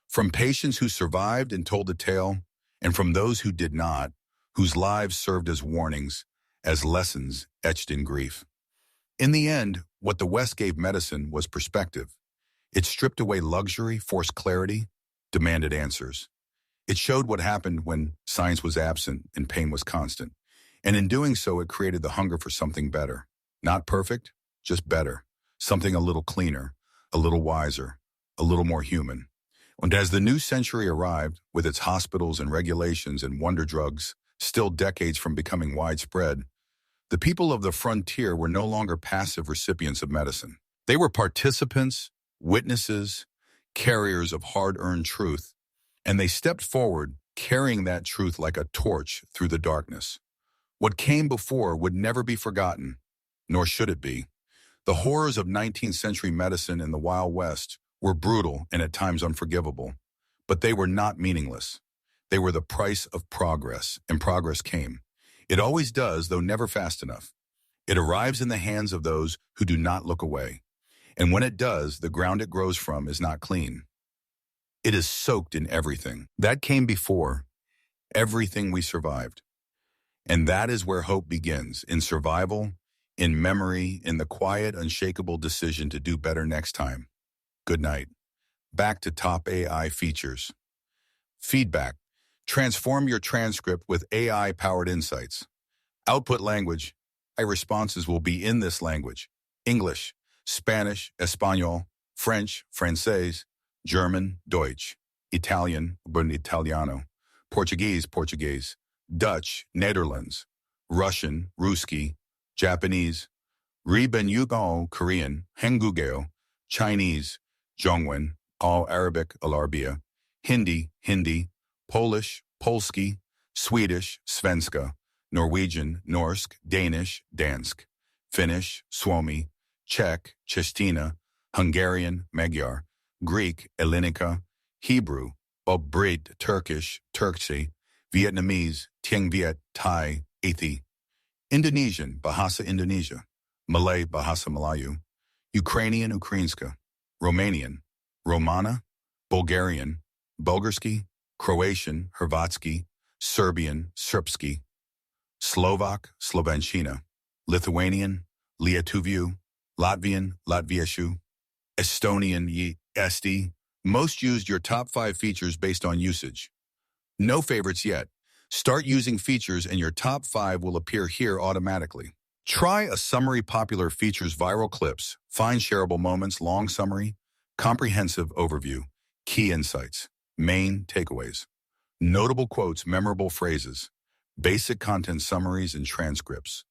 from patients who survived and told the tale, and from those who did not, whose lives served as warnings, as lessons etched in grief. In the end, what the West gave medicine was perspective. It stripped away luxury, forced clarity, demanded answers. It showed what happened when science was absent and pain was constant. And in doing so, it created the hunger for something better. Not perfect, just better. Something a little cleaner, a little wiser, a little more human. And as the new century arrived, with its hospitals and regulations and wonder drugs, still decades from becoming widespread, the people of the frontier were no longer passive recipients of medicine. They were participants, witnesses, carriers of hard-earned truth, and they stepped forward, carrying that truth like a torch through the darkness. What came before would never be forgotten, nor should it be. The horrors of 19th century medicine in the Wild West were brutal and at times unforgivable, but they were not meaningless. They were the price of progress, and progress came. It always does, though never fast enough. It arrives in the hands of those who do not look away. And when it does, the ground it grows from is not clean. It is soaked in everything. That came before, everything we survived. And that is where hope begins, in survival, in memory, in the quiet, unshakable decision to do better next time. Good night. Back to top AI features. Feedback. Transform your transcript with AI-powered insights. Output language. AI responses will be in this language: English, Spanish, Espanol, French, Francais, German, Deutsch, Italian, Italiano, Portuguese, Portuguese, Dutch, Netherlands, Russian, Ruski, Japanese, Ribenyugo, Korean, Hangugeo, Chinese, Zhongwen, all Arabic, Al-Arabia, Hindi, Hindi, Polish, Polski, Swedish, Svenska, Norwegian, Norsk, Danish, Dansk, Finnish, Suomi, Czech, Cestina, Hungarian, Magyar, Greek, Ellinica, Hebrew, Brit, Turkish, Turkcey, Vietnamese, Tieng Viet, Thai, Athi, Indonesian, Bahasa Indonesia, Malay, Bahasa Melayu, Ukrainian, Ukrainska, Romanian, Romana, Bulgarian, Bulgarski, Croatian, Hrvatski, Serbian, Srpski, Slovak, Slovenčina, Lithuanian, Lietuviu, Latvian, Latvieshu, Estonian, Esti. Most used your top 5 features based on usage. No favorites yet. Start using features and your top 5 will appear here automatically. Try a summary popular features viral clips, find shareable moments, long summary, comprehensive overview, key insights, main takeaways, notable quotes, memorable phrases, basic content summaries and transcripts,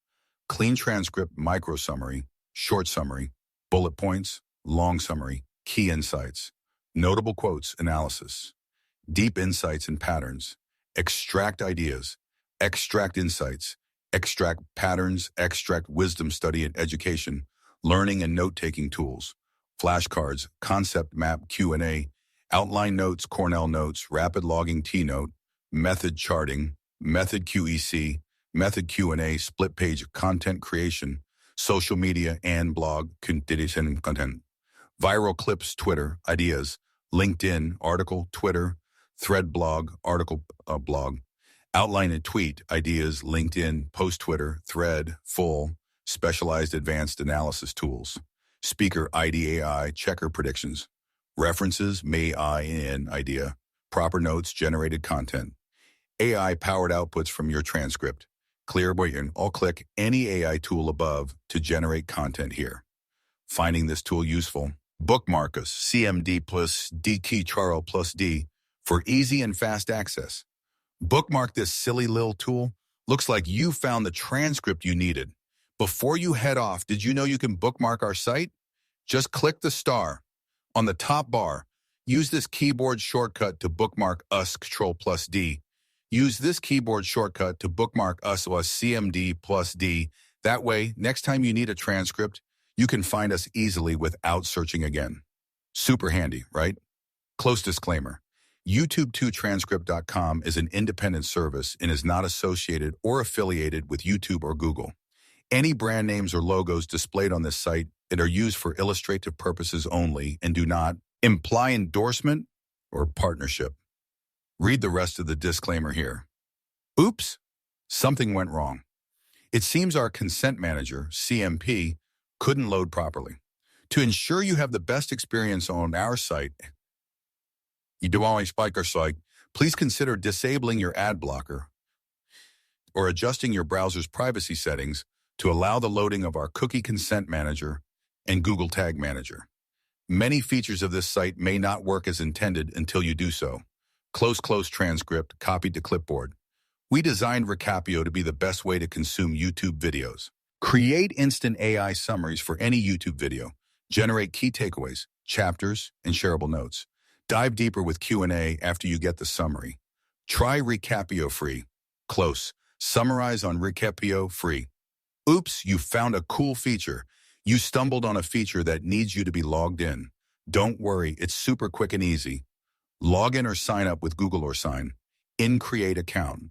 clean transcript, micro summary, short summary, bullet points, long summary, key insights, notable quotes, analysis, deep insights and patterns, extract ideas, extract insights, extract patterns, extract wisdom, study and education, learning and note-taking tools, flashcards, concept map, Q&A, outline notes, Cornell notes, rapid logging, T-note, method charting, method QEC, method Q&A, split page content creation, social media and blog content, viral clips, Twitter, ideas, LinkedIn, article, Twitter, thread blog, article, blog, outline and tweet, ideas, LinkedIn, post, Twitter, thread, full, specialized advanced analysis tools, speaker, IDAI, checker predictions, references, may I in, idea, proper notes, generated content, AI-powered outputs from your transcript, clear button. I'll click any AI tool above to generate content here. Finding this tool useful, bookmark us, CMD plus D key Charl plus D for easy and fast access. Bookmark this silly little tool. Looks like you found the transcript you needed. Before you head off, did you know you can bookmark our site? Just click the star on the top bar. Use this keyboard shortcut to bookmark us, Control plus D. Use this keyboard shortcut to bookmark us as CMD plus D. That way, next time you need a transcript, you can find us easily without searching again. Super handy, right? Close disclaimer. YouTube2transcript.com is an independent service and is not associated or affiliated with YouTube or Google. Any brand names or logos displayed on this site that are used for illustrative purposes only and do not imply endorsement or partnership. Read the rest of the disclaimer here. Oops, something went wrong. It seems our consent manager, CMP, couldn't load properly. To ensure you have the best experience on our site, please consider disabling your ad blocker or adjusting your browser's privacy settings to allow the loading of our cookie consent manager and Google Tag Manager. Many features of this site may not work as intended until you do so. Close transcript, copied to clipboard. We designed Recapio to be the best way to consume YouTube videos. Create instant AI summaries for any YouTube video. Generate key takeaways, chapters, and shareable notes. Dive deeper with Q&A after you get the summary. Try Recapio free. Close. Summarize on Recapio free. Oops, you found a cool feature. You stumbled on a feature that needs you to be logged in. Don't worry, it's super quick and easy. Log in or sign up with Google or Sign in, create account.